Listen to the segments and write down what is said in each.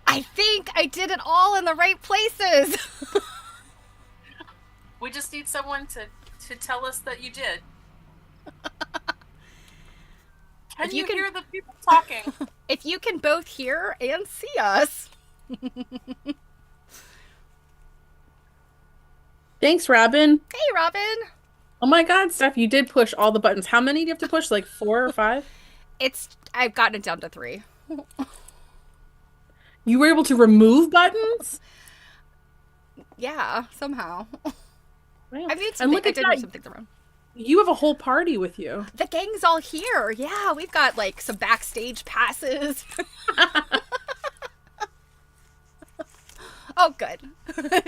I think I did it all in the right places. We just need someone to tell us that you did. If Can you you can hear the people talking? if you can both hear and see us. Thanks, Robin. Hey, Robin. Oh my God, Steph, you did push all the buttons. How many do you have to push? Like 4 or 5? I've gotten it down to 3. You were able to remove buttons? Yeah, somehow. Wow. I made And something. look I at did move that. some things around. You have a whole party with you. The gang's all here. Yeah, we've got like some backstage passes. Oh, good.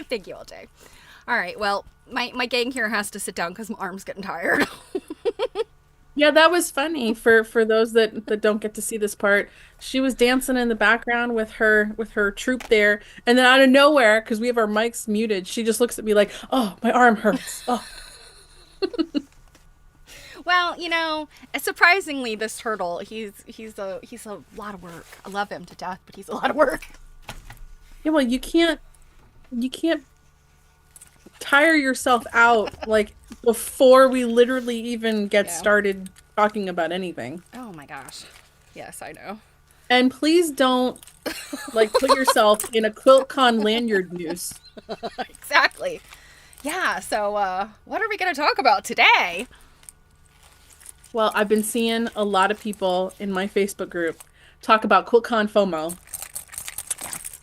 Thank you, LJ. All right. Well, my gang here has to sit down because my arm's getting tired. Yeah, that was funny for those that don't get to see this part. She was dancing in the background with her troupe there, and then out of nowhere, because we have our mics muted, she just looks at me like, "Oh, my arm hurts." Oh, Well, surprisingly, this turtle, he's a lot of work. I love him to death, but he's a lot of work. yeah. Well, you can't tire yourself out like before we literally even get Yeah. started talking about anything. Oh my gosh. Yes, I know. And please don't like put yourself in a QuiltCon lanyard news. Exactly. Yeah. So, what are we going to talk about today? Well, I've been seeing a lot of people in my Facebook group talk about QuiltCon FOMO.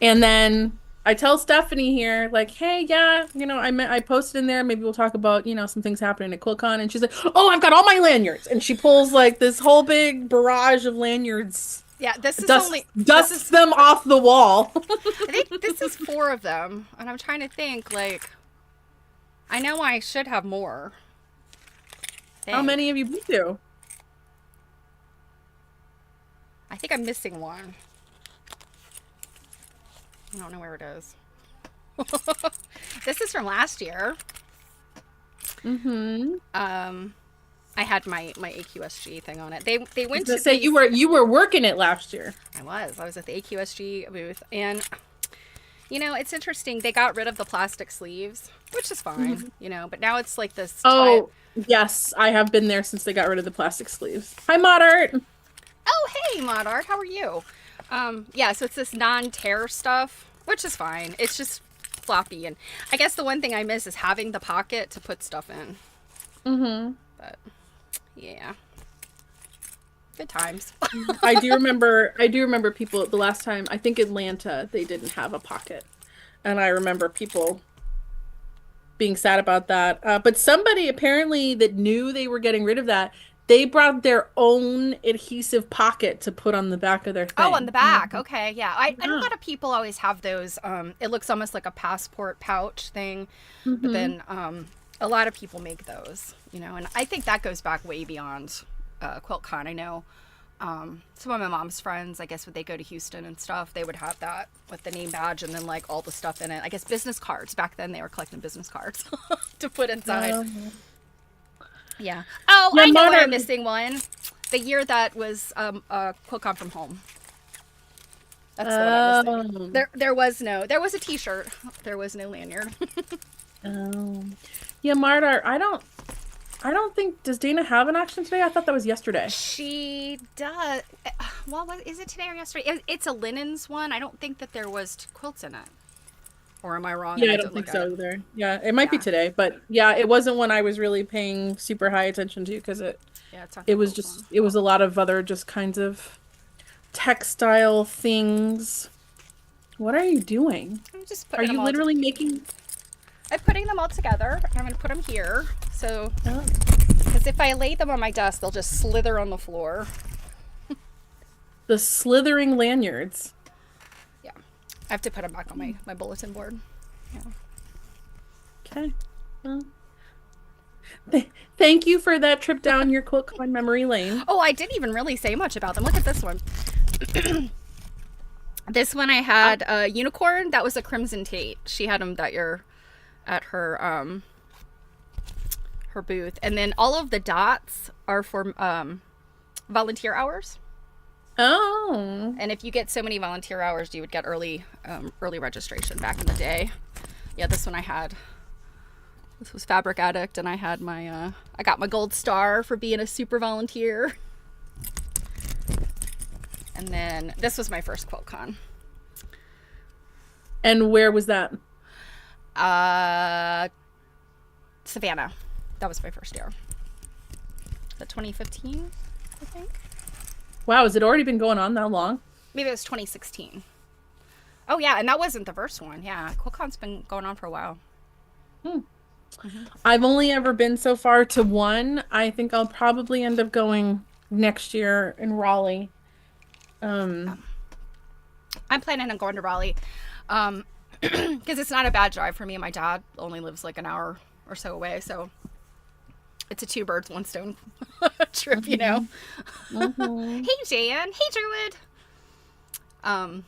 And then I tell Stephanie here, like, hey, yeah, I posted in there. Maybe we'll talk about, some things happening at QuiltCon. And she's like, oh, I've got all my lanyards. And she pulls like this whole big barrage of lanyards, Yeah, this is dusts, only dusts them off the wall. I think this is 4 of them, and I'm trying to think. Like, I know I should have more. How many have you been to? I think I'm missing one. I don't know where it is. This is from last year. Mm-hmm. I had my AQSG thing on it. They went To to say you were working it last year. I was at the AQSG booth, and it's interesting. They got rid of the plastic sleeves, which is fine, but now it's like this. Oh, yes, I have been there since they got rid of the plastic sleeves. Hi, Modart. Oh, hey, Modart, how are you? Yeah, so it's this non-tear stuff, which is fine. It's just floppy, and I guess the one thing I miss is having the pocket to put stuff in. Mm-hmm. But yeah, good times. I do remember people the last time, I think Atlanta, they didn't have a pocket. And I remember people being sad about that. But somebody apparently that knew they were getting rid of that, they brought their own adhesive pocket to put on the back of their thing. Oh, on the back. Okay, yeah. I know a lot of people always have those. It looks almost like a passport pouch thing, but then a lot of people make those, and I think that goes back way beyond QuiltCon. I know some of my mom's friends, I guess when they go to Houston and stuff, they would have that with the name badge and then like all the stuff in it. I guess business cards. Back then they were collecting business cards to put inside. Yeah. Oh, yeah, I know where I'm missing one. The year that was QuiltCon from home. That's the one I'm missing. There was a T-shirt. There was no lanyard. Yeah, Marta, I don't think, does Dana have an action today? I thought that was yesterday. She does. Well, is it today or yesterday? It's a linens one. I don't think that there was quilts in it. Or am I wrong? Yeah, I don't think so either. Yeah, it might be today, but yeah, it wasn't one I was really paying super high attention to because it was a lot of other just kinds of textile things. What are you doing? I'm just putting them literally making? I'm putting them all together. I'm going to put them here. So, because if I lay them on my desk, they'll just slither on the floor. The slithering lanyards. Yeah. I have to put them back on my bulletin board. Yeah. Okay. Well, thank you for that trip down your QuiltCon memory lane. Oh, I didn't even really say much about them. Look at this one. This one I had a unicorn. That was a Crimson Tate. She had them that year at her her booth. And then all of the dots are for volunteer hours. Oh. And if you get so many volunteer hours, you would get early registration back in the day. Yeah, this one I had. This was Fabric Addict, and I had my I got my gold star for being a super volunteer. And then this was my first QuiltCon. And where was that? Savannah. That was my first year. The 2015, I think. Wow, has it already been going on that long? Maybe it was 2016. Oh yeah, and that wasn't the first one. Yeah, QuiltCon's been going on for a while. I've only ever been so far to one. I think I'll probably end up going next year in Raleigh. I'm planning on going to Raleigh because it's not a bad drive for me. My dad only lives like an hour or so away, so it's a two birds, one stone trip, you know. Hey, Jan. Hey, Druid.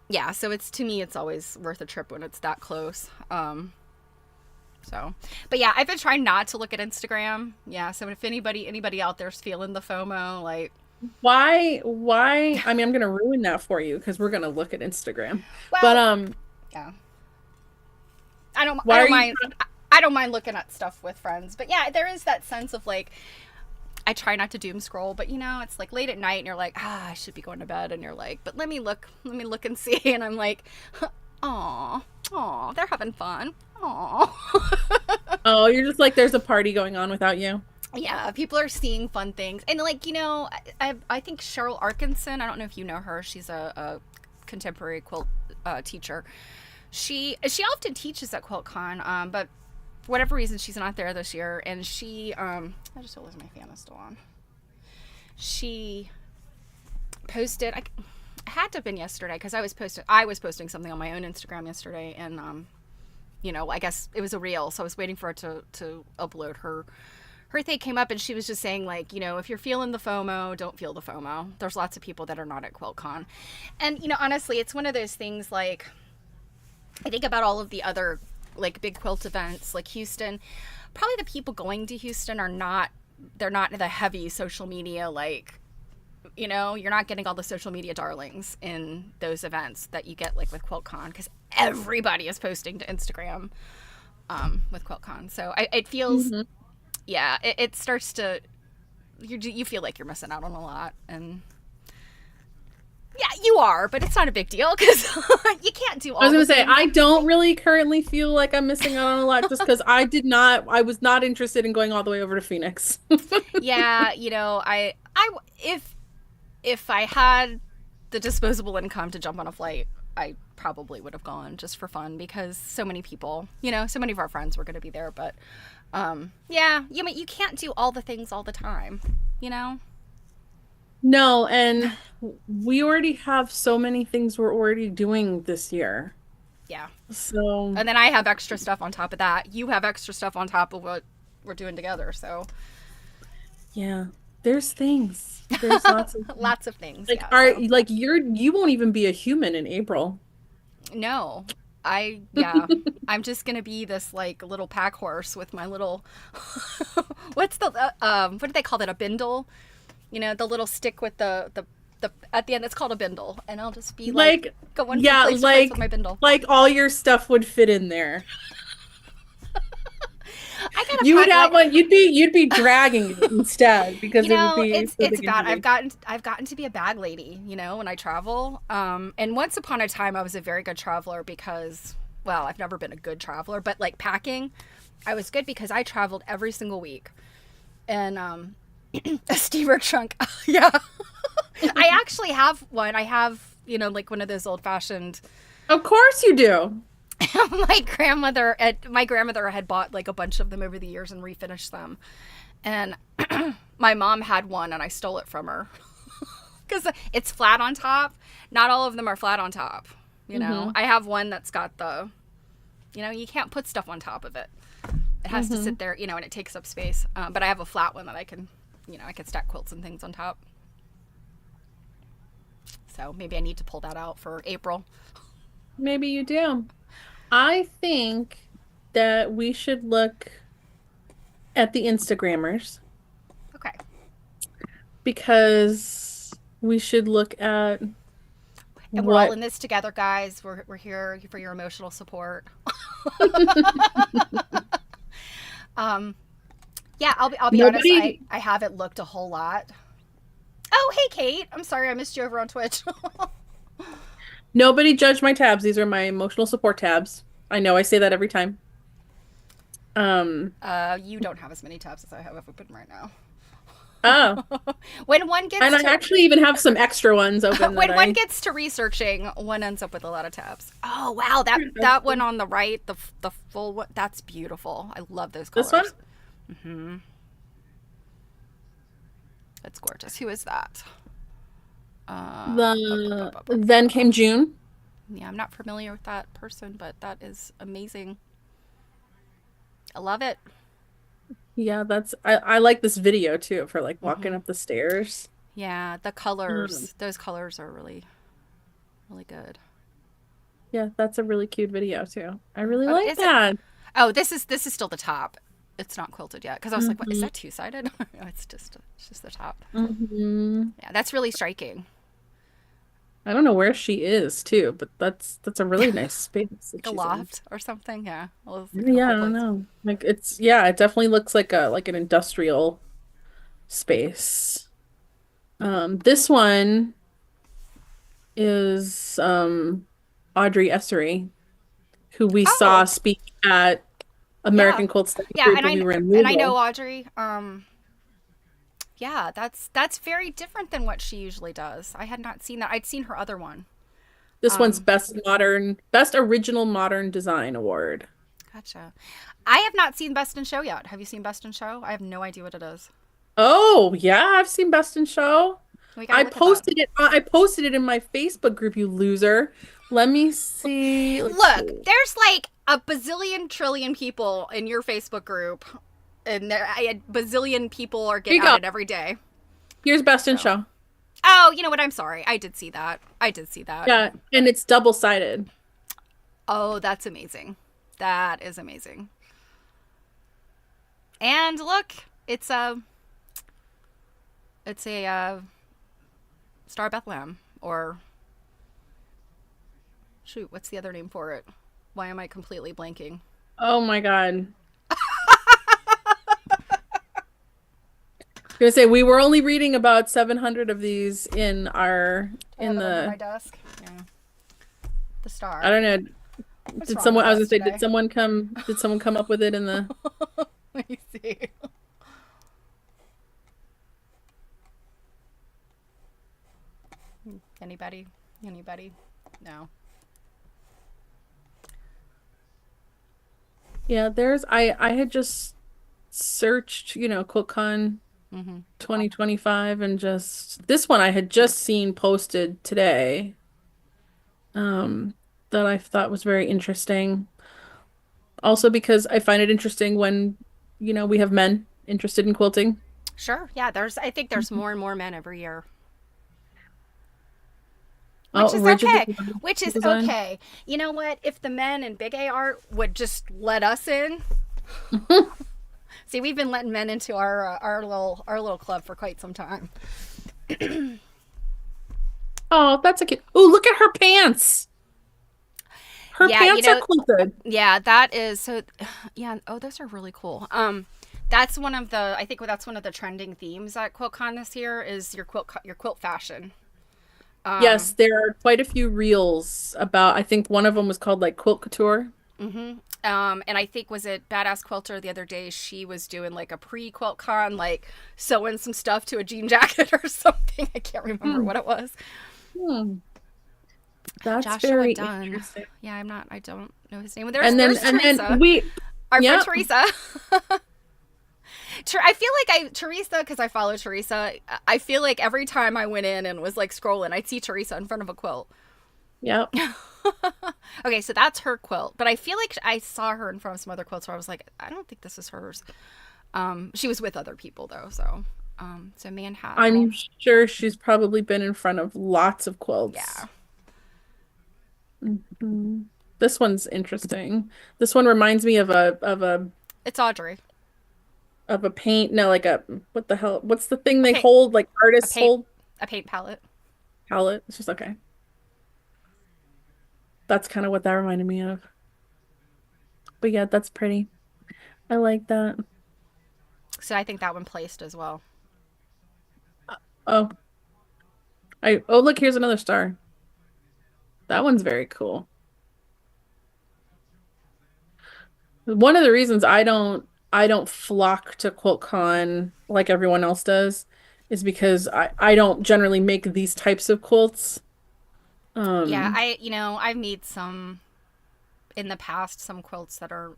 Yeah, so it's, to me, it's always worth a trip when it's that close. So, but yeah, I've been trying not to look at Instagram. Yeah, so if anybody out there's feeling the FOMO, like, Why? I mean, I'm gonna ruin that for you because we're gonna look at Instagram. well, But yeah, I don't why are you mind. I don't mind looking at stuff with friends, but yeah, there is that sense of like, I try not to doom scroll, but you know, it's like late at night and you're like, I should be going to bed, and you're like, but let me look and see, and I'm like, aw, they're having fun, aw. Oh, you're just like, there's a party going on without you. Yeah, people are seeing fun things, and like, you know, I think Cheryl Arkinson, I don't know if you know her, she's a contemporary quilt teacher. She often teaches at QuiltCon, but for whatever reason she's not there this year, and she I just realized my fan is still on. She posted, I had to have been yesterday because I was posting something on my own Instagram yesterday, and you know, I guess it was a reel, so I was waiting for it to upload. Her thing came up, and she was just saying, like, you know, if you're feeling the FOMO, don't feel the FOMO. There's lots of people that are not at QuiltCon, and you know, honestly, it's one of those things. Like, I think about all of the other like big quilt events, like Houston. Probably the people going to Houston are not. They're not the heavy social media, like, you know, you're not getting all the social media darlings in those events that you get like with QuiltCon, because everybody is posting to Instagram with QuiltCon. So it feels, yeah, it starts to, you feel like you're missing out on a lot, and yeah, you are, but it's not a big deal because you can't do all. I was gonna say, things. I don't really currently feel like I'm missing out on a lot just because I was not interested in going all the way over to Phoenix. Yeah, you know, if I had the disposable income to jump on a flight, I probably would have gone just for fun, because so many people, you know, so many of our friends were going to be there. But yeah, you can't do all the things all the time, you know. No, and we already have so many things we're already doing this year. Yeah. So, And then I have extra stuff on top of that. You have extra stuff on top of what we're doing together. So yeah, there's things. There's lots of lots of things. like Yeah, so. like you won't even be a human in April. No. I'm just gonna be this like little pack horse with my little what's the what do they call that, a bindle? You know, the little stick with the at the end, it's called a bindle, and I'll just be like going from place to place with my bindle. Like all your stuff would fit in there. You would have one. You'd be dragging it instead, because you know, it would be it's bad. I've gotten to be a bag lady, you know, when I travel. And once upon a time, I was a very good traveler because, well, I've never been a good traveler, but like packing, I was good because I traveled every single week, and a steamer trunk. Yeah. I actually have one. I have, you know, like one of those old fashioned. Of course you do. my grandmother had bought like a bunch of them over the years and refinished them, and my mom had one, and I stole it from her because it's flat on top. Not all of them are flat on top, you know. I have one that's got the, you know, you can't put stuff on top of it. It has to sit there, you know, and it takes up space. But I have a flat one that I can, you know, I can stack quilts and things on top. So maybe I need to pull that out for April. Maybe you do. I think that we should look at the Instagrammers, Okay. because we should look at And we're all what in this together, guys. We're here for your emotional support. um, yeah, I'll be honest. nobody I haven't looked a whole lot. Oh, hey, Kate. I'm sorry I missed you over on Twitch. nobody judge my tabs. These are my emotional support tabs. I know I say that every time. You don't have as many tabs as I have open right now. Oh, When one gets and I to actually even have some extra ones open when that one I gets to researching, one ends up with a lot of tabs. Oh wow, that one on the right, the full one, that's beautiful. I love those colors. this one. Mm-hmm. That's gorgeous. Who is that? Then came June. Yeah, I'm not familiar with that person, but that is amazing. I love it. Yeah, I like this video too for like walking Mm-hmm. up the stairs. Yeah, the colors. Those colors are really, really good. Yeah, that's a really cute video too. I really Oh, like is it? that. Oh, this is still the top. It's not quilted yet because I was like, what is Hmm that two-sided? No, it's just the top. hmm Yeah, that's really striking. I don't know where she is too, but that's a really nice space that Like a she's in. loft or something. Yeah, well, it's like a Yeah, I couple don't places. know. Like it's yeah, it definitely looks like a like an industrial space. This one is Audrey Essery, who we saw Oh, speak at yeah, American Quilt Study yeah, Group when we were in and I know Louisville. Audrey. Yeah, that's very different than what she usually does. I had not seen that. I'd seen her other one. This one's Um, Best Original Modern Design Award. Gotcha. I have not seen Best in Show yet. Have you seen Best in Show? I have no idea what it is. Oh, yeah, I've seen Best in Show. We gotta look at that. I posted it in my Facebook group, you loser. Let me see. Let's Look, see. there's like a bazillion trillion people in your Facebook group, and a bazillion people are Here get you go. added every day. Here's Best in So, Show. oh, you know what? I'm sorry. I did see that. I did see that. Yeah, and it's double-sided. Oh, that's amazing. That is amazing. And look, it's a Star Bethlehem, or shoot, what's the other name for it? Why am I completely blanking? Oh my God. I was gonna say we were only reading about 700 of these in our I in have it under my the desk. Yeah, the I star. don't know. What's Did wrong someone with I was us gonna say today? did someone come up with it in the Let me see. Anybody? Anybody? No. Yeah, I had just searched, QuiltCon Mm-hmm. 2025 and just this one I had just seen posted today. That I thought was very interesting. Also because I find it interesting when, we have men interested in quilting. Sure. Yeah. I think there's more and more men every year, which Oh, is rigid okay. Which is design. okay. You know what? If the men in Big A art would just let us in. See, we've been letting men into our little club for quite some time. Oh, that's a cute. Oh, look at her pants. Her Yeah, pants are quilted. yeah, that is so. Yeah. Oh, those are really cool. That's one of the. I think that's one of the trending themes at QuiltCon this year is your quilt fashion. Yes, Um, there are quite a few reels about, I think one of them was called like Quilt Couture. and I think was it Badass Quilter the other day. She was doing like a pre-quilt con, like sewing some stuff to a jean jacket or something. I can't remember Hmm. what it was. Hmm. That's Joshua very Dunn. interesting. Yeah, I don't know his name. And There's then Teresa, we our friend yeah. Teresa. I feel like Teresa, because I follow Teresa. I feel like every time I went in and was like scrolling, I'd see Teresa in front of a quilt. Yeah. Okay, so that's her quilt, but I feel like I saw her in front of some other quilts where I was like, I don't think this is hers. She was with other people though, so I'm Manhattan. sure she's probably been in front of lots of quilts. Yeah, Mhm. This one's interesting. This one reminds me it's Audrey. of a paint, no, like a what the hell? What's the thing A they paint, hold like a artists paint, hold? a paint palette. palette. It's just okay. That's kind of what that reminded me of. But yeah, that's pretty. I like that. So I think that one placed as well. Oh, oh look, here's another star. That one's very cool. One of the reasons I don't flock to QuiltCon like everyone else does is because I don't generally make these types of quilts. Yeah, Um, I've made some in the past, some quilts that are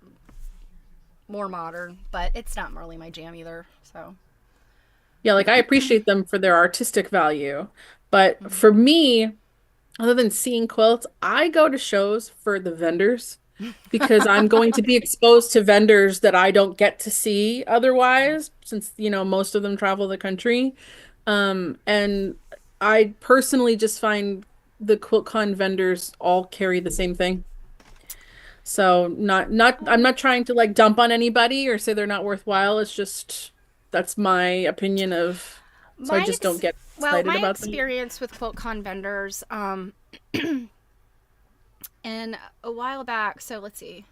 more modern, but it's not really my jam either. So, yeah, like I appreciate them for their artistic value, but mhm. for me, other than seeing quilts, I go to shows for the vendors because I'm going to be exposed to vendors that I don't get to see otherwise, since, most of them travel the country. And I personally just find the QuiltCon vendors all carry the same thing. So I'm not trying to like dump on anybody or say they're not worthwhile. It's just that's my opinion of, so I my just don't ex- get well, excited my about them. experience with QuiltCon vendors, and a while back. So let's see.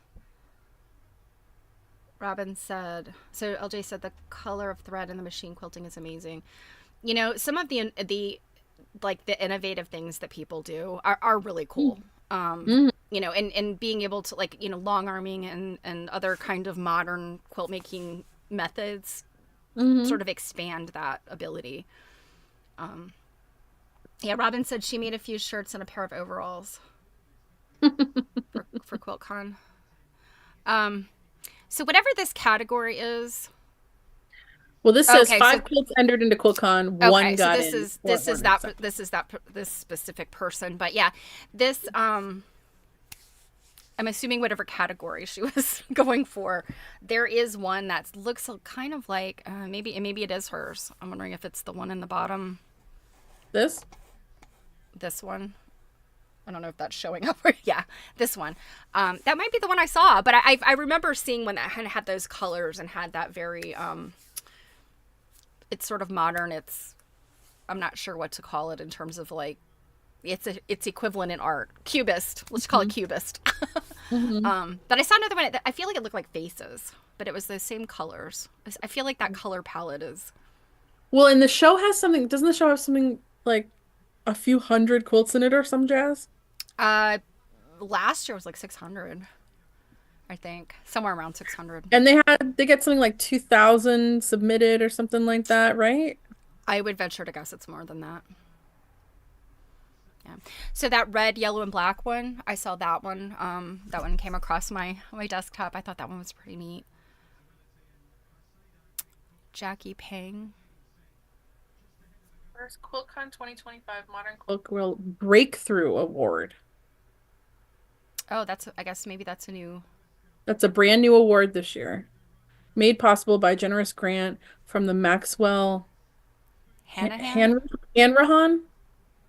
Robin said. So LJ said the color of thread in the machine quilting is amazing. Some of the like the innovative things that people do are really cool. Mm-hmm. And being able to like, long arming and other kind of modern quilt making methods Hmm. sort of expand that ability. Yeah, Robin said she made a few shirts and a pair of overalls for QuiltCon. Um, so whatever this category is, Well, this says okay, five quilts entered into QuiltCon, one so got in, four this is weren't that accepted. this specific person, but yeah, this I'm assuming whatever category she was going for, there is one that looks kind of like maybe it is hers. I'm wondering if it's the one in the bottom, This? this one. I don't know if that's showing up. Yeah, this one. That might be the one I saw, but I remember seeing one that had those colors and had that very it's sort of modern. I'm not sure what to call it in terms of like it's equivalent in art. Cubist. Let's call it Hmm. cubist. Hmm. But I saw another one that I feel like it looked like faces, but it was the same colors. I feel like that color palette is Well, and the show has something, doesn't the show have something like a few hundred quilts in it or some jazz? uh last year was like 600, I think. Somewhere around 600. And they get something like 2,000 submitted or something like that, right? I would venture to guess it's more than that. Yeah. So that red, yellow, and black one, I saw that one. That one came across my desktop. I thought that one was pretty neat. Jackie Pang. First QuiltCon 2025 Modern Quilt. Quilt World Breakthrough Award. Oh, I guess maybe that's a new That's a brand new award this year, made possible by a generous grant from the Maxwell Hanahan. Hanrahan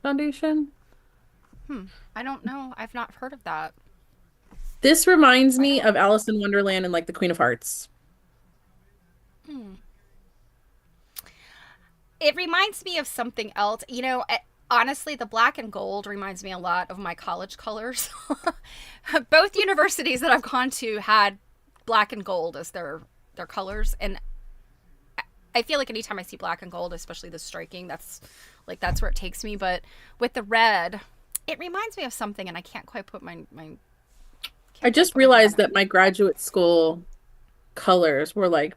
Foundation. I don't know. I've not heard of that. This reminds I me don't. of Alice in Wonderland and like the Queen of Hearts. It reminds me of something else. Honestly, the black and gold reminds me a lot of my college colors. Both universities that I've gone to had black and gold as their colors, and I feel like anytime I see black and gold, especially the striking, that's where it takes me. But with the red, it reminds me of something, and I can't quite put my I can't quite just put my finger on realized it. that my graduate school colors were like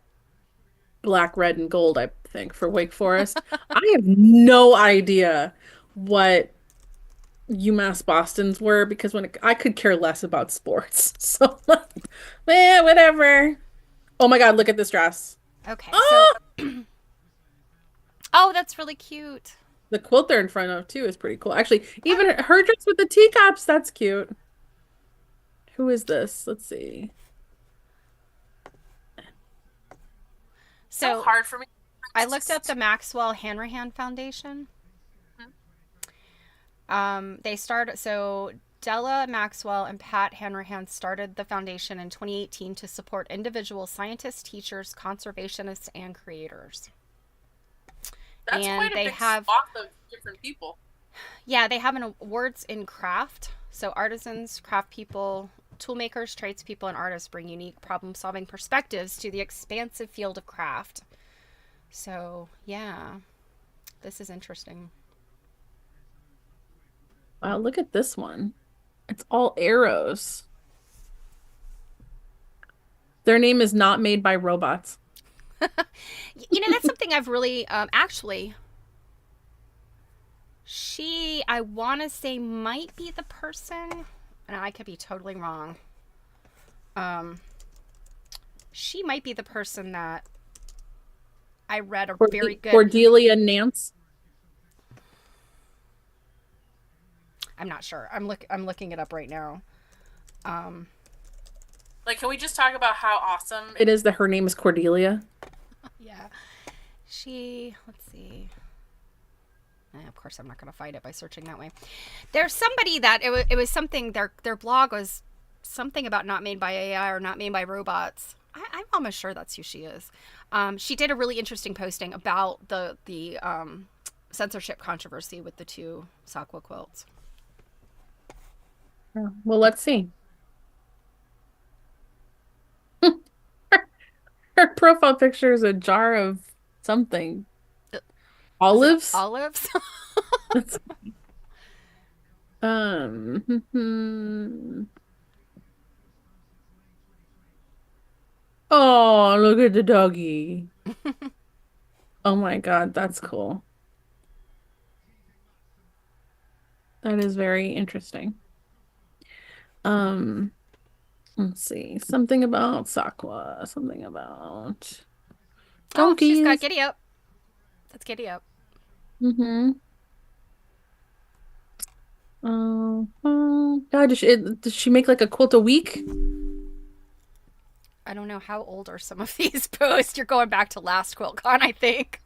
black, red, and gold, I think, for Wake Forest. I have no idea what UMass Boston's were because I could care less about sports. So, like, whatever. Oh my God, look at this dress. Okay, so Oh, oh, that's really cute. the quilt they're in front of too is pretty cool. Actually, even her dress with the teacups, that's cute. Who is this? Let's see. So So hard for me. I looked up the Maxwell Hanrahan Foundation. They started so Della Maxwell and Pat Hanrahan started the foundation in 2018 to support individual scientists, teachers, conservationists, and creators. That's And quite a they big have swath of different people. Yeah, they have an awards in craft. So artisans, craft people, tool makers, tradespeople, and artists bring unique problem-solving perspectives to the expansive field of craft. So, yeah, this is interesting. Wow, look at this one. It's all arrows. Their name is not made by robots. You know, that's something I've really, actually, I want to say, might be the person, and I could be totally wrong. She might be the person that I read a very good. Cordelia Nance. I'm not sure. I'm looking it up right now. Like, can we just talk about how awesome It is that her name is Cordelia. Yeah. Let's see. Of course, I'm not going to find it by searching that way. There's somebody that it was something, their blog was something about not made by AI or not made by robots. I'm almost sure that's who she is. She did a really interesting posting about the censorship controversy with the 2 Sakwa quilts. Well, let's see. Her profile picture is a jar of something. Olives? Olives? Oh, look at the doggy. Oh my God, that's cool. That is very interesting. Let's see. Something about Sakwa. Something about donkeys. Oh, she's got Giddy Up. That's Giddy Up. Mm-hmm. God, does she make like a quilt a week? I don't know, how old are some of these posts? You're going back to last QuiltCon, I think.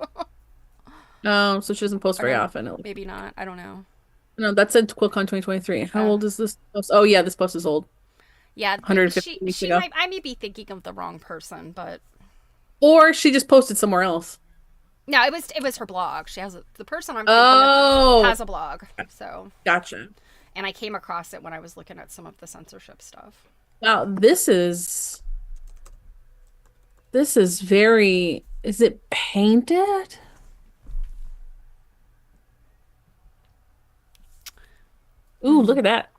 Oh, so she doesn't post very often. Maybe not. I don't know. No, that said QuiltCon 2023. How old is this post? Oh yeah, this post is old. Yeah, 150 weeks ago. I may be thinking of the wrong person, but or she just posted somewhere else. No, it was her blog. She has the person I'm thinking of has a blog. So gotcha. And I came across it when I was looking at some of the censorship stuff. Wow, this is very. Is it painted? Ooh, look at that.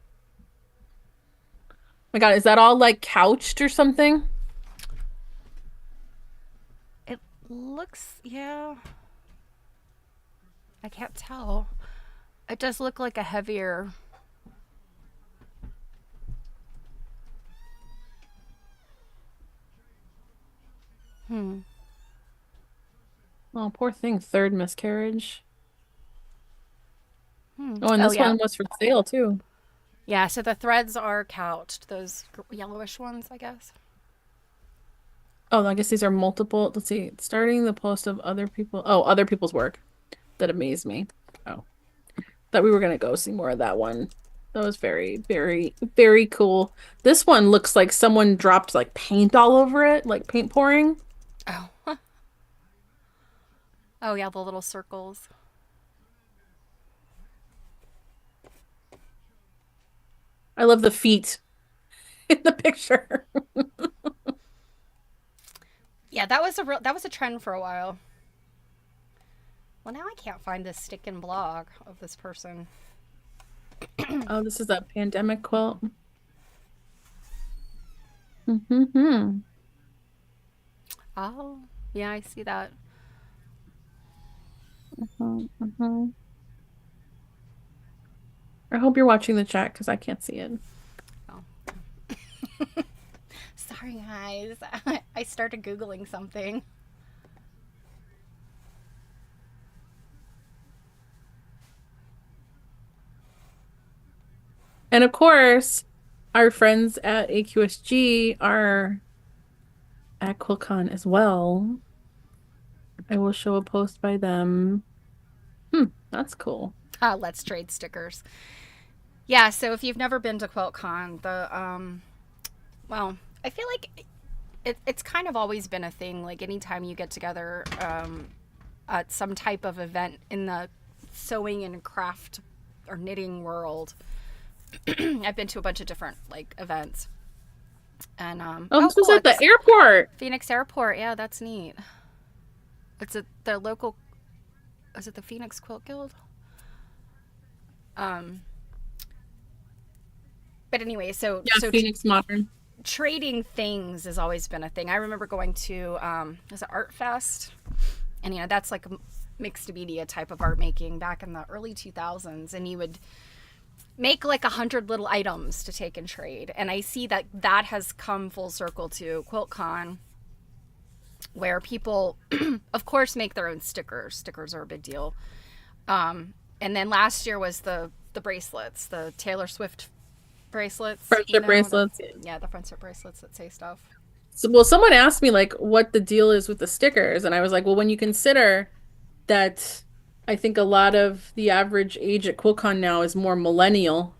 My God, is that all like couched or something? It looks, yeah. I can't tell. It does look like a heavier. Oh, poor thing. 3rd miscarriage. Oh, and this one was for sale too. Yeah, so the threads are couched. Those yellowish ones, I guess. Oh, I guess these are multiple. Let's see. Starting the post of other people. Oh, other people's work. That amazed me. Oh. Thought we were going to go see more of that one. That was very, very, very cool. This one looks like someone dropped like paint all over it, like paint pouring. Oh. Oh, yeah, the little circles. I love the feet in the picture. Yeah, that was a trend for a while. Well, now I can't find this stickin' blog of this person. Oh, this is a pandemic quilt. Oh, yeah, I see that. I hope you're watching the chat because I can't see it. Oh. Sorry, guys. I started Googling something. And of course, our friends at AQSG are at QuiltCon as well. I will show a post by them. That's cool. Let's trade stickers. Yeah, so if you've never been to QuiltCon, well, I feel like it's kind of always been a thing. Like anytime you get together at some type of event in the sewing and craft or knitting world. I've been to a bunch of different like events. And This was cool. at the airport. Phoenix Airport. Yeah, that's neat. It's at the local. Is it the Phoenix Quilt Guild? But anyway, so Phoenix Modern. Trading things has always been a thing. I remember going to was it Art Fest, and that's like a mixed media type of art making back in the early 2000s, and you would make like 100 little items to take and trade. And I see that has come full circle to QuiltCon, where people, of course, make their own stickers. Stickers are a big deal. And then last year was the bracelets, the Taylor Swift bracelets. Friendship bracelets. The friendship bracelets that say stuff. So, well, someone asked me like what the deal is with the stickers, and I was like, well, when you consider that I think a lot of the average age at QuiltCon now is more millennial.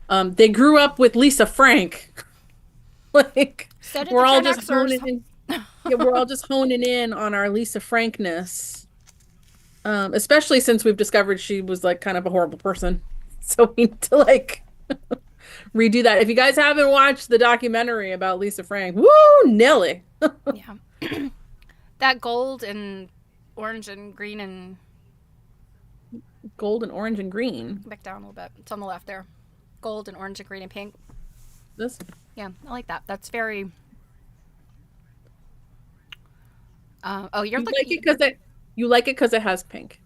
They grew up with Lisa Frank. Like So did we're the all Gen just Xers. honing in. We're all just honing in on our Lisa Frankness. Especially since we've discovered she was like kind of a horrible person. So we need to like redo that. If you guys haven't watched the documentary about Lisa Frank, woo, Nelly. Yeah. That gold and orange and green and Gold and orange and green. back down a little bit. It's on the left there. Gold and orange and green and pink. This. Yeah, I like that. That's very. You're You looking. like it because you like it because it has pink.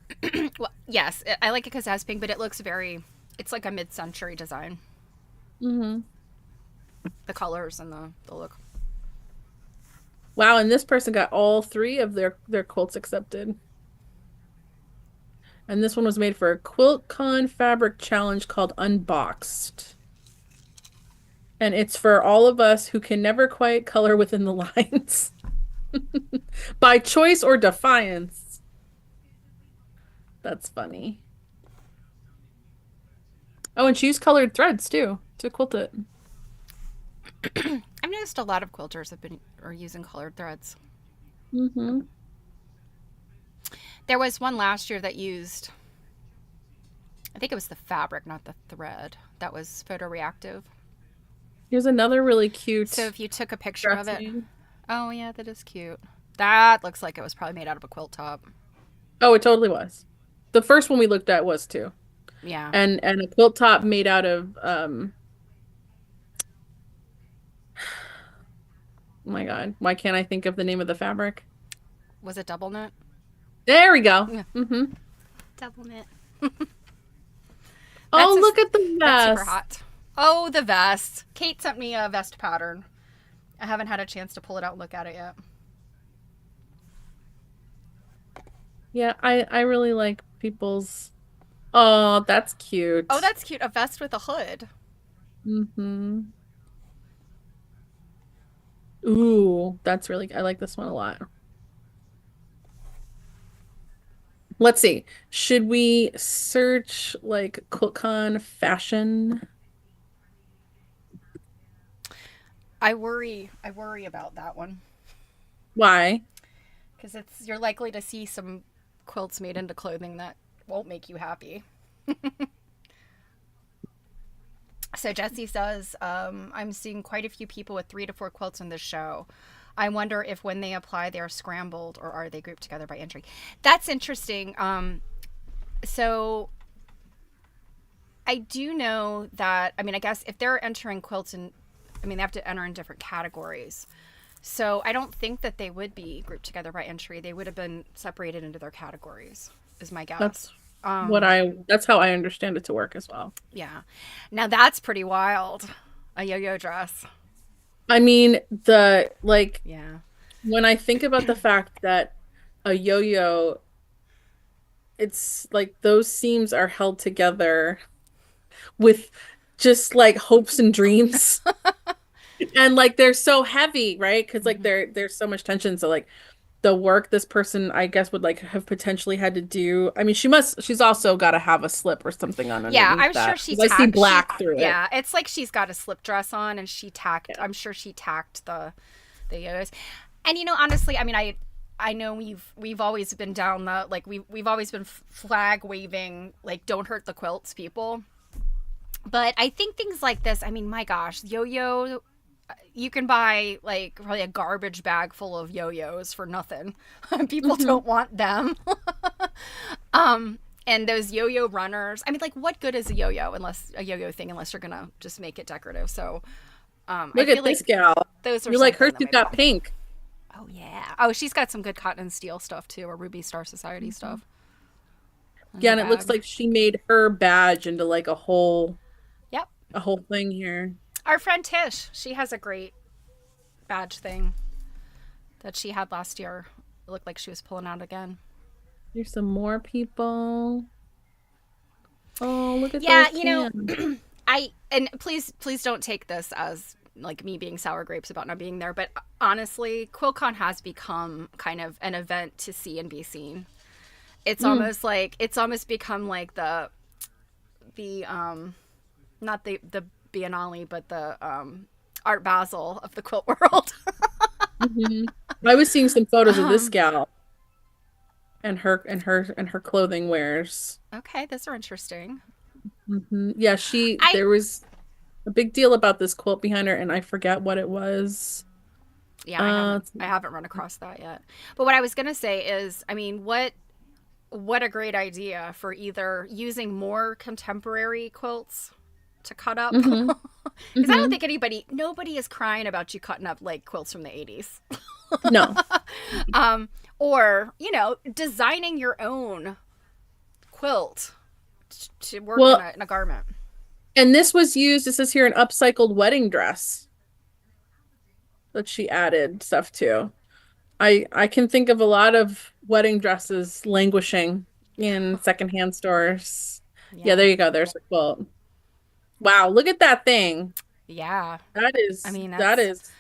Well, yes, I like it because it has pink, but it looks very. It's like a mid-century design. Mm-hmm. The colors and the look. Wow, and this person got all 3 of their quilts accepted. And this one was made for a QuiltCon fabric challenge called Unboxed. And it's for all of us who can never quite color within the lines. By choice or defiance. That's funny. Oh, and she used colored threads too to quilt it. I've noticed a lot of quilters are using colored threads. Mm-hmm. There was one last year that used, I think it was the fabric, not the thread. That was photoreactive. Here's another really cute. So if you took a picture of it. dressing. Oh, yeah, that is cute. That looks like it was probably made out of a quilt top. Oh, it totally was. The first one we looked at was too. Yeah. And a quilt top made out of oh my God, why can't I think of the name of the fabric? Was it double knit? There we go. Yeah. Mm-hmm. Double knit. Oh, look at the That's vest. super hot. Oh, the vest. Kate sent me a vest pattern. I haven't had a chance to pull it out and look at it yet. Yeah, I really like people's. Oh, that's cute. Oh, that's cute. A vest with a hood. Mm-hmm. Ooh, that's really. I like this one a lot. Let's see. Should we search like QuiltCon fashion? I worry about that one Why? because you're likely to see some quilts made into clothing that won't make you happy. So Jessie says, I'm seeing quite a few people with 3 to 4 quilts in this show. I wonder if when they apply, they're scrambled or are they grouped together by entry? That's interesting. So I do know that, I mean, I guess if they're entering quilts and, I mean, they have to enter in different categories. So I don't think that they would be grouped together by entry. They would have been separated into their categories, is my guess. That's that's how I understand it to work as well. Yeah. Now that's pretty wild. A yo-yo dress. I mean, Yeah. when I think about the fact that a yo-yo, it's like those seams are held together with just like hopes and dreams. And like they're so heavy, right? Because like there's so much tension. So like the work this person, I guess, would like have potentially had to do. I mean, she's also got to have a slip or something on underneath Yeah, I'm that. sure she's I see black through it. Yeah, it's like she's got a slip dress on and she tacked, I'm sure she tacked the yo-yos. And honestly, I mean, I I know we've always been down the, like, we've always been flag waving, like, don't hurt the quilts people. But I think things like this, I mean, my gosh, yo-yo, you can buy like probably a garbage bag full of yo-yos for nothing. People don't want them. And those yo-yo runners, I mean, like, what good is a yo-yo unless you're gonna just make it decorative? So Look at this gal. Those are, you like her? She's got pink. Oh yeah. Oh, she's got some good cotton and steel stuff too, or Ruby Star Society stuff. Yeah, and it looks like she made her badge into like a whole thing here. Our friend Tish, she has a great badge thing that she had last year. It looked like she was pulling out again. There's some more people. Oh, look at yeah, those you know, cans. and please don't take this as like me being sour grapes about not being there, but honestly, QuiltCon has become kind of an event to see and be seen. It's almost become like the not the Biennale, but the Art Basel of the quilt world. I was seeing some photos of this gal and her clothing wears. Okay, those are interesting. Yeah, there was a big deal about this quilt behind her, and I forget what it was. Yeah, I haven't run across that yet. But what I was gonna say is, I mean, what a great idea for either using more contemporary quilts to cut up, because I don't think nobody is crying about you cutting up like quilts from the 80s. No. Or, you know, designing your own quilt to work in a garment. And this was used, it says here, an upcycled wedding dress that she added stuff to. I can think of a lot of wedding dresses languishing in secondhand stores. Yeah, there you go. There's a quilt. Wow, look at that thing. Yeah. That is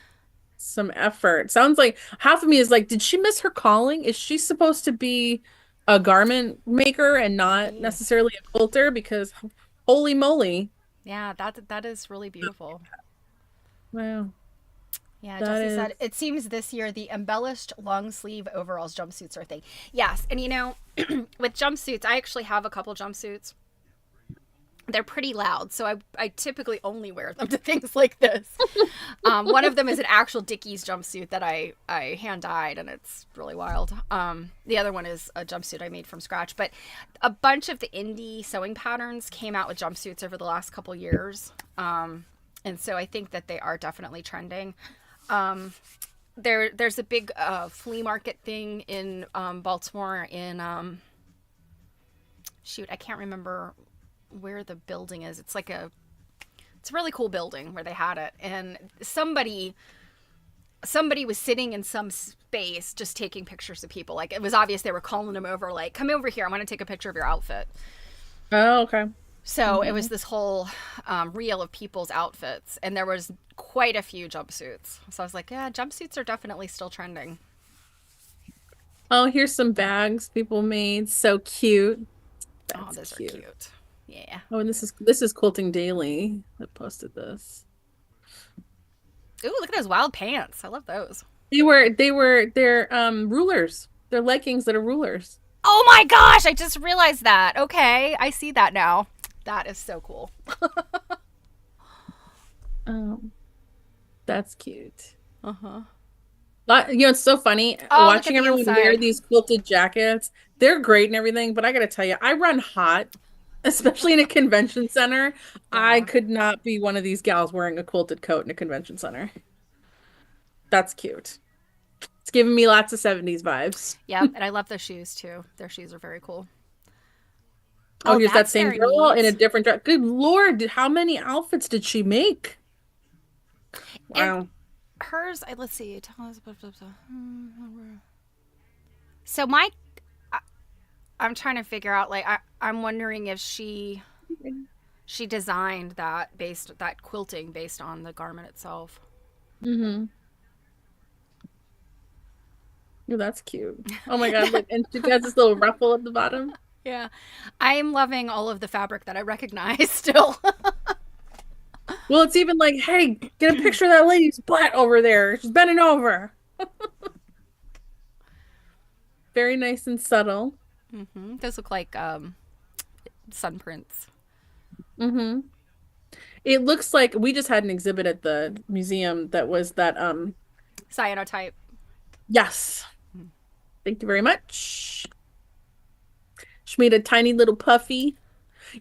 some effort. Sounds like half of me is like, did she miss her calling? Is she supposed to be a garment maker and not necessarily a quilter? Because holy moly. Yeah, that is really beautiful. Wow. Yeah, Jesse said, it seems this year the embellished long sleeve overalls jumpsuits are a thing. Yes, and you know, with jumpsuits, I actually have a couple jumpsuits. They're pretty loud, so I typically only wear them to things like this. One of them is an actual Dickies jumpsuit that I hand dyed, and it's really wild. The other one is a jumpsuit I made from scratch. But a bunch of the indie sewing patterns came out with jumpsuits over the last couple years, and so I think that they are definitely trending. There's a big flea market thing in Baltimore in I can't remember where the building is. It's a really cool building where they had it, and somebody was sitting in some space just taking pictures of people. Like, it was obvious they were calling them over, like, come over here, I want to take a picture of your outfit. Oh, okay. So it was this whole reel of people's outfits, and there was quite a few jumpsuits. So I was like, yeah, jumpsuits are definitely still trending. Oh, here's some bags people made. So cute. Those are cute. Yeah. Oh, and this is Quilting Daily that posted this. Ooh, look at those wild pants. I love those. They're rulers. They're leggings that are rulers. Oh my gosh, I just realized that. Okay, I see that now. That is so cool. That's cute. Uh-huh. You know, it's so funny watching everyone wear these quilted jackets. They're great and everything, but I gotta tell you, I run hot, especially in a convention center. Yeah. I could not be one of these gals wearing a quilted coat in a convention center. That's cute. It's giving me lots of 70s vibes. Yeah, and I love their shoes too. Their shoes are very cool. Oh, here's that same girl in a different dress. Good Lord, how many outfits did she make? Wow. And hers, let's see. Tell us about. So I'm trying to figure out. Like, I'm wondering if she designed that quilting based on the garment itself. Mm-hmm. Oh, that's cute. Oh my God! Look, and she has this little ruffle at the bottom. Yeah, I am loving all of the fabric that I recognize still. Well, it's even like, hey, get a picture of that lady's butt over there. She's bending over. Very nice and subtle. Those look like sun prints. Mm-hmm. It looks like we just had an exhibit at the museum that was that Cyanotype. yes. Thank you very much. She made a tiny little puffy.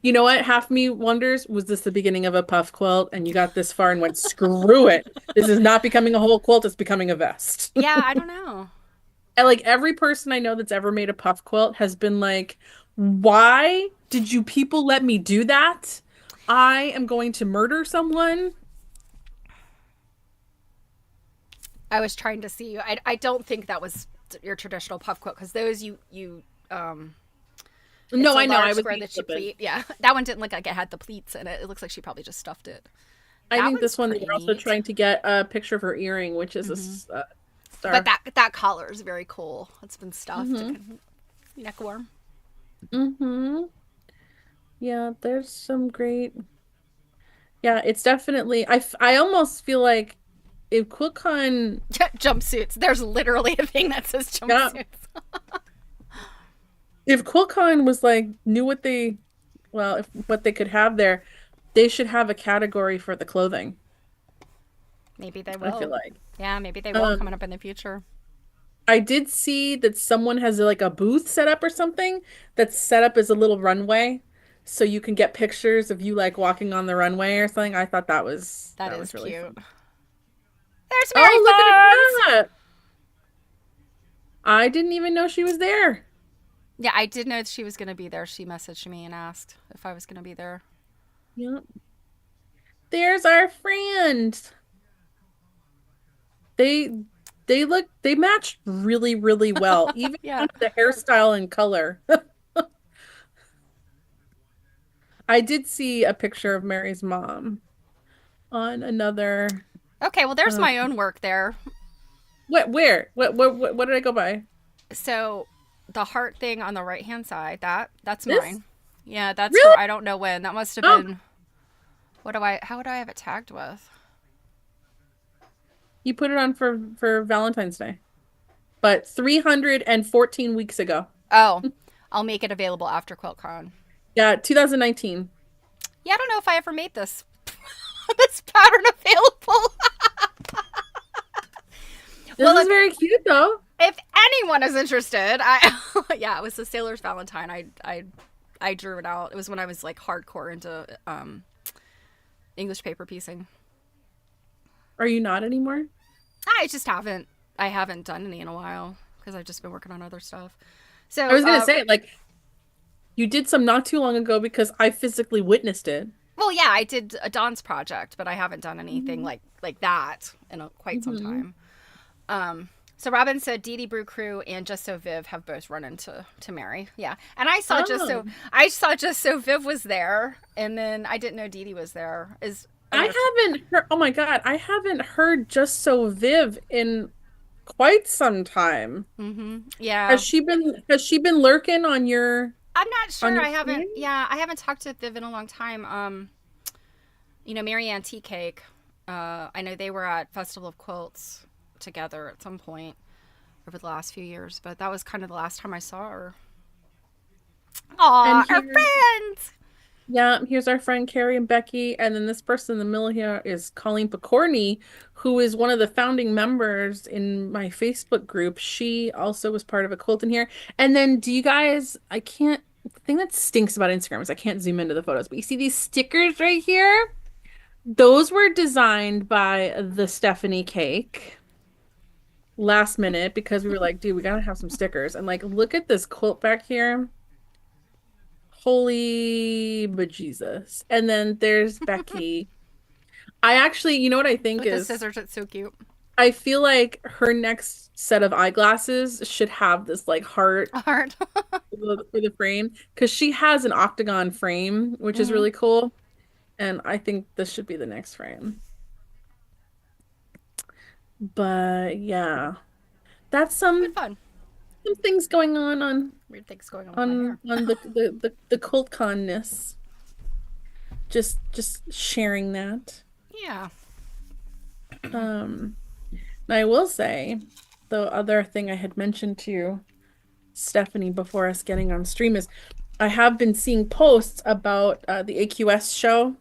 You know what? Half me wonders, was this the beginning of a puff quilt and you got this far and went, screw it. This is not becoming a whole quilt, it's becoming a vest. Yeah, I don't know. And like every person I know that's ever made a puff quilt has been like, why did you people let me do that? I am going to murder someone. I was trying to see. I don't think that was your traditional puff quilt because those you No, I know. I was square that she pleat. Yeah, that one didn't look like it had the pleats in it. It looks like she probably just stuffed it. I That think one's this one pretty they're also neat. trying to get a picture of her earring, which is a star. But that collar is very cool. It's been stuffed. Neck warm. Mm-hmm. Yeah, there's some great. Yeah, it's definitely. I almost feel like if QuiltCon, Jumpsuits. There's literally a thing that says yeah, jumpsuits. if QuiltCon was like knew what they, well, if what they could have there, they should have a category for the clothing. Maybe they I feel will. like. Yeah, maybe they will coming up in the future. I did see that someone has like a booth set up or something that's set up as a little runway, so you can get pictures of you like walking on the runway or something. I thought that was That is really cute. fun. There's Mary Oh, look Fonz! at that! I didn't even know she was there. Yeah, I did know that she was going to be there. She messaged me and asked if I was going to be there. Yep. There's our friend. They they matched really, really well, even Yeah. down to the hairstyle and color. I did see a picture of Mary's mom on another. Okay, well, there's my own work there. Where? What did I go by? So the heart thing on the right hand side, that's This? mine. Yeah, that's Really? for I don't know when. That must have Oh. been how would I have it tagged with? You put it on for Valentine's Day, but 314 weeks ago. Oh, I'll make it available after QuiltCon. Yeah, 2019. Yeah, I don't know if I ever made this this pattern available. This is very cute though. If anyone is interested, I yeah, it was the Sailor's Valentine. I drew it out. It was when I was like hardcore into English paper piecing. Are you not anymore? I haven't done any in a while because I've just been working on other stuff. So I was gonna say like you did some not too long ago because I physically witnessed it. well, yeah, I did a dance project, but I haven't done anything like that in quite some time. So Robin said Dee Dee Brew Crew and Just So Viv have both run into Mary. Yeah. And I saw Just So Viv was there, and then I didn't know Dee Dee was there. I haven't heard, oh my God, I haven't heard Just So Viv in quite some time. Yeah. Has she been lurking on your I'm not sure. your I haven't stream? yeah, I haven't talked to Viv in a long time. Mary Ann Tea Cake. I know they were at Festival of Quilts together at some point over the last few years, but that was kind of the last time I saw her. Aw, our friends! Yeah, here's our friend Carrie and Becky, and then this person in the middle here is Colleen Picorni, who is one of the founding members in my Facebook group. She also was part of a quilt in here. And then do you guys, the thing that stinks about Instagram is I can't zoom into the photos, but you see these stickers right here? Those were designed by the Stephanie Cake last minute because we were like, dude, we gotta have some stickers. And like, look at this quilt back here. Holy bejesus. And then there's Becky. I actually, you know what I think With the is scissors, it's so cute. I feel like her next set of eyeglasses should have this like heart Heart. for the frame because she has an octagon frame, which is really cool. And I think this should be the next frame. But yeah, that's Good fun. some things going on Weird things going on with my hair. on the QuiltConness. Just sharing that. Yeah. And I will say the other thing I had mentioned to you Stephanie, before us getting on stream, is I have been seeing posts about the AQS show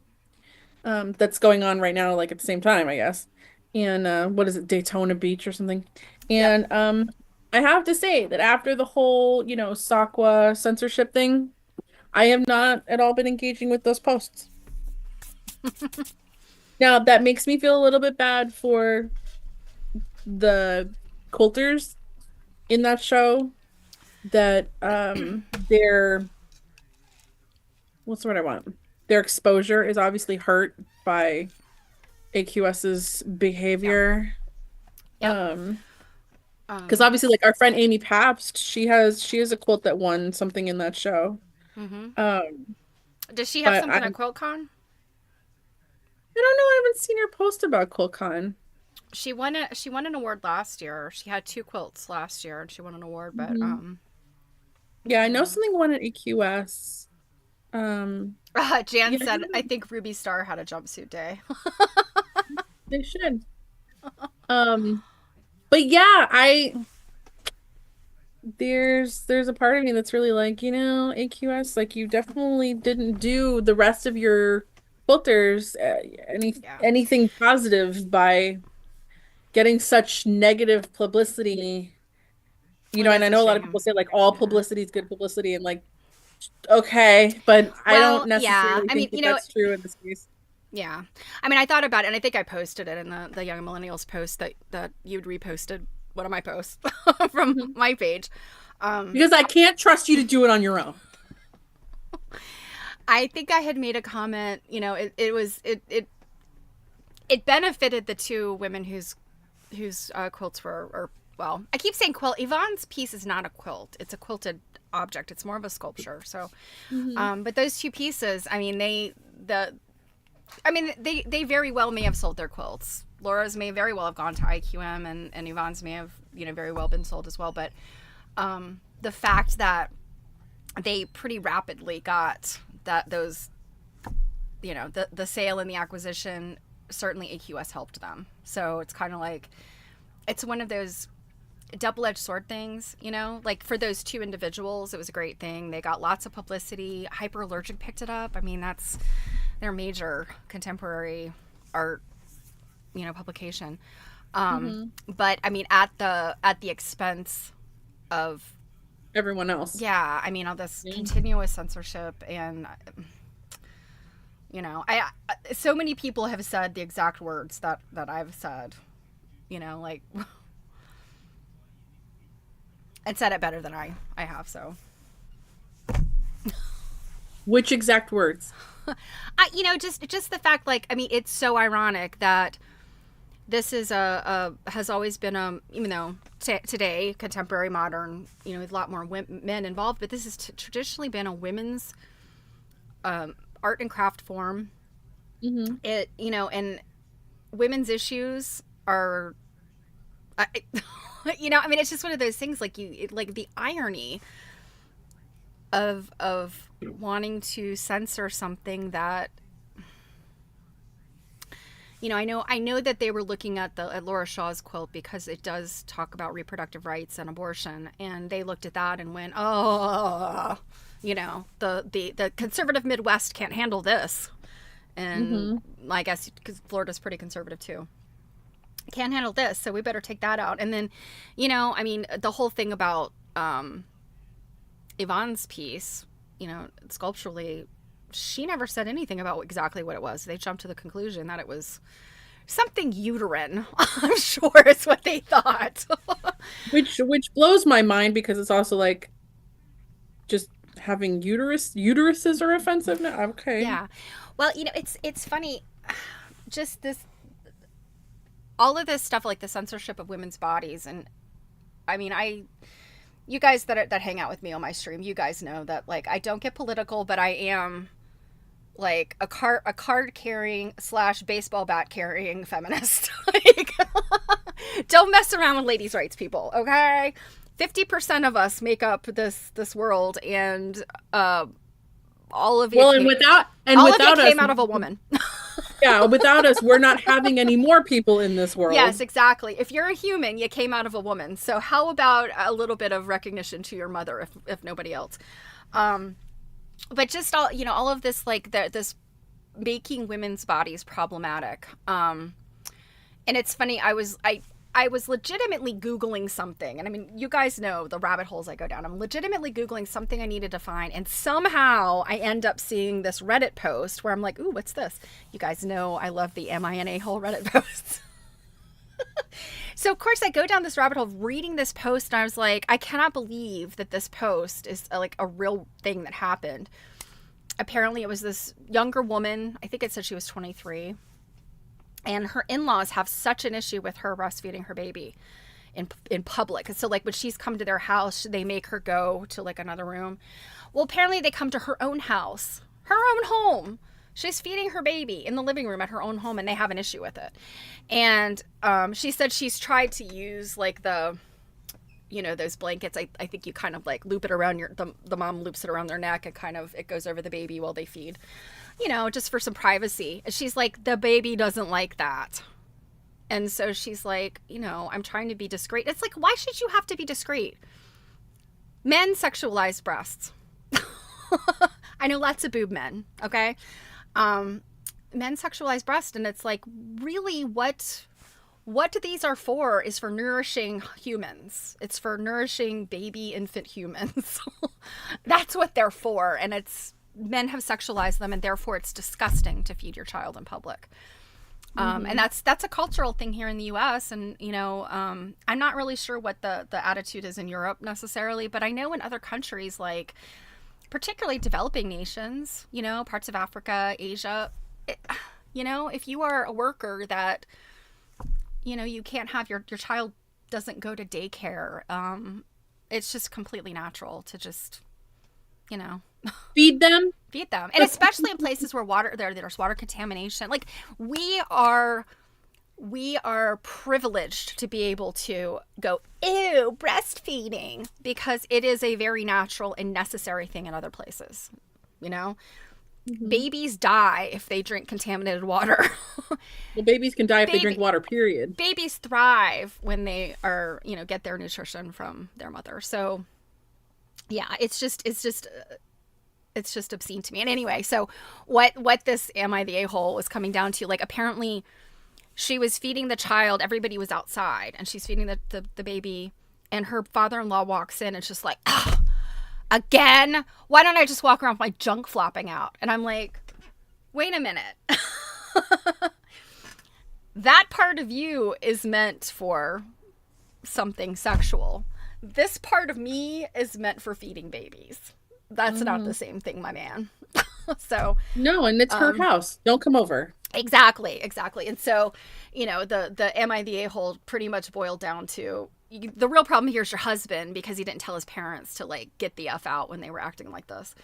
that's going on right now, like at the same time, I guess. And what is it, Daytona Beach or something? Yep. And I have to say that after the whole, SAQA censorship thing, I have not at all been engaging with those posts. Now, that makes me feel a little bit bad for the quilters in that show that their what's the word I want? Their exposure is obviously hurt by AQS's behavior. Yep. Because obviously, like our friend Amy Pabst, she has a quilt that won something in that show. Does she have But something I at QuiltCon? don't know. I haven't seen her post about QuiltCon. She won an award last year. She had 2 quilts last year, and she won an award. But Yeah, I know something won at AQS. Jan Yeah, said, "I think Ruby Star had a jumpsuit day." they should. But yeah, there's a part of me that's really like, AQS, like you definitely didn't do the rest of your quilters anything positive by getting such negative publicity. It And is I a know a lot of shame. people say like all publicity is good publicity, and like, okay, but I Well, don't yeah. necessarily I mean, think that that's true in this case. yeah. I mean, I thought about it, and I think I posted it in the Young Millennials post that you'd reposted one of my posts from my page. Because I can't trust you to do it on your own. I think I had made a comment. It benefited the 2 women whose quilts were, or well, I keep saying quilt. Yvonne's piece is not a quilt; it's a quilted object. It's more of a sculpture. So, but those 2 pieces, I mean, they very well may have sold their quilts. Laura's may very well have gone to IQM, and Yvonne's may have very well been sold as well. But the fact that they pretty rapidly got those the sale and the acquisition, certainly AQS helped them. So it's kind of like it's one of those double-edged sword things, like for those 2 individuals, it was a great thing. They got lots of publicity. Hyperallergic picked it up. I mean, that's their major contemporary art, publication. But I mean, at the expense of Everyone else. yeah, I mean, all this continuous censorship, and I so many people have said the exact words that I've said, like, and said it better than I have. So, Which exact words? just the fact, like, I mean, it's so ironic that this is has always been even though today contemporary modern, with a lot more men involved, but this has traditionally been a women's art and craft form. It and women's issues are I mean, it's just one of those things, like like the irony of wanting to censor something that I know that they were looking at Laura Shaw's quilt because it does talk about reproductive rights and abortion, and they looked at that and went, oh, the conservative Midwest can't handle this, and I guess because Florida's pretty conservative too, can't handle this, so we better take that out. And then I mean, the whole thing about Yvonne's piece, sculpturally, she never said anything about exactly what it was. They jumped to the conclusion that it was something uterine. I'm sure is what they thought. which blows my mind, because it's also like just having uteruses are offensive now. Okay. Yeah. Well, it's funny, just this, all of this stuff, like the censorship of women's bodies, and I mean, you guys that hang out with me on my stream, you guys know that, like, I don't get political, but I am like a card carrying / baseball bat carrying feminist. Like, don't mess around with ladies' rights, people. Okay, 50% of us make up this world, and all of it. Well, came and without out of a woman. Yeah, without us, we're not having any more people in this world. Yes, exactly. If you're a human, you came out of a woman. So how about a little bit of recognition to your mother, if nobody else? But just all, all of this, like this making women's bodies problematic. And it's funny. I was legitimately Googling something. And I mean, you guys know the rabbit holes I go down. I'm legitimately Googling something I needed to find. And somehow I end up seeing this Reddit post where I'm like, ooh, what's this? You guys know I love the Am I an A-hole Reddit posts. So, of course, I go down this rabbit hole reading this post. And I was like, I cannot believe that this post is like a real thing that happened. Apparently, it was this younger woman. I think it said she was 23. And her in-laws have such an issue with her breastfeeding her baby in public. So like when she's come to their house, they make her go to like another room. Well, apparently they come to her own house, her own home. She's feeding her baby in the living room at her own home, and they have an issue with it. And she said she's tried to use like those blankets. I think you kind of like loop it around the mom loops it around their neck and kind of it goes over the baby while they feed. Just for some privacy. She's like, the baby doesn't like that. And so she's like, I'm trying to be discreet. It's like, why should you have to be discreet? Men sexualize breasts. I know lots of boob men, okay? Men sexualize breasts, and it's like, really, what these are for is for nourishing humans. It's for nourishing baby infant humans. That's what they're for, and men have sexualized them, and therefore it's disgusting to feed your child in public. And that's a cultural thing here in the U.S. And, I'm not really sure what the attitude is in Europe necessarily, but I know in other countries, like particularly developing nations, parts of Africa, Asia, if you are a worker that, you can't have your child doesn't go to daycare. It's just completely natural to just, feed them. And especially in places where there's water contamination. Like we are privileged to be able to go, ew, breastfeeding, because it is a very natural and necessary thing in other places. Babies die if they drink contaminated water. Well, babies can die if they drink water, period. Babies thrive when they are, get their nutrition from their mother. So yeah, it's just obscene to me. And anyway, so what this Am I the A-hole was coming down to, like, apparently she was feeding the child, everybody was outside, and she's feeding the baby, and her father-in-law walks in and it's just like, again? Why don't I just walk around with my junk flopping out? And I'm like, wait a minute. That part of you is meant for something sexual. This part of me is meant for feeding babies. That's not the same thing, my man. So no, and it's her house. Don't come over. Exactly. And so, the Am I the A-hole pretty much boiled down to the real problem here is your husband, because he didn't tell his parents to like get the F out when they were acting like this.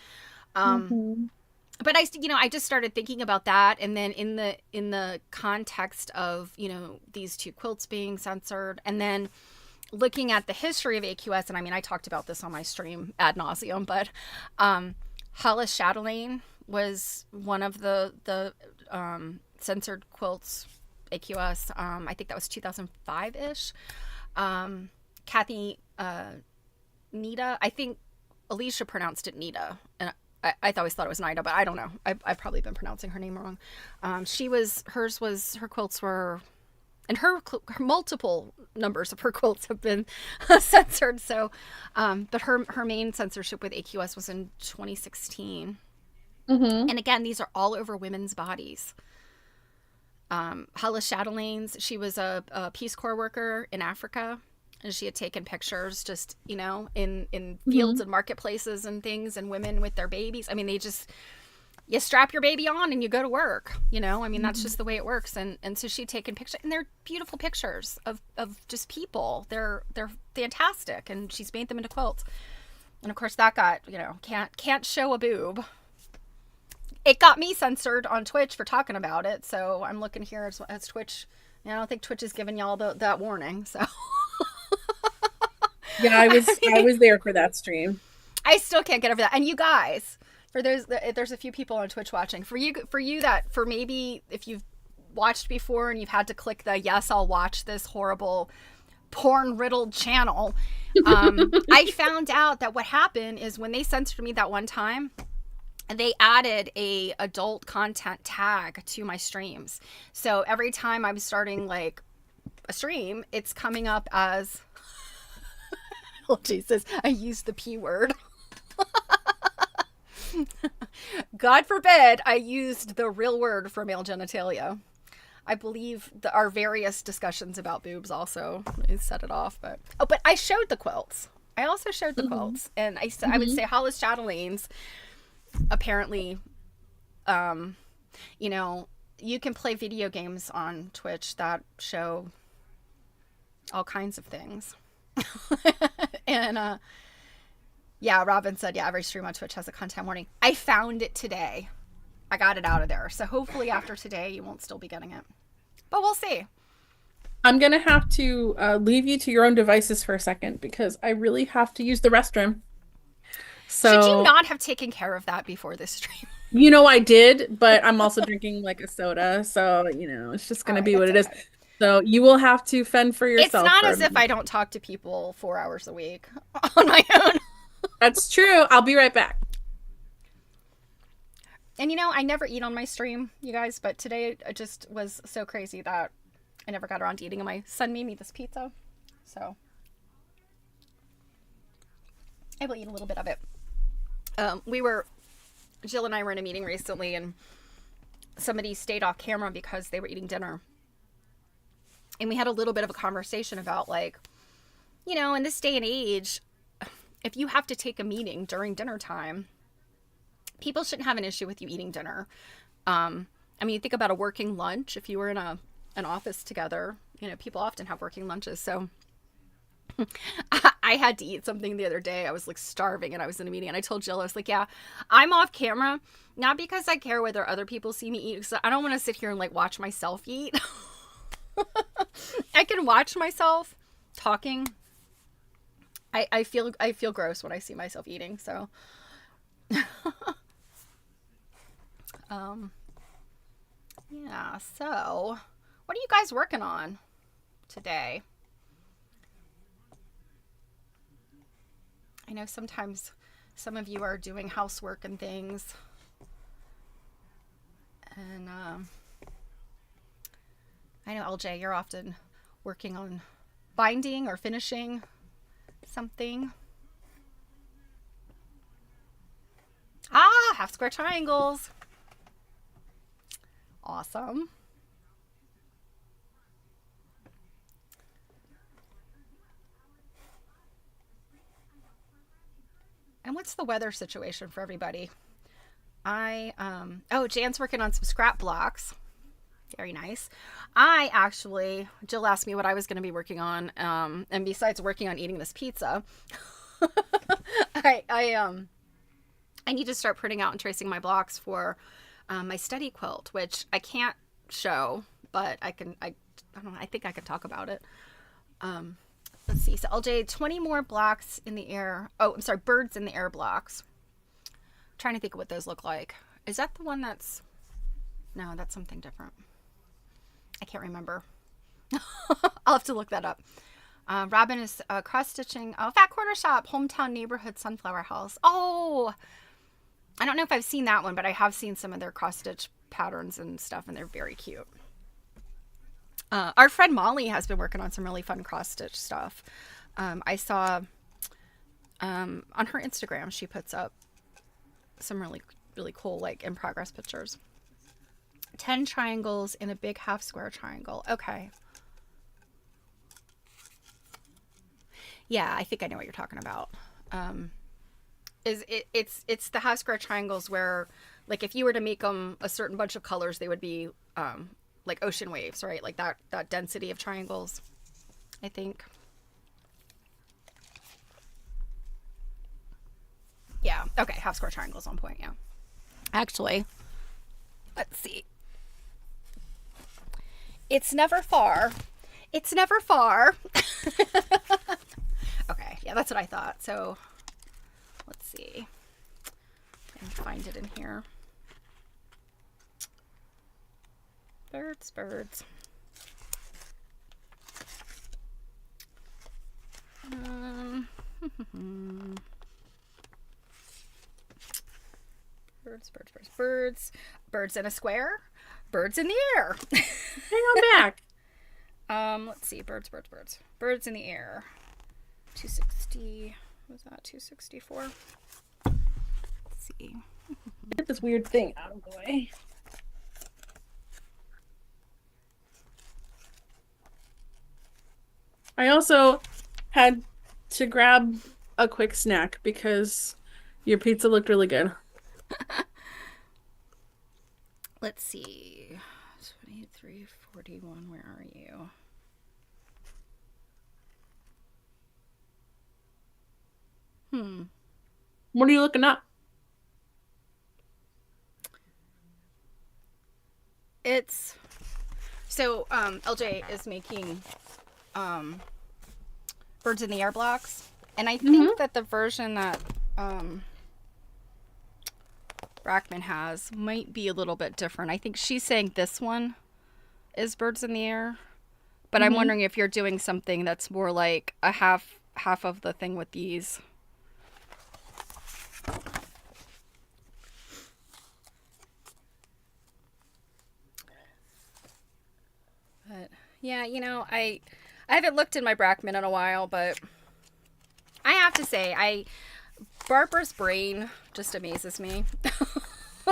But I just started thinking about that, and then in the context of these two quilts being censored, and then looking at the history of AQS, and I mean, I talked about this on my stream ad nauseum, but Hollis Chatelaine was one of the censored quilts, AQS. I think that was 2005-ish. Kathy Nita, I think Alicia pronounced it Nita, and I always thought it was Nida, but I don't know. I've probably been pronouncing her name wrong. Her quilts were, and her multiple numbers of her quilts have been censored. So, but her main censorship with AQS was in 2016. And again, these are all over women's bodies. Hollis Chatelaine's, she was a Peace Corps worker in Africa, and she had taken pictures just, in fields and marketplaces and things, and women with their babies. I mean, you strap your baby on and you go to work, I mean, that's just the way it works. And so she'd taken pictures, and they're beautiful pictures of just people. They're fantastic. And she's made them into quilts. And of course that got, can't show a boob. It got me censored on Twitch for talking about it. So I'm looking here as Twitch. I don't think Twitch has given y'all that warning. So yeah, I was there for that stream. I still can't get over that. And you guys, For those, there's a few people on Twitch watching. For you that, for maybe if you've watched before and you've had to click the yes, I'll watch this horrible porn riddled channel, I found out that what happened is when they censored me that one time, they added a adult content tag to my streams. So every time I'm starting like a stream, it's coming up as oh Jesus, I used the P word. God forbid I used the real word for male genitalia. I believe our various discussions about boobs also set it off, but I showed the quilts. I also showed the quilts, and I would say Hollis Chatelaines. Apparently, you know, you can play video games on Twitch that show all kinds of things. And yeah, Robin said, yeah, every stream on Twitch has a content warning. I found it today. I got it out of there. So hopefully after today, you won't still be getting it. But we'll see. I'm going to have to leave you to your own devices for a second because I really have to use the restroom. So, should you not have taken care of that before this stream? You know, I did, but I'm also drinking like a soda. So, you know, it's just going to be what it is. So you will have to fend for yourself. It's not as if I don't talk to people 4 hours a week on my own. That's true. I'll be right back. And you know, I never eat on my stream, you guys, but today it just was so crazy that I never got around to eating. And my son made me this pizza, so I will eat a little bit of it. Jill and I were in a meeting recently, and somebody stayed off camera because they were eating dinner. And we had a little bit of a conversation about, like, you know, in this day and age, if you have to take a meeting during dinner time, people shouldn't have an issue with you eating dinner. I mean, you think about a working lunch. If you were in an office together, you know, people often have working lunches. So I had to eat something the other day. I was like starving and I was in a meeting, and I told Jill, I was like, yeah, I'm off camera, not because I care whether other people see me eat, because I don't want to sit here and like watch myself eat. I can watch myself talking. I feel gross when I see myself eating. So, yeah. So, what are you guys working on today? I know sometimes some of you are doing housework and things. And I know, LJ, you're often working on binding or finishing something. Ah, half square triangles. Awesome. And what's the weather situation for everybody? Oh, Jan's working on some scrap blocks. Very nice. I actually, Jill asked me what I was going to be working on. And besides working on eating this pizza, I need to start printing out and tracing my blocks for my study quilt, which I can't show, but I don't know, I think I can talk about it. Let's see. So LJ, 20 more blocks in the air. Oh, I'm sorry. Birds in the air blocks. I'm trying to think of what those look like. Is that the one that's, no, that's something different. I can't remember. I'll have to look that up. Robin is cross-stitching. Oh, Fat Quarter Shop, Hometown Neighborhood Sunflower House. Oh, I don't know if I've seen that one, but I have seen some of their cross-stitch patterns and stuff, and they're very cute. Our friend Molly has been working on some really fun cross-stitch stuff. I saw on her Instagram, she puts up some really, really cool, like, in-progress pictures. 10 triangles in a big half square triangle. Okay. Yeah, I think I know what you're talking about. It's the half square triangles where, like, if you were to make them a certain bunch of colors, they would be like ocean waves, right? Like that density of triangles, I think. Yeah. Okay. Half square triangles on point. Yeah. Actually, let's see. It's never far. It's never far. Okay. Yeah, that's what I thought. So let's see. Trying to find it in here. Birds, birds. Birds, birds, birds, birds. Birds in a square. Birds in the air. Hang on back. Let's see. Birds, birds, birds. Birds in the air. 260. What was that? 264. Let's see. Get this weird thing out of the way. I also had to grab a quick snack because your pizza looked really good. Let's see. 2341. Where are you? What are you looking up? It's so LJ is making birds in the air blocks, and I think that the version that Brackman has might be a little bit different. I think she's saying this one is birds in the air, but I'm wondering if you're doing something that's more like a half of the thing with these. But yeah, you know, I haven't looked in my Brackman in a while, but I have to say, Barbara's brain just amazes me.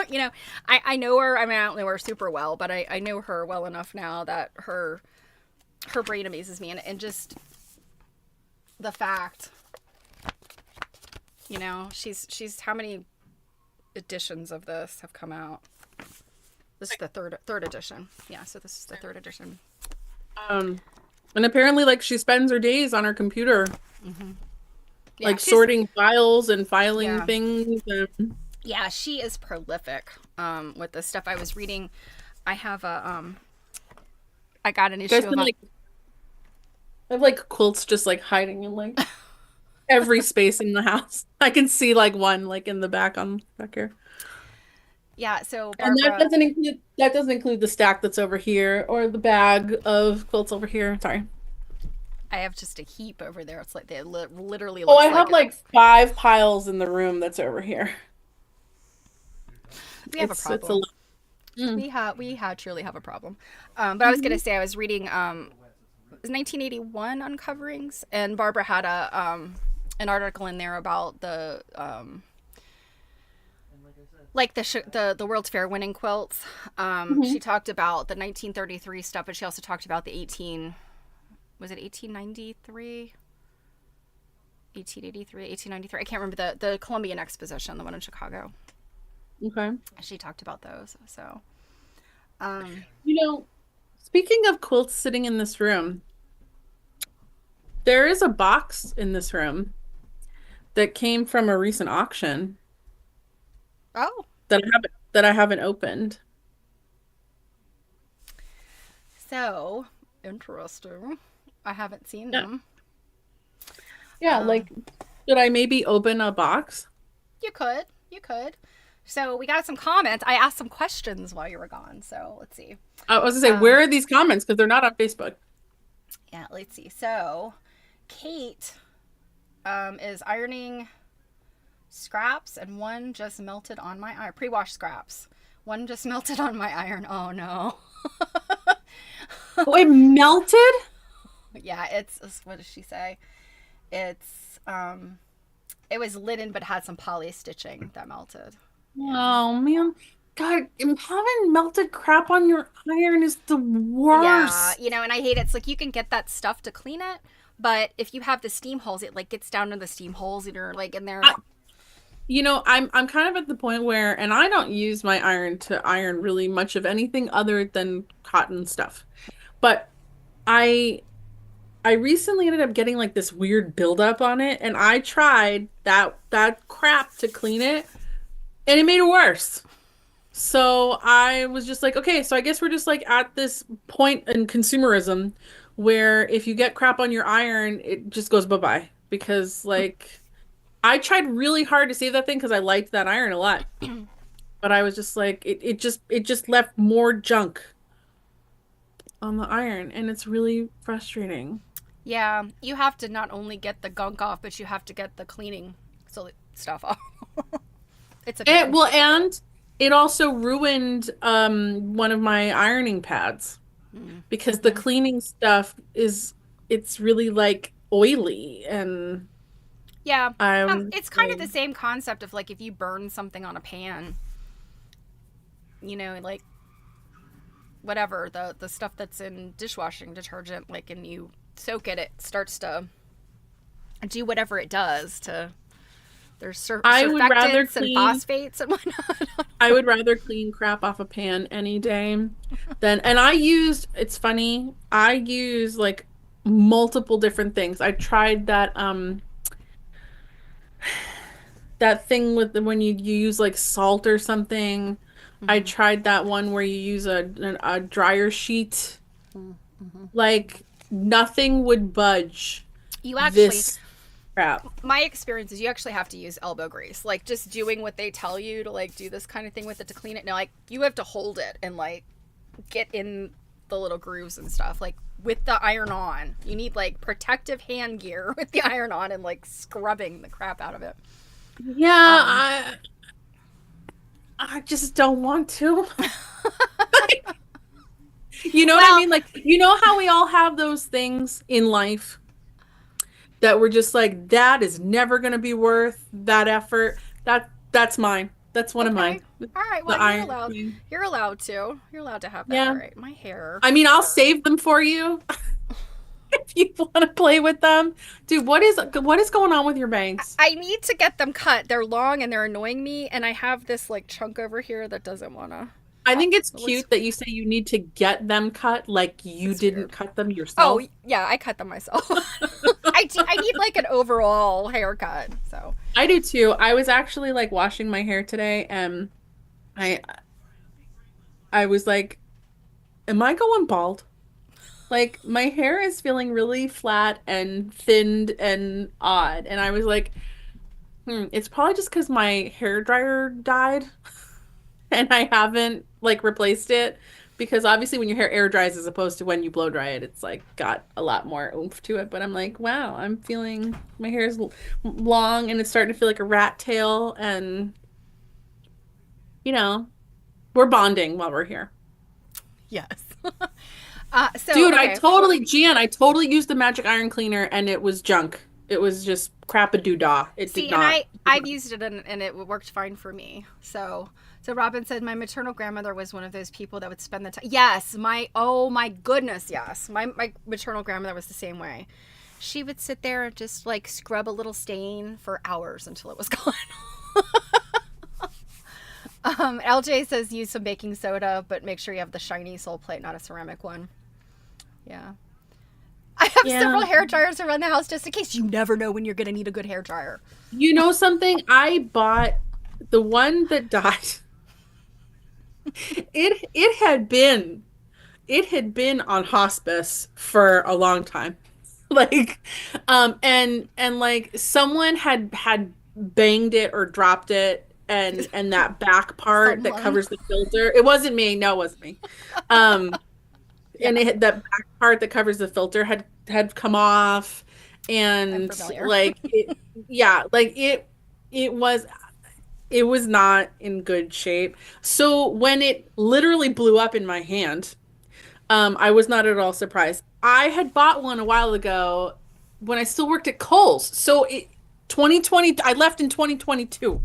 You know, I know her. I mean, I don't know her super well, but I know her well enough now that her brain amazes me, and just the fact, you know, she's how many editions of this have come out? This is the third edition. Yeah, so this is the third edition. And apparently, like, she spends her days on her computer, Yeah, like sorting files and filing Yeah. things. And... Yeah, she is prolific with this stuff. I was reading. I have I got an issue You guys of can, like, I have like quilts just like hiding in like every space in the house. I can see like one like in the back here. yeah. So And Barbara, that doesn't include the stack that's over here or the bag of quilts over here. Sorry. I have just a heap over there. It's like they literally. Oh, Looks I have like like 5 piles in the room that's over here. we have a It's a problem. lot. We truly have a problem. But I was gonna say I was reading it was 1981 Uncoverings, and Barbara had an article in there about the like the World's Fair winning quilts. She talked about the 1933 stuff, but she also talked about the 1893, 1883, 1893. I can't remember the Columbian Exposition, the one in Chicago. Okay. She talked about those. So, You know, speaking of quilts sitting in this room, there is a box in this room that came from a recent auction oh, that I haven't opened. so interesting. I haven't seen them. Yeah, like, should I maybe open a box? You could. So we got some comments. I asked some questions while you were gone. So let's see. I was gonna say, where are these comments? Because they're not on Facebook. Yeah, let's see. So Kate is ironing scraps, and one just melted on my iron. Pre-washed scraps. One just melted on my iron. Oh no. Oh, it melted? Yeah, it's what does she say? It's it was linen but had some poly stitching that melted. Oh man. God, having melted crap on your iron is the worst. Yeah, you know, and I hate it. It's like you can get that stuff to clean it, but if you have the steam holes, it like gets down to the steam holes and you're like in there. You know, I'm kind of at the point where, and I don't use my iron to iron really much of anything other than cotton stuff. But I recently ended up getting like this weird buildup on it, and I tried that crap to clean it, and it made it worse. So I was just like, okay, so I guess we're just like at this point in consumerism where if you get crap on your iron, it just goes bye-bye because like I tried really hard to save that thing because I liked that iron a lot. But I was just like, it just left more junk on the iron, and it's really frustrating. Yeah, you have to not only get the gunk off, but you have to get the cleaning stuff off. It's a pain. And it also ruined one of my ironing pads because the cleaning stuff it's really like oily and Yeah, I'm it's kind of the same concept of like if you burn something on a pan, like whatever the stuff that's in dishwashing detergent, like, and you soak it, it starts to do whatever it does to. There's surfactants and phosphates and whatnot. I would rather clean crap off a pan any day than, and it's funny, I use like multiple different things. I tried that thing with when you use like salt or something. I tried that one where you use a dryer sheet. Like nothing would budge. You actually, this crap. my experience is you actually have to use elbow grease, like just doing what they tell you to like do this kind of thing with it to clean it. Now, like you have to hold it and like get in the little grooves and stuff, like with the iron on. You need like protective hand gear with the iron on and like scrubbing the crap out of it. Yeah, I just don't want to. You know what I mean? Like, you know how we all have those things in life that we're just like, that is never going to be worth that effort. That's mine. That's one of mine. All right, well, you're allowed to. You're allowed to have that. Yeah. All right, my hair. I mean, I'll save them for you if you want to play with them. Dude, what is going on with your bangs? I need to get them cut. They're long and they're annoying me, and I have this like chunk over here that doesn't want to. I think it's cute that you say you need to get them cut, like you didn't cut them yourself. Oh, yeah, I cut them myself. I need like an overall haircut, so. I do too. I was actually like washing my hair today, and I was like, am I going bald? Like my hair is feeling really flat and thinned and odd. And I was like, it's probably just because my hair dryer died and I haven't like replaced it, because obviously when your hair air dries as opposed to when you blow dry it, it's like got a lot more oomph to it. But I'm like, wow, I'm feeling my hair is long and it's starting to feel like a rat tail, and we're bonding while we're here. Yes. Dude, okay. I totally used the magic iron cleaner and it was junk. It was just crap-a-doo-dah. I've used it and it worked fine for me. So Robin said my maternal grandmother was one of those people that would spend the time. Yes, oh my goodness, yes. My maternal grandmother was the same way. She would sit there and just like scrub a little stain for hours until it was gone. LJ says use some baking soda, but make sure you have the shiny sole plate, not a ceramic one. Yeah. I have several hair dryers around the house just in case. You never know when you're going to need a good hair dryer. You know something? I bought the one that died. It had been on hospice for a long time. Like and like someone had banged it or dropped it, and that back part that covers the filter. It wasn't me. No, it wasn't me. And that back part that covers the filter had come off, and like it was not in good shape. So when it literally blew up in my hand, I was not at all surprised. I had bought one a while ago when I still worked at Kohl's. So 2020, I left in 2022.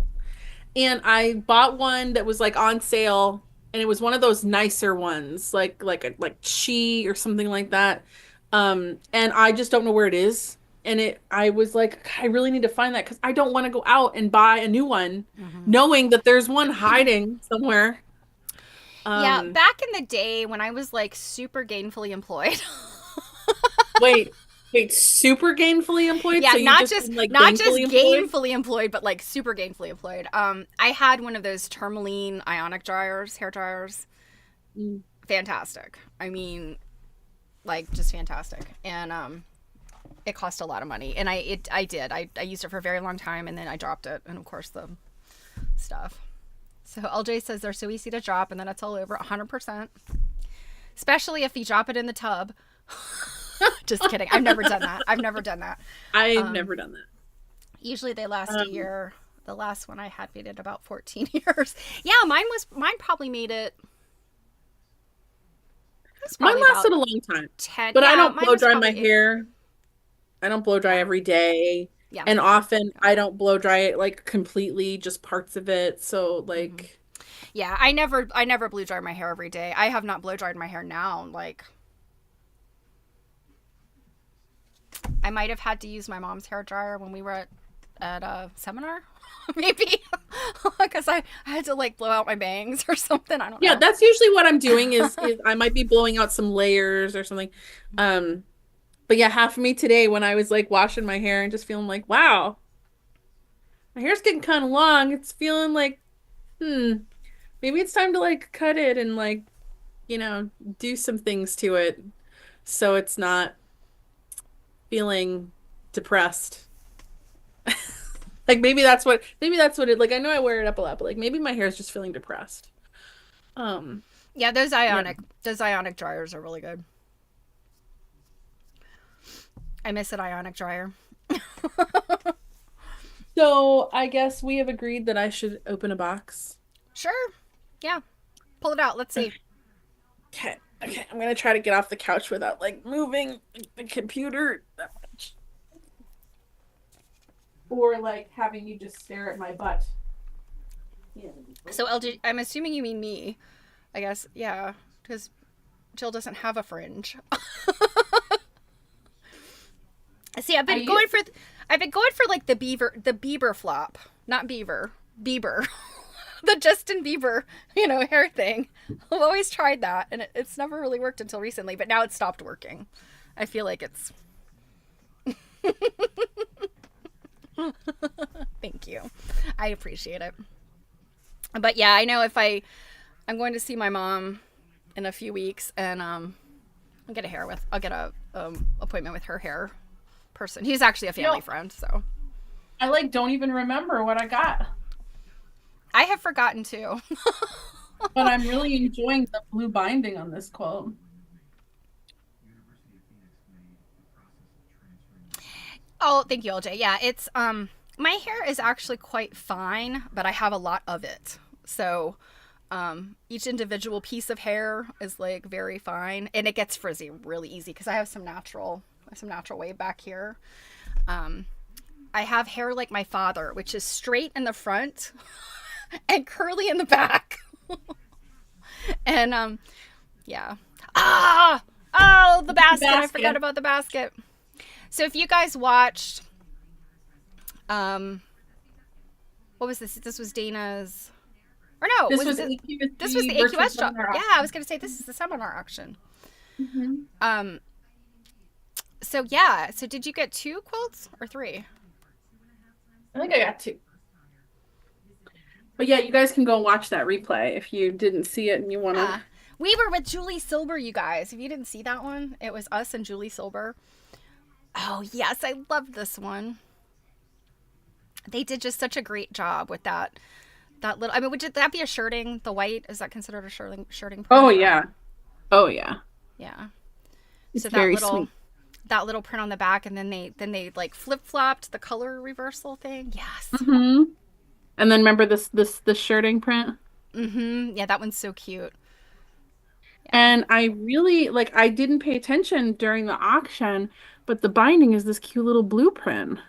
And I bought one that was like on sale, and it was one of those nicer ones, like Chi or something like that. And I just don't know where it is. And I was like, I really need to find that because I don't want to go out and buy a new one, knowing that there's one hiding somewhere. Yeah, back in the day when I was like super gainfully employed. Wait, super gainfully employed? Yeah, so not just gainfully employed, but like super gainfully employed. I had one of those tourmaline ionic dryers, hair dryers. Fantastic. I mean, like just fantastic. And it cost a lot of money, and I did. I used it for a very long time, and then I dropped it, and of course the stuff. So LJ says they're so easy to drop, and then it's all over 100%. Especially if you drop it in the tub. Just kidding. I've never done that. I've never done that. Usually they last a year. The last one I had waited about 14 years. Yeah, mine probably made it. Mine lasted a long time. 10. But yeah, I don't blow dry my 8. hair. I don't blow dry every day. Yeah. And often I don't blow dry it like completely, just parts of it. So like yeah, I never blow dry my hair every day. I have not blow dried my hair now. Like I might have had to use my mom's hair dryer when we were at a seminar, maybe, because I had to like blow out my bangs or something. I don't know. Yeah, that's usually what I'm doing is I might be blowing out some layers or something. But yeah, half of me today when I was like washing my hair and just feeling like, wow, my hair's getting kind of long. It's feeling like, maybe it's time to like cut it and like, do some things to it so it's not feeling depressed. Like maybe that's what it like. I know I wear it up a lot, but like maybe my hair is just feeling depressed. Yeah, those ionic dryers are really good. I miss an ionic dryer. So I guess we have agreed that I should open a box. Sure. Yeah. Pull it out. Let's see. Okay. I'm gonna try to get off the couch without like moving the computer that much. Or like having you just stare at my butt. Yeah. So LG, I'm assuming you mean me. I guess, yeah, because Jill doesn't have a fringe. See, I've been going for like the Bieber flop, not Bieber, the Justin Bieber, hair thing. I've always tried that, and it's never really worked until recently. But now it's stopped working. I feel like it's. Thank you. I appreciate it. But yeah, I know if I'm going to see my mom in a few weeks, and I'll get a appointment with her hair person. He's actually a family friend, so I like don't even remember what I got. I have forgotten too. But I'm really enjoying the blue binding on this quilt. Oh, thank you, LJ. Yeah, it's my hair is actually quite fine, but I have a lot of it. So each individual piece of hair is like very fine, and it gets frizzy really easy because I have some natural wave back here. I have hair like my father, which is straight in the front and curly in the back. And yeah. Oh, the basket. I forgot about the basket. So if you guys watched, what was this? This was Dana's, or no, this was the AQS job. Yeah, I was going to say this is the seminar auction. Mm-hmm. So yeah, so did you get 2 quilts or 3? I think I got 2. But yeah, you guys can go watch that replay if you didn't see it and you want to. We were with Julie Silber, you guys. If you didn't see that one, it was us and Julie Silber. Oh, yes, I love this one. They did just such a great job with that little, I mean, would that be a shirting? The white, is that considered a shirting print? Oh, yeah. Oh, yeah. Yeah. It's so very sweet. That little print on the back, and then they like flip-flopped the color reversal thing. Yes. Mm-hmm. And then remember this shirting print? Mm-hmm. Yeah, that one's so cute. Yeah. And I really, like, I didn't pay attention during the auction, but the binding is this cute little blueprint.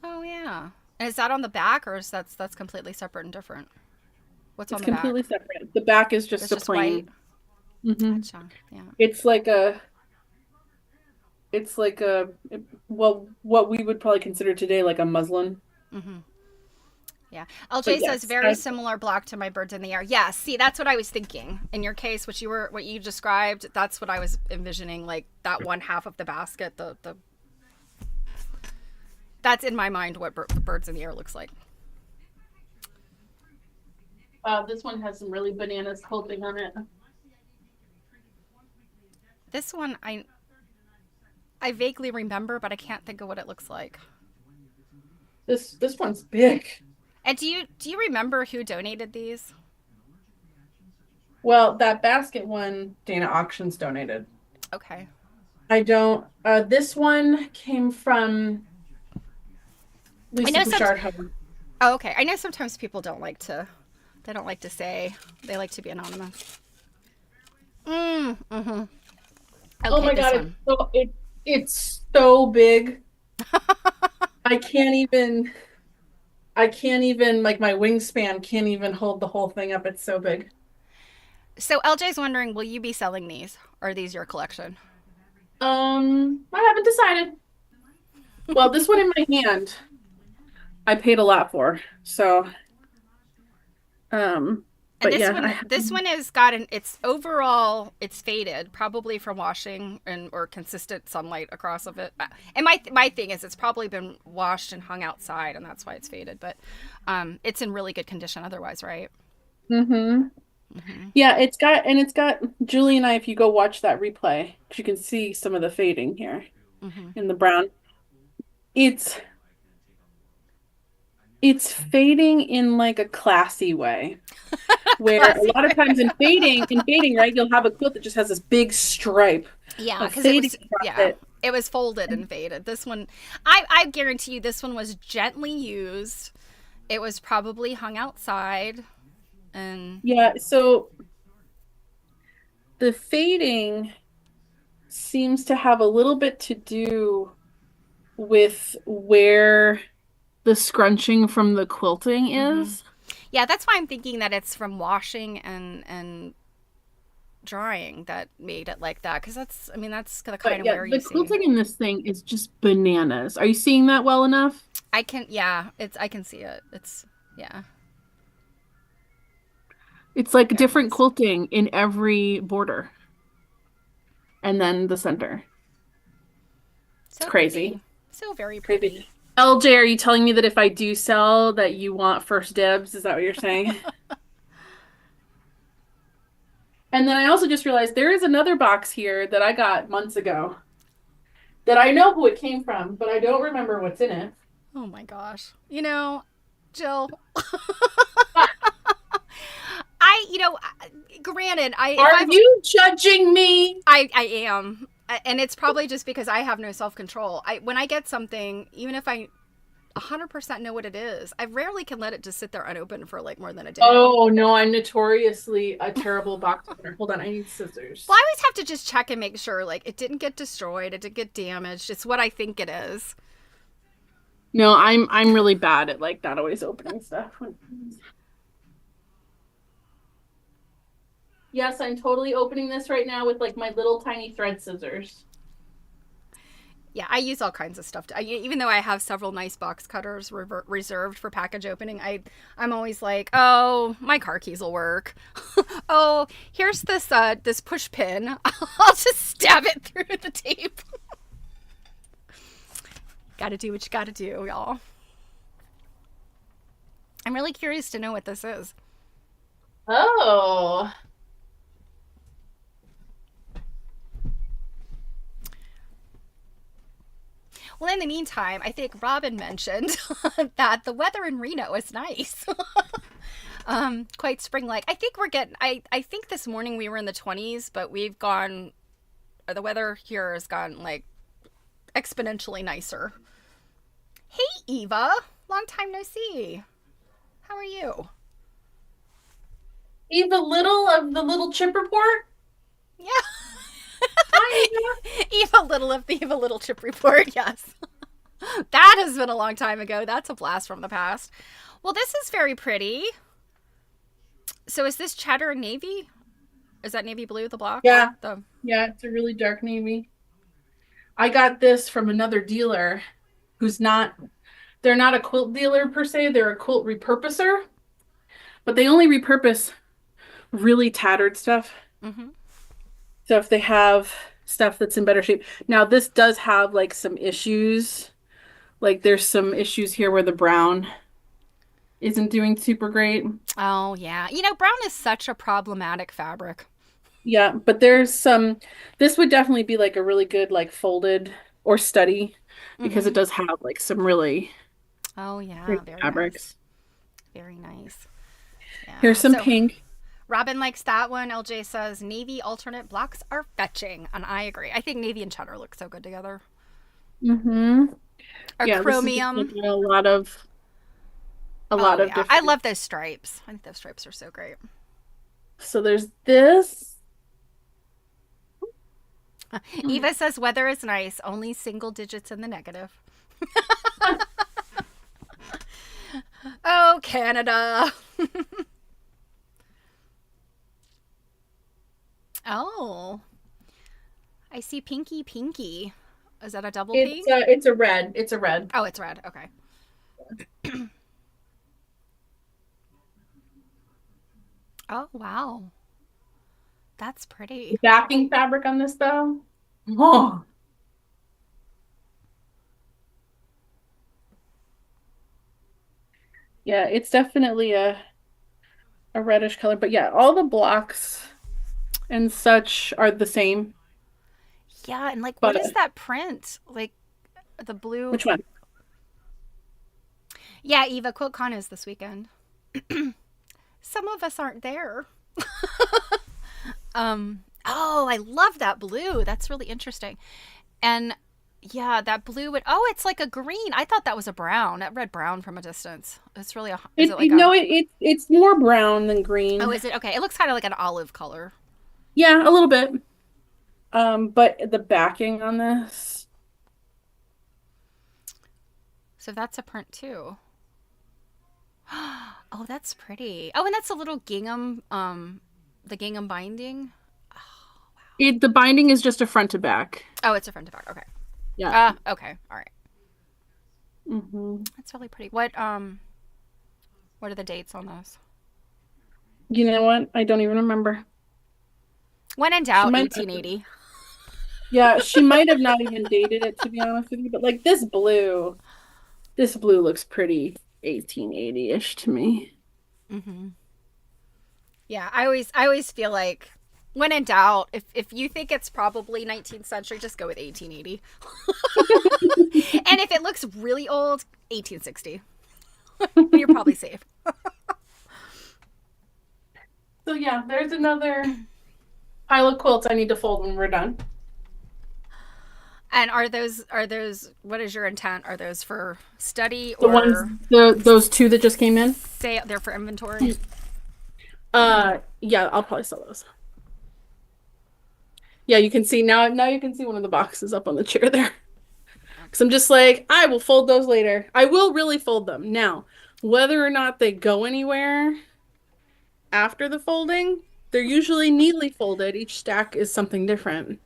Oh, yeah. And is that on the back, or is that's completely separate and different? What's on the back? It's completely separate. The back is just a plain. White? Mm-hmm. Gotcha. Yeah. It's like what we would probably consider today like a muslin. Mm-hmm. Yeah. LJ says very similar block to my birds in the air. Yeah. See, that's what I was thinking. In your case, what you described, that's what I was envisioning. Like that one half of the basket, that's in my mind what the birds in the air looks like. This one has some really bananas quilting on it. This one, I I vaguely remember, but I can't think of what it looks like. This one's big. And do you remember who donated these? Well, that basket one, Dana Auctions donated. Okay. I don't. This one came from I Lisa know Bouchard Home. Oh, okay. I know sometimes people they don't like to say, they like to be anonymous. Mm-hmm. Okay, Oh my this God, one. it's so big. I can't even. Like my wingspan can't even hold the whole thing up. It's so big. So LJ's wondering, will you be selling these? Or are these your collection? I haven't decided. Well, this one in my hand, I paid a lot for. So, And but yeah, this one has got it's overall, it's faded, probably from washing and or consistent sunlight across of it. And my thing is, it's probably been washed and hung outside, and that's why it's faded. But it's in really good condition otherwise, right? mm-hmm. Yeah, it's got Julie and I, if you go watch that replay, you can see some of the fading here in the brown. It's it's fading in like a classy way. Where a lot of times in fading, right, you'll have a quilt that just has this big stripe Yeah, of because fading across it. it was folded and faded. This one, I guarantee you, this one was gently used. It was probably hung outside, and Yeah, so the fading seems to have a little bit to do with where the scrunching from the quilting is. yeah, that's why I'm thinking that it's from washing and drying that made it like that. Because that's the kind But of yeah, wear the you see. quilting in this thing is just bananas. Are you seeing that well enough? I can see it. It's yeah. It's like Very different nice. quilting in every border. And then the center. It's So crazy. pretty. So very Crazy. pretty. LJ, are you telling me that if I do sell that you want first dibs? Is that what you're saying? And then I also just realized there is another box here that I got months ago that I know who it came from, but I don't remember what's in it. Oh my gosh. Jill, granted, if Are I've you judging me? I am. And it's probably just because I have no self-control. When I get something, even if I 100% know what it is, I rarely can let it just sit there unopened for like more than a day. Oh no, I'm notoriously a terrible box opener. Hold on, I need scissors. Well, I always have to just check and make sure like it didn't get destroyed, it didn't get damaged. It's what I think it is. No, I'm really bad at like not always opening stuff. Yes, I'm totally opening this right now with like my little tiny thread scissors. Yeah, I use all kinds of stuff. Even though I have several nice box cutters reserved for package opening, I'm always like, oh, my car keys will work. Oh, here's this push pin. I'll just stab it through the tape. Gotta do what you gotta do, y'all. I'm really curious to know what this is. Oh. Well, in the meantime, I think Robin mentioned that the weather in Reno is nice. Quite spring-like. I think we're getting. I think this morning we were in the 20s, but we've gone. The weather here has gone like exponentially nicer. Hey, Eva, long time no see. How are you? Eva Little of the Little Chip Report? Yeah. Hi, Eva. Eva Little of the Eva Little Chip Report, yes. That has been a long time ago. That's a blast from the past. Well, this is very pretty. So is this cheddar and navy? Is that navy blue, the block? Yeah. The... Yeah, it's a really dark navy. I got this from another dealer who's they're not a quilt dealer per se, they're a quilt repurposer, but they only repurpose really tattered stuff. Mm-hmm. So if they have stuff that's in better shape. Now this does have like some issues. Like there's some issues here where the brown isn't doing super great. Oh, yeah. Brown is such a problematic fabric. Yeah, but there's some, this would definitely be like a really good like folded or study because it Mhm. does have like some really Oh yeah, great very nice. fabrics. Very nice. Here's Yeah. some So pink. Robin likes that one. LJ says navy alternate blocks are fetching, and I agree. I think navy and cheddar look so good together. Mm-hmm. Or Yeah, this is just like chromium. a Oh lot of yeah, I different. love those stripes. I think those stripes are so great. So there's this. Eva says weather is nice, only single digits in the negative. Oh, Canada. Oh, I see pinky pinky. Is that a double pink? It's a red. It's a red. Oh, it's red. Okay. Oh, wow. That's The pretty. backing fabric on this though. Oh. Yeah, it's definitely a reddish color, but yeah, all the blocks and such are the same. Yeah, and like, what But is that print? Like the blue. which one? Yeah, Eva, QuiltCon is this weekend. Some of us aren't there. Oh, I love that blue. That's really interesting. And yeah, that blue would, oh, it's like a green. I thought that was a brown. That read brown from a distance. It's really a, is it like a, No, it's more brown than oh, green. is it? Okay. It looks kind of like an olive color. Yeah, a little bit. But the backing on this, So that's a print too. Oh, that's pretty. Oh, and that's a little gingham, the gingham binding. the binding is just a front to back. Oh, it's a front to back. Okay. Yeah. Okay. All right. Hmm. That's really pretty. What are the dates on those? You know what? I don't even remember. When in She doubt, might, 1880. yeah, she might have not even dated it to be honest with you, but like this blue looks pretty 1880-ish to me. Mm-hmm. Yeah, I always feel like when in doubt, if you think it's probably 19th century, just go with 1880. And if it looks really old, 1860. You're probably safe. So yeah, there's another pile of quilts I need to fold when we're done. And are those what is your intent? Are those for study The ones or those two that just came in. say they're for inventory? Yeah, I'll probably sell those. Yeah, you can see now you can see one of the boxes up on the chair there. Because I'm just like, I will fold those later. I will really fold them. Now, whether or not they go anywhere after the folding, they're usually neatly folded. Each stack is something different.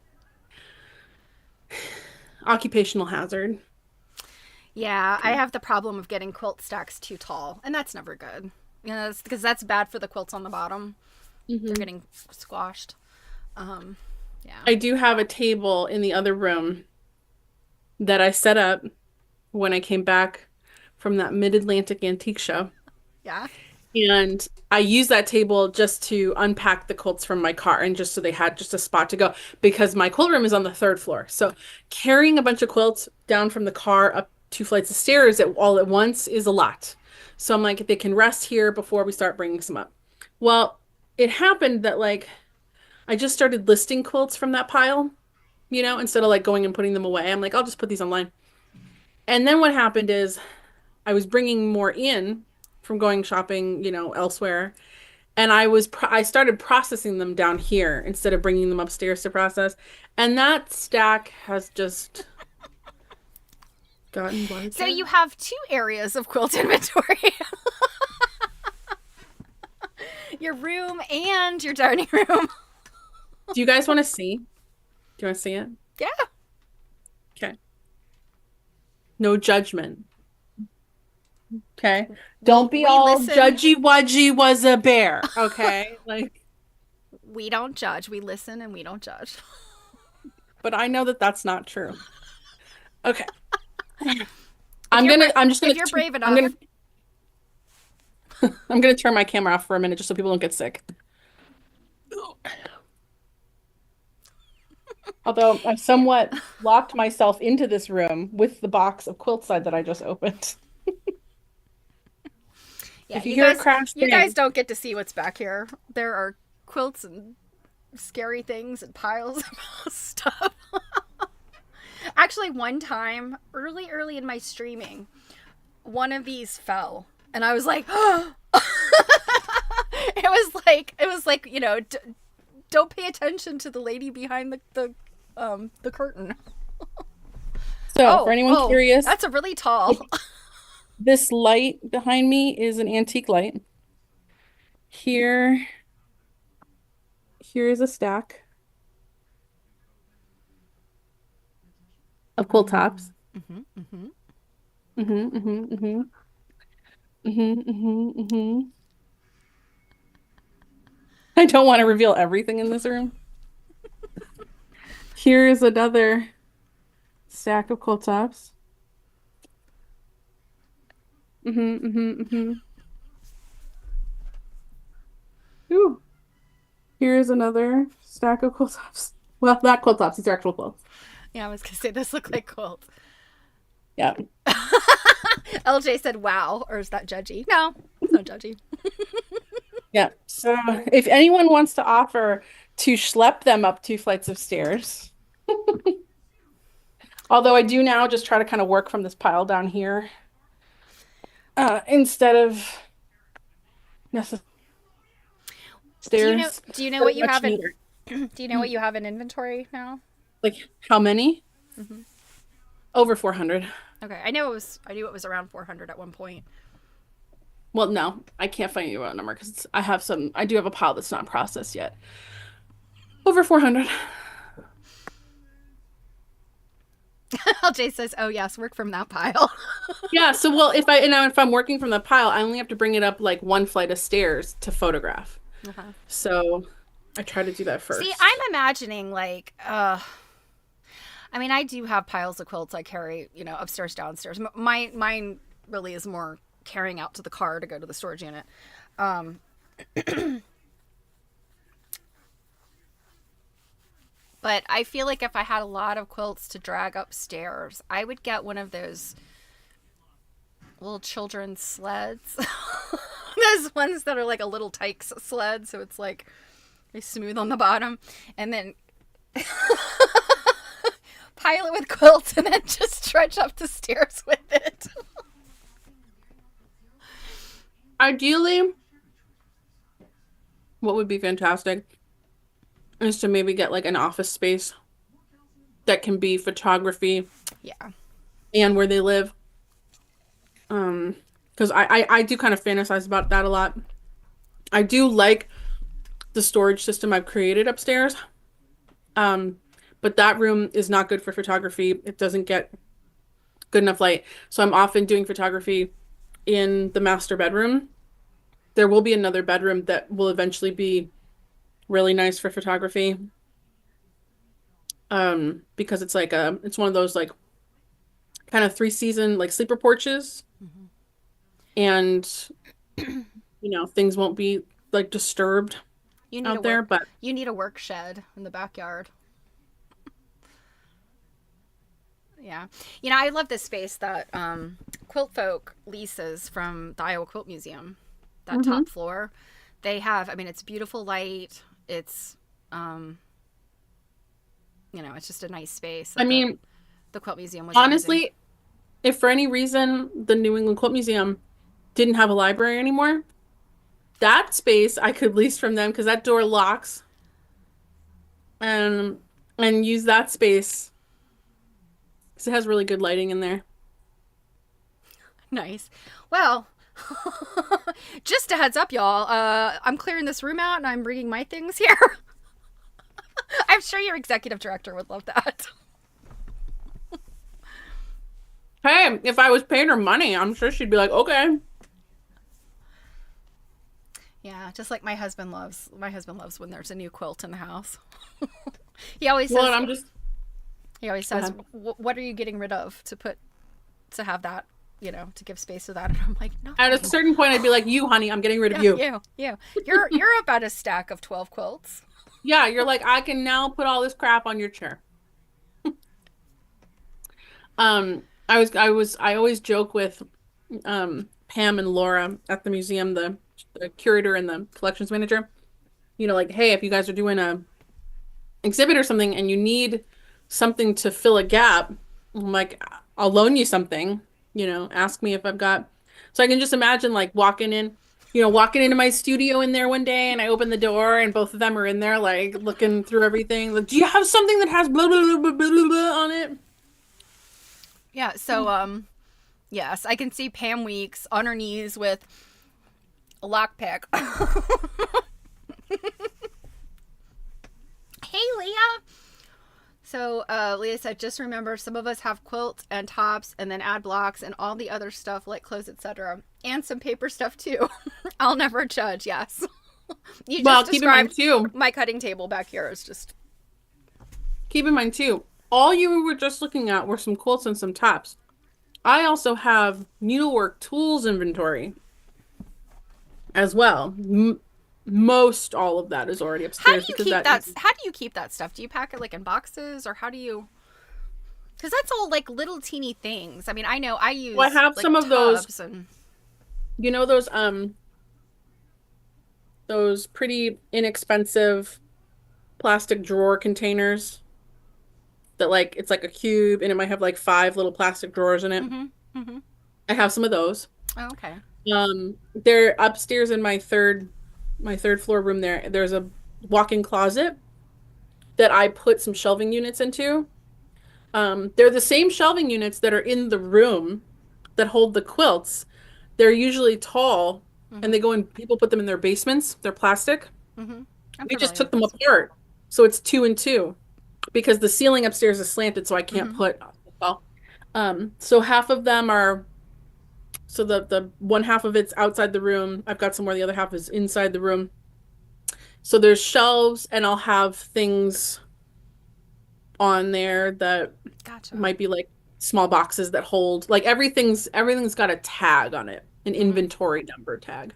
Occupational hazard. Yeah, I have the problem of getting quilt stacks too tall, and that's never good. You know, because that's bad for the quilts on the bottom. They're getting squashed. Yeah. I do have a table in the other room that I set up when I came back from that Mid-Atlantic antique show. Yeah. And I used that table just to unpack the quilts from my car and just so they had just a spot to go because my quilt room is on the third floor. So carrying a bunch of quilts down from the car up 2 flights of stairs all at once is a lot. So I'm like, they can rest here before we start bringing some up. Well, it happened that like I just started listing quilts from that pile, instead of like going and putting them away. I'm like, I'll just put these online. And then what happened is I was bringing more in from going shopping, elsewhere. And I started processing them down here instead of bringing them upstairs to process. And that stack has just gotten larger. So you have two areas of quilt inventory. Your room and your dining room. Do you guys want to see? Do you want to see it? Yeah. Okay. No judgment. Okay. Don't be all listen. judgy wudgy was a bear. Okay. Like, We don't judge. We listen and we don't judge. but I know that that's not true. Okay. If you're If brave enough. I'm gonna turn my camera off for a minute just so people don't get sick. Although I've somewhat locked myself into this room with the box of quilt side that I just opened. Yeah, If you hear a crash, you guys don't get to see what's back here. There are quilts and scary things and piles of stuff. Actually, one time, early in my streaming, one of these fell, and I was like, it was like, you know, don't pay attention to the lady behind the curtain. So, for anyone curious, that's a really tall. This light behind me is an antique light. Here's a stack of quilt tops. I don't want to reveal everything in this room. Here's another stack of quilt tops. Ooh. Here's another stack of quilt tops. Well, not quilt tops, these are actual quilts. Yeah, I was gonna say those look like quilts. Yeah. LJ said, "Wow," or is that judgy? No, it's not judgy. Yeah. So if anyone wants to offer to schlep them up 2 flights of stairs, although I do now just try to kind of work from this pile down here instead of necessarily stairs. Do you know what you have in? Do you know what you have in inventory now? Like how many? Over 400. Okay, I knew it was around 400 at one point. Well, no, I can't find you a number because I do have a pile that's not processed yet. Over 400. LJ says, "Oh yes, work from that pile." Yeah, so well, if I'm working from the pile, I only have to bring it up like 1 flight of stairs to photograph. So I try to do that first. See, I'm imagining like, I mean, I do have piles of quilts I carry, you know, upstairs, downstairs. Mine really is more carrying out to the car to go to the storage unit. But I feel like if I had a lot of quilts to drag upstairs, I would get one of those little children's sleds. Those ones that are like a little Tykes sled, so it's like very smooth on the bottom, and then pile it with quilts and then just trudge up the stairs with it. Ideally, what would be fantastic is to maybe get like an office space that can be photography. Yeah. And where they live. Because I do kind of fantasize about that a lot. I do like the storage system I've created upstairs. But that room is not good for photography. It doesn't get good enough light. So I'm often doing photography in the master bedroom. There will be another bedroom that will eventually be really nice for photography. Because it's like it's one of those like kind of 3-season like sleeper porches. And you know, things won't be like disturbed out there, but you need a work shed in the backyard. Yeah. You know, I love this space that Quilt Folk leases from the Iowa Quilt Museum. That top floor. They have, I mean, it's beautiful light. It's you know, it's just a nice space. I mean, the Quilt Museum was honestly amazing. If for any reason the New England Quilt Museum didn't have a library anymore, that space I could lease from them because that door locks, and use that space because it has really good lighting in there. Nice. Well, just a heads up, y'all. I'm clearing this room out and I'm bringing my things here. I'm sure your executive director would love that. Hey, if I was paying her money, I'm sure she'd be like, okay. Yeah, just like my husband loves when there's a new quilt in the house. He always says, what are you getting rid of to have that, you know, to give space to that? And I'm like, no. At a certain point, I'd be like, you, honey, I'm getting rid of you. You. You're about a stack of 12 quilts. Yeah, you're like, I can now put all this crap on your chair. I always joke with Pam and Laura at the museum, the curator and the collections manager. You know, like, hey, if you guys are doing a exhibit or something and you need something to fill a gap, I'm like, I'll loan you something, you know, ask me if I've got. So I can just imagine like walking into my studio in there one day and I open the door and both of them are in there like looking through everything. Like, do you have something that has blah blah blah blah blah, blah on it? Yeah, so yes, I can see Pam Weeks on her knees with a lockpick. Hey, Leah. So Leah said, just remember, some of us have quilts and tops and then ad blocks and all the other stuff like clothes, etc. And some paper stuff too. I'll never judge, yes. You just keep in mind described too. my cutting table back here is just... Keep in mind too, all you were just looking at were some quilts and some tops. I also have needlework tools inventory as well. Most all of that is already upstairs. How do you keep that stuff? Do you pack it like in boxes, or how do you? Because that's all like little teeny things. I mean, I know I use. Well, I have like, some of those. and... You know those pretty inexpensive plastic drawer containers that like it's like a cube and it might have like 5 little plastic drawers in it. Mm-hmm. Mm-hmm. I have some of those. Oh, okay. They're upstairs in my third floor room there. There's a walk-in closet that I put some shelving units into. They're the same shelving units that are in the room that hold the quilts. They're usually tall, and they go in, people put them in their basements. They're plastic. Mm-hmm. We just took them apart. So it's 2 and 2 because the ceiling upstairs is slanted, so I can't put, well, so half of them are, so the one half of it's outside the room. I've got some more, the other half is inside the room. So there's shelves, and I'll have things on there that might be like small boxes that hold, like everything's got a tag on it, an inventory number tag.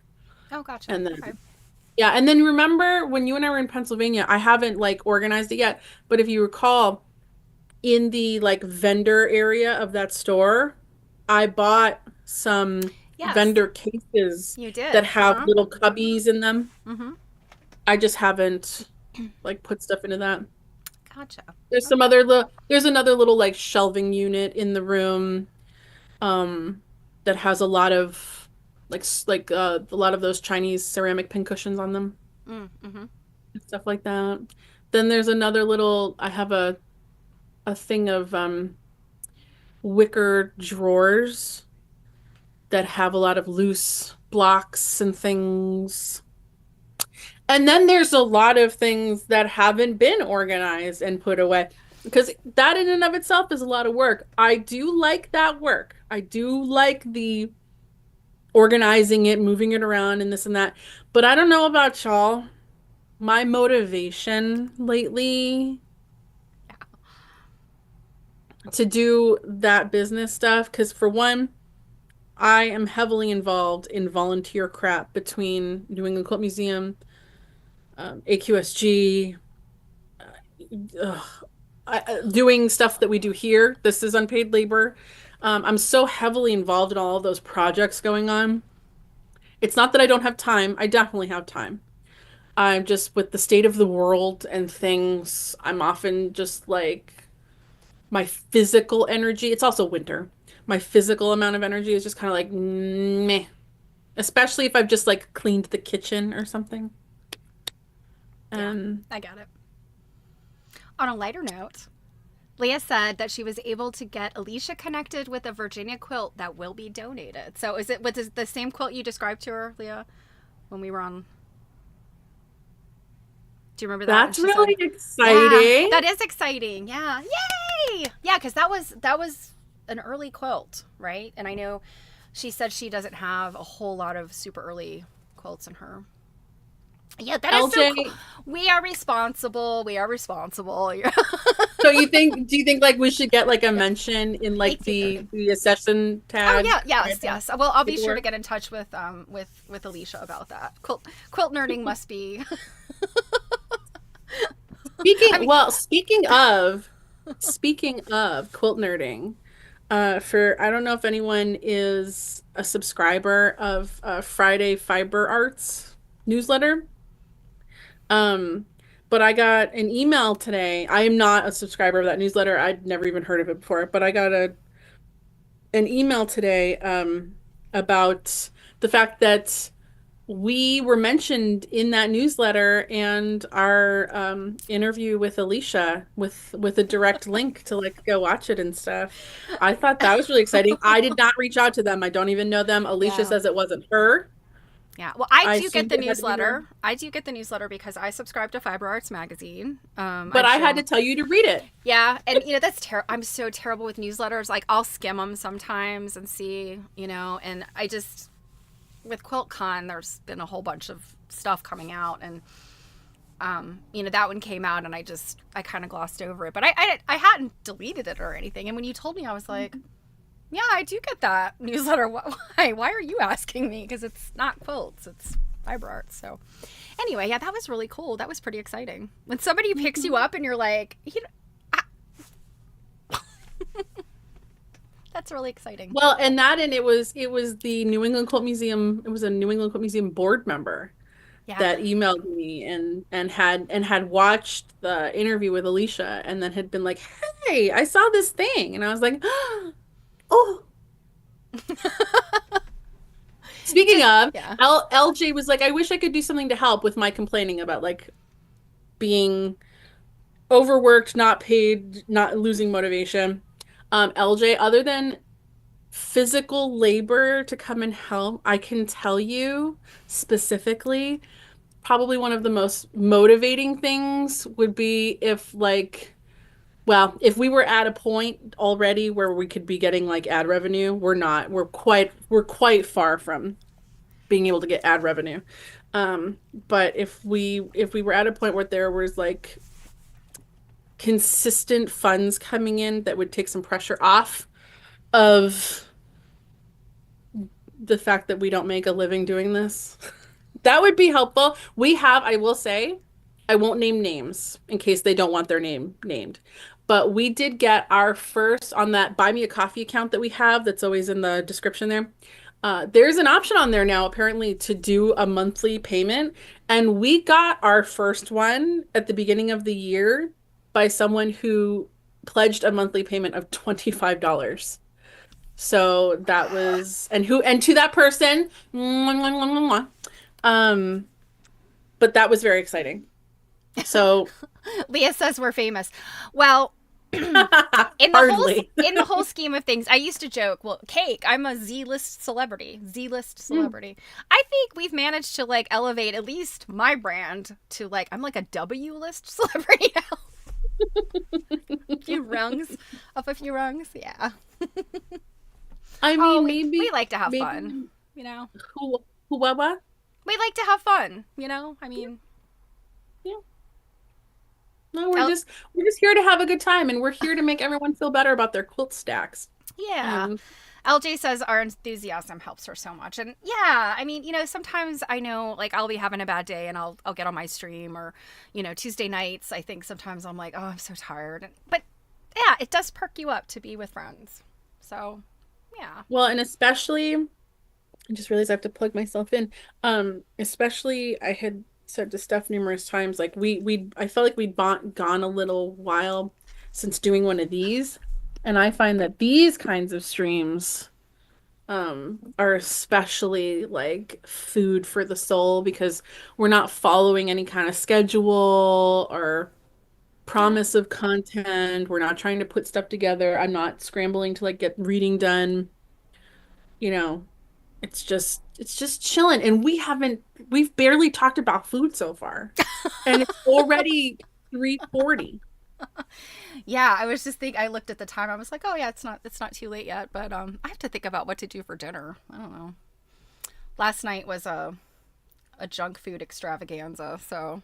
Oh, gotcha. And then yeah, and then remember when you and I were in Pennsylvania, I haven't like organized it yet, but if you recall, in the like vendor area of that store, I bought some vendor cases that have little cubbies in them. I just haven't like put stuff into that. Gotcha. There's some there's another little like shelving unit in the room that has a lot of a lot of those Chinese ceramic pincushions on them. And stuff like that. Then there's another little, I have a thing of wicker drawers that have a lot of loose blocks and things. And then there's a lot of things that haven't been organized and put away, because that in and of itself is a lot of work. I do like that work. I do like the organizing it, moving it around and this and that. But I don't know about y'all. My motivation lately to do that business stuff, because for one, I am heavily involved in volunteer crap between New England Quilt Museum, AQSG, doing stuff that we do here. This is unpaid labor. I'm so heavily involved in all of those projects going on. It's not that I don't have time. I definitely have time. I'm just, with the state of the world and things, I'm often just like, my physical energy, it's also winter. My physical amount of energy is just kind of like, meh. Especially if I've just like cleaned the kitchen or something. Yeah, I got it. On a lighter note, Leah said that she was able to get Alicia connected with a Virginia quilt that will be donated. So is it the same quilt you described to her, Leah, when we were on? Do you remember that? That's really exciting. Yeah, that is exciting. Yeah. Yay! Yeah, because that was an early quilt, right? And I know she said she doesn't have a whole lot of super early quilts in her. Yeah, that is so cool. We are responsible. We are responsible. So do you think like we should get like a mention in like the accession tag? Oh yeah, yes. Well, I'll be sure to get in touch with Alicia about that. Quilt Nerding must be. Speaking of Quilt Nerding, For I don't know if anyone is a subscriber of Friday Fiber Arts newsletter. Um, but I got an email today. I am not a subscriber of that newsletter. I'd never even heard of it before, but I got an email today about the fact that we were mentioned in that newsletter and our interview with Alicia with a direct link to like go watch it and stuff. I thought that was really exciting. I did not reach out to them. I don't even know them. Alicia Yeah. says it wasn't her. Yeah. Well, I do get assumed the it had to be her. newsletter. I do get the newsletter because I subscribe to Fiber Arts magazine. But I had to tell you to read it. Yeah, and that's terrible. I'm so terrible with newsletters. Like I'll skim them sometimes and see, and I just with QuiltCon, there's been a whole bunch of stuff coming out, and that one came out, and I kind of glossed over it, but I hadn't deleted it or anything. And when you told me, I was like, yeah, I do get that newsletter. Why are you asking me? Because it's not quilts, it's fiber arts. So anyway, yeah, that was really cool. That was pretty exciting when somebody picks you up and you're like, that's really exciting. Well, and it was the New England Quilt Museum. It was a New England Quilt Museum board member that emailed me and had watched the interview with Alicia and then had been like, "Hey, I saw this thing," and I was like, "Oh." Speaking of, Yeah. LJ was like, "I wish I could do something to help with my complaining about like being overworked, not paid, not losing motivation." LJ, other than physical labor to come and help, I can tell you specifically, probably one of the most motivating things would be if if we were at a point already where we could be getting like ad revenue. We're not. We're quite far from being able to get ad revenue. But if we were at a point where there was like consistent funds coming in that would take some pressure off of the fact that we don't make a living doing this, that would be helpful. I will say, I won't name names in case they don't want their name named, but we did get our first on that Buy Me a Coffee account that we have that's always in the description there. There's an option on there now, apparently, to do a monthly payment. And we got our first one at the beginning of the year by someone who pledged a monthly payment of $25. So that was, and to that person, but that was very exciting. So Leah says we're famous. Well, hardly. in the whole scheme of things, I used to joke, well, Cake, I'm a Z-list celebrity. I think we've managed to like elevate at least my brand to like, I'm like a W-list celebrity now. Up a few rungs. Yeah. I mean, maybe we like to have fun, what? We like to have fun, I mean, yeah. No, we're just here to have a good time, and we're here to make everyone feel better about their quilt stacks. Yeah. LJ says our enthusiasm helps her so much. And yeah, I mean, sometimes I know like I'll be having a bad day and I'll get on my stream, or, Tuesday nights, I think sometimes I'm like, oh, I'm so tired. But yeah, it does perk you up to be with friends. So yeah. Well, and especially, I just realized I have to plug myself in. Especially I had said to Steph numerous times, like I felt like we'd gone a little while since doing one of these. And I find that these kinds of streams are especially like food for the soul because we're not following any kind of schedule or promise of content. We're not trying to put stuff together. I'm not scrambling to like get reading done. It's just chilling. And we've barely talked about food so far. And it's already 3:40. Yeah, I was just thinking, I looked at the time, I was like, oh yeah, it's not too late yet, but I have to think about what to do for dinner. I don't know. Last night was a junk food extravaganza, so.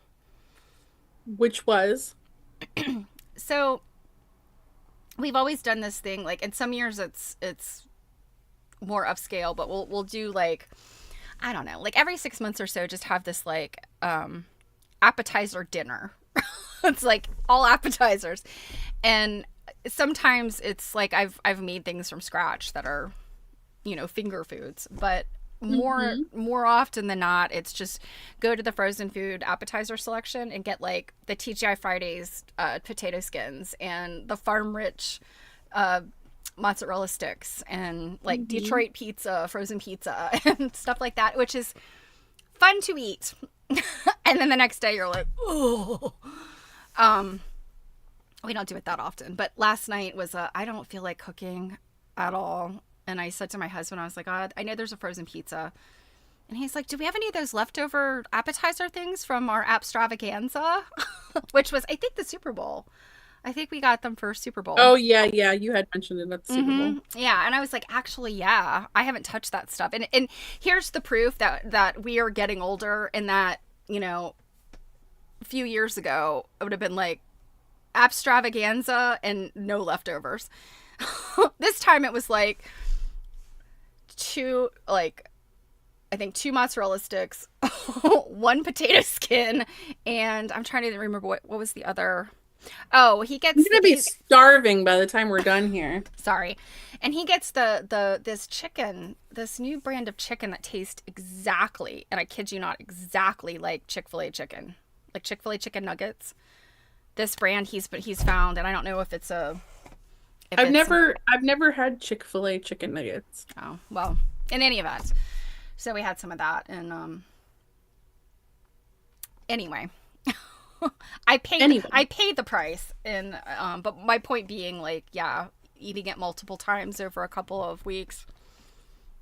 Which was? So we've always done this thing, like in some years it's more upscale, but we'll do like, I don't know, like every 6 months or so, just have this like appetizer dinner. It's like all appetizers. And sometimes it's like I've made things from scratch that are, finger foods, but more often than not, it's just go to the frozen food appetizer selection and get like the TGI Fridays potato skins and the Farm Rich mozzarella sticks and like Detroit pizza, frozen pizza and stuff like that, which is fun to eat. And then the next day you're like, oh. We don't do it that often, but last night was I don't feel like cooking at all. And I said to my husband, I was like, I know there's a frozen pizza. And he's like, do we have any of those leftover appetizer things from our Appstravaganza? Which was, I think, the Super Bowl. I think we got them for Super Bowl. Oh, yeah. You had mentioned it at the Super Bowl. Yeah, and I was like, actually, yeah, I haven't touched that stuff. And here's the proof that we are getting older and that, a few years ago, it would have been like Appstravaganza and no leftovers. This time it was like two mozzarella sticks, one potato skin, and I'm trying to remember what was the other. Oh, he gets. He's gonna be starving by the time we're done here. Sorry, and he gets this chicken, this new brand of chicken that tastes exactly, and I kid you not, exactly like Chick-fil-A chicken, like Chick-fil-A chicken nuggets. This brand he's found, and I don't know if it's a. I've never had Chick-fil-A chicken nuggets. Oh, well, in any event. So we had some of that, and anyway. I paid the price, and but my point being, like, yeah, eating it multiple times over a couple of weeks,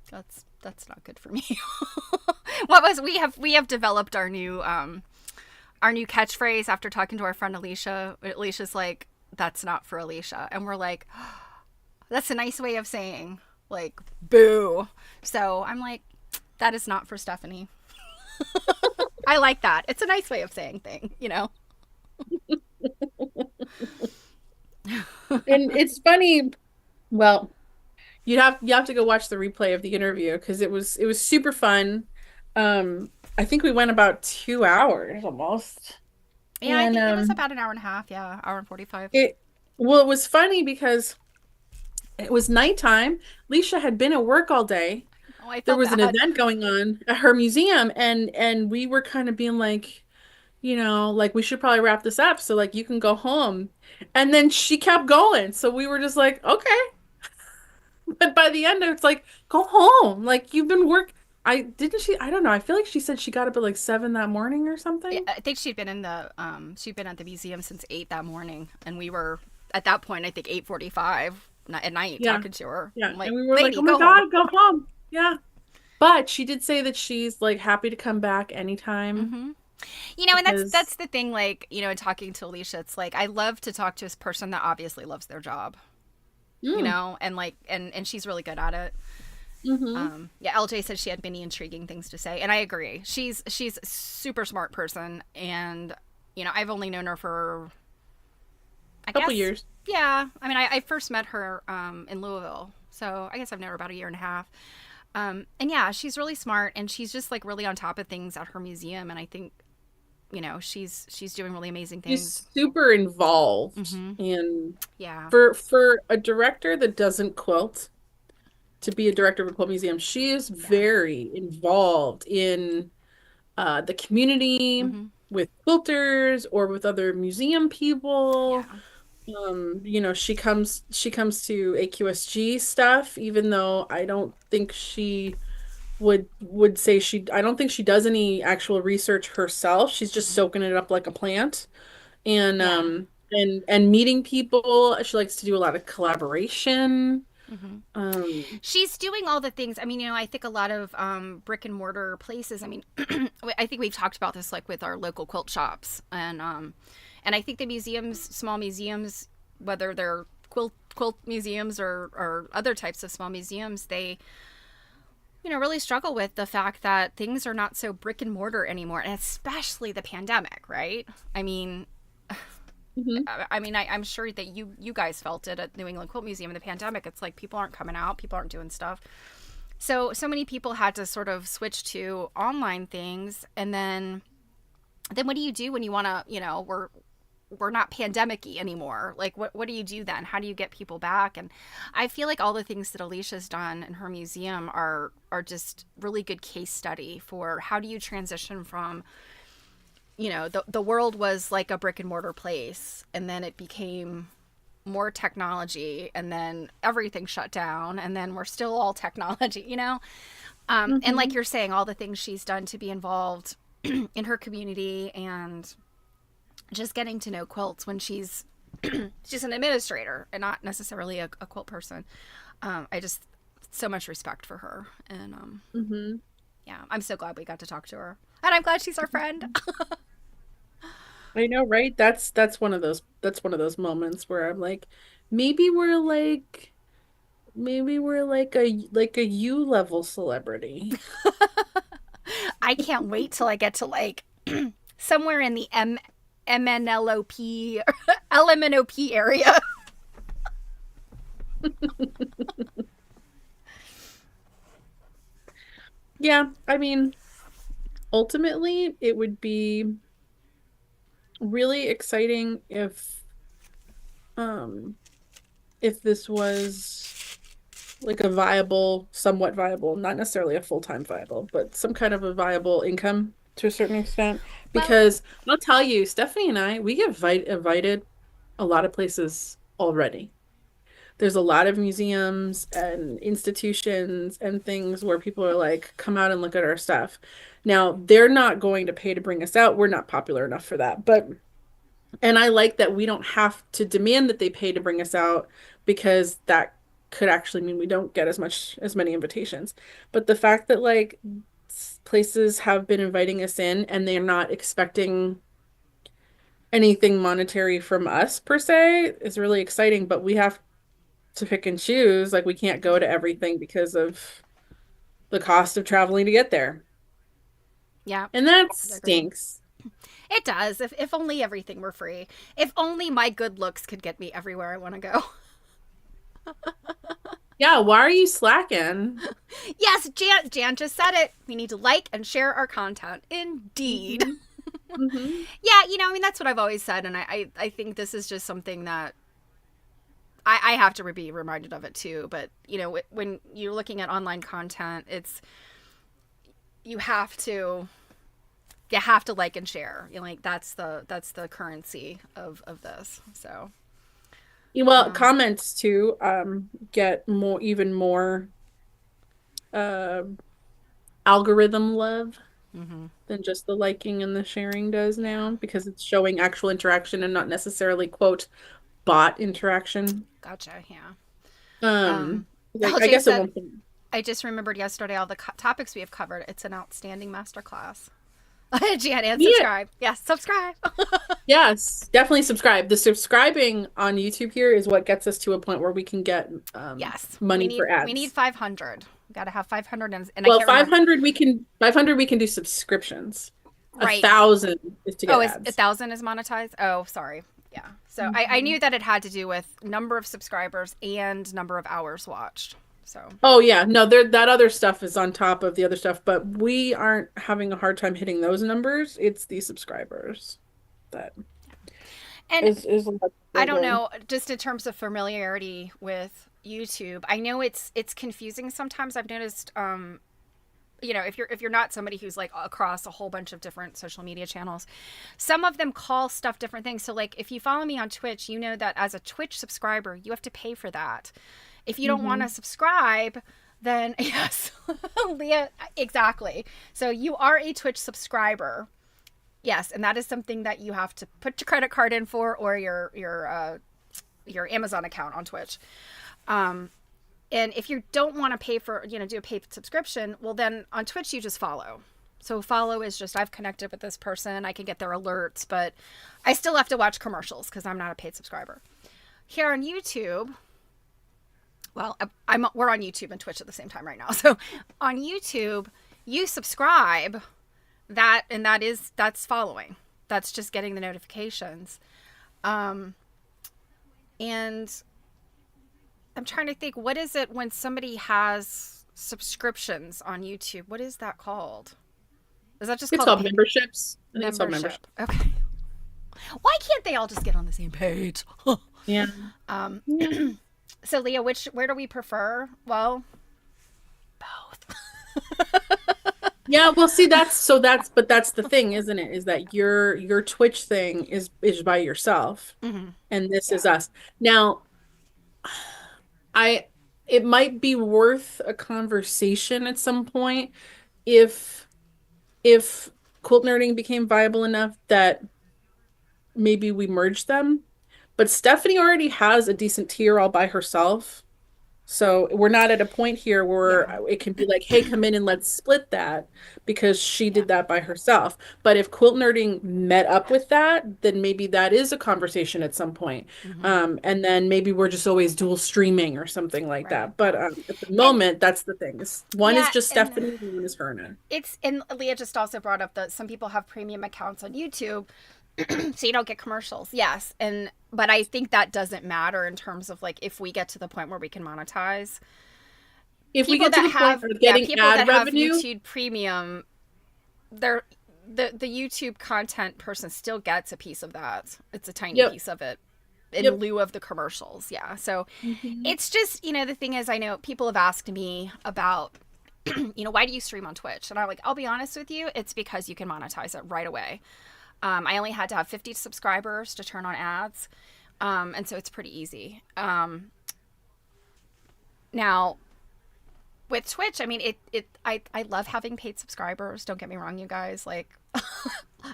that's not good for me. We have developed our new catchphrase after talking to our friend Alicia. Alicia's like, that's not for Alicia. And we're like, oh, that's a nice way of saying, like, boo. So I'm like, that is not for Stephanie. I like that. It's a nice way of saying thing, And it's funny. Well, you have to go watch the replay of the interview because it was super fun. I think we went about 2 hours almost. Yeah, and, I think it was about an hour and a half. Yeah, hour and 45. It was funny because it was nighttime. Alicia had been at work all day. Oh, I felt there was bad. an event going on at her museum, and we were kind of being like, like we should probably wrap this up so like you can go home. And then she kept going, so we were just like, okay. But by the end, it's like, go home. Like you've been I don't know. I feel like she said she got up at like 7 that morning or something. Yeah, I think she'd been at the museum since 8 that morning, and we were at that point, I think 8:45 at night talking to her. Yeah, like, and we were like, oh my God, go home. Yeah. But she did say that she's like happy to come back anytime. And that's the thing, like, in talking to Alicia, it's like I love to talk to a person that obviously loves their job. And like and she's really good at it. LJ said she had many intriguing things to say, and I agree. She's a super smart person, and I've only known her for a couple years. Yeah, I mean, I first met her in Louisville, so I guess I've known her about a year and a half. And yeah, she's really smart, and she's just like really on top of things at her museum, and I think she's doing really amazing things. She's super involved, and yeah, for a director that doesn't quilt, to be a director of a quilt museum, she is very involved in the community with quilters or with other museum people. She comes to AQSG stuff, even though I don't think she would say I don't think she does any actual research herself. She's just soaking it up like a plant. And and meeting people. She likes to do a lot of collaboration. She's doing all the things. I mean, I think a lot of brick and mortar places. I mean, I think we've talked about this like with our local quilt shops, and I think the museums, small museums, whether they're quilt museums or other types of small museums, they really struggle with the fact that things are not so brick and mortar anymore, and especially the pandemic, right? I mean. I'm sure that you guys felt it at New England Quilt Museum in the pandemic. It's like people aren't coming out, people aren't doing stuff. So many people had to sort of switch to online things, and then what do you do when you want to, we're not pandemic-y anymore. Like, what do you do then? How do you get people back? And I feel like all the things that Alicia's done in her museum are just really good case study for how do you transition from, you know, the world was like a brick and mortar place, and then it became more technology, and then everything shut down, and then we're still all technology, you know? And like you're saying, all the things she's done to be involved in her community and just getting to know quilts when she's an administrator and not necessarily a quilt person. I just so much respect for her, and yeah, I'm so glad we got to talk to her, and I'm glad she's our friend. I know, right? That's one of those moments where I'm like, maybe we're like a U level celebrity. I can't wait till I get to like somewhere in the MNLOP LMNOP area. Yeah, I mean, ultimately, it would be really exciting if this was like a viable, somewhat viable, not necessarily a full-time viable, but some kind of a viable income to a certain extent. Because I'll tell you, Stephanie and I, we get invited a lot of places already. There's a lot of museums and institutions and things where people are like, come out and look at our stuff. Now, they're not going to pay to bring us out. We're not popular enough for that. And I like that we don't have to demand that they pay to bring us out, because that could actually mean we don't get as many invitations. But the fact that like places have been inviting us in and they're not expecting anything monetary from us per se is really exciting, but we have to pick and choose. Like, we can't go to everything because of the cost of traveling to get there. Yeah. And that stinks. It does. If only everything were free. If only my good looks could get me everywhere I want to go. Yeah, why are you slacking? Yes, Jan just said it. We need to like and share our content. Indeed. Yeah, you know, I mean, that's what I've always said, and I think this is just something that I have to be reminded of it too. But, you know, when you're looking at online content, you have to like and share. You know, like that's the currency of this. So, well, comments too get even more algorithm love than just the liking and the sharing does now, because it's showing actual interaction and not necessarily quote bot interaction. Gotcha. Yeah. I guess it won't. I just remembered yesterday all the topics we have covered. It's an outstanding masterclass. Jan, and subscribe. Yeah. Yes, subscribe. Yes, definitely subscribe. The subscribing on YouTube here is what gets us to a point where we can get money for ads. We need 500. We got to have 500, and well, 500 we can do subscriptions. Right. 1,000 is to get ads. 1,000 is monetized. Oh, sorry. Yeah. So I knew that it had to do with number of subscribers and number of hours watched. So. Oh yeah, no, that other stuff is on top of the other stuff, but we aren't having a hard time hitting those numbers. It's the subscribers that is I don't know, just in terms of familiarity with YouTube, I know it's confusing sometimes. I've noticed, you know, if you're not somebody who's like across a whole bunch of different social media channels, some of them call stuff different things. So like if you follow me on Twitch, you know that as a Twitch subscriber, you have to pay for that. If you don't want to subscribe, then yes, Leah, exactly. So you are a Twitch subscriber. Yes, and that is something that you have to put your credit card in for, or your Amazon account on Twitch. And if you don't want to pay for, you know, do a paid subscription, well then on Twitch you just follow. So follow is just, I've connected with this person, I can get their alerts, but I still have to watch commercials because I'm not a paid subscriber. Here on YouTube, well, we're on YouTube and Twitch at the same time right now. So on YouTube, you subscribe, that's following. That's just getting the notifications. And I'm trying to think, what is it when somebody has subscriptions on YouTube? What is that called? Is that just called memberships? I think it's called membership. Okay. Why can't they all just get on the same page? Yeah. So Leah, where do we prefer? Well, both. Yeah, well, see, but that's the thing, isn't it? Is that your Twitch thing is by yourself, and this is us. Now, it might be worth a conversation at some point if quilt nerding became viable enough that maybe we merge them. But Stephanie already has a decent tier all by herself. So we're not at a point here where it can be like, hey, come in and let's split that because she did that by herself. But if quilt nerding met up with that, then maybe that is a conversation at some point. And then maybe we're just always dual streaming or something like that. But at the moment, that's the thing. One is just Stephanie and one is Herna. And Leah just also brought up that some people have premium accounts on YouTube. So you don't get commercials. Yes. But I think that doesn't matter in terms of like if we get to the point where we can monetize. If we get to the point of getting people ad that revenue, have YouTube Premium, the YouTube content person still gets a piece of that. It's a tiny piece of it in lieu of the commercials. Yeah. So it's just, the thing is, I know people have asked me about, why do you stream on Twitch? And I'm like, I'll be honest with you. It's because you can monetize it right away. I only had to have 50 subscribers to turn on ads. And so it's pretty easy. Now with Twitch, I mean, I love having paid subscribers. Don't get me wrong, you guys. Like,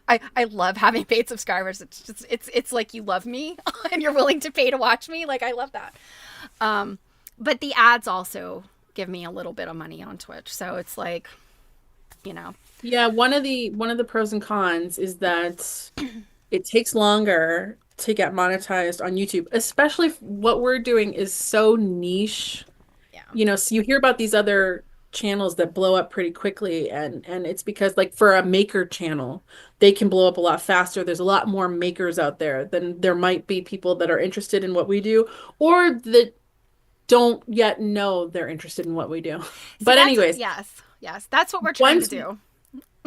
I love having paid subscribers. It's just, it's like you love me and you're willing to pay to watch me. Like, I love that. But the ads also give me a little bit of money on Twitch. So it's like, Yeah, one of the pros and cons is that it takes longer to get monetized on YouTube, especially if what we're doing is so niche. Yeah. So you hear about these other channels that blow up pretty quickly, and it's because like for a maker channel, they can blow up a lot faster. There's a lot more makers out there than there might be people that are interested in what we do or that don't yet know they're interested in what we do. But anyways, yes, that's what we're trying to do.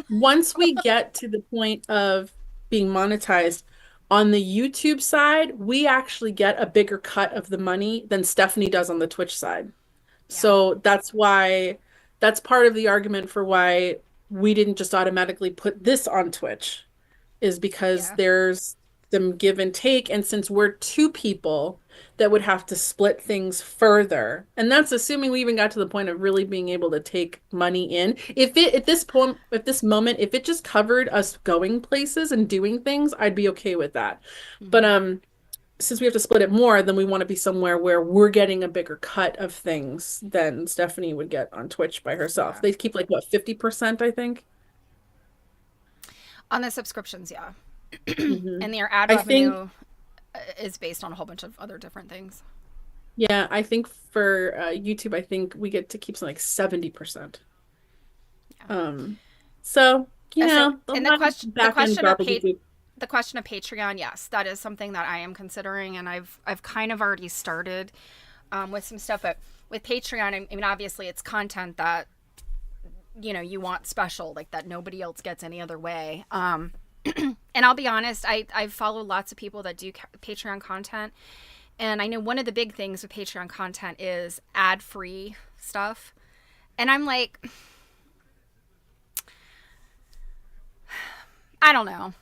Once we get to the point of being monetized on the YouTube side, we actually get a bigger cut of the money than Stephanie does on the Twitch side. Yeah. So that's part of the argument for why we didn't just automatically put this on Twitch, is because there's some give and take. And since we're two people that would have to split things further, and that's assuming we even got to the point of really being able to take money in. If it just covered us going places and doing things, I'd be okay with that. But since we have to split it more, then we want to be somewhere where we're getting a bigger cut of things than Stephanie would get on Twitch by herself. Yeah. They keep like what, 50%, I think, on the subscriptions. Yeah. And their ad revenue is based on a whole bunch of other different things. Yeah, I think for YouTube, I think we get to keep something like 70%. Yeah. So and the question of Patreon, yes, that is something that I am considering, and I've kind of already started with some stuff. But with Patreon, I mean, obviously, it's content that you want special, like that nobody else gets any other way. And I'll be honest, I follow lots of people that do Patreon content. And I know one of the big things with Patreon content is ad-free stuff. And I'm like, I don't know.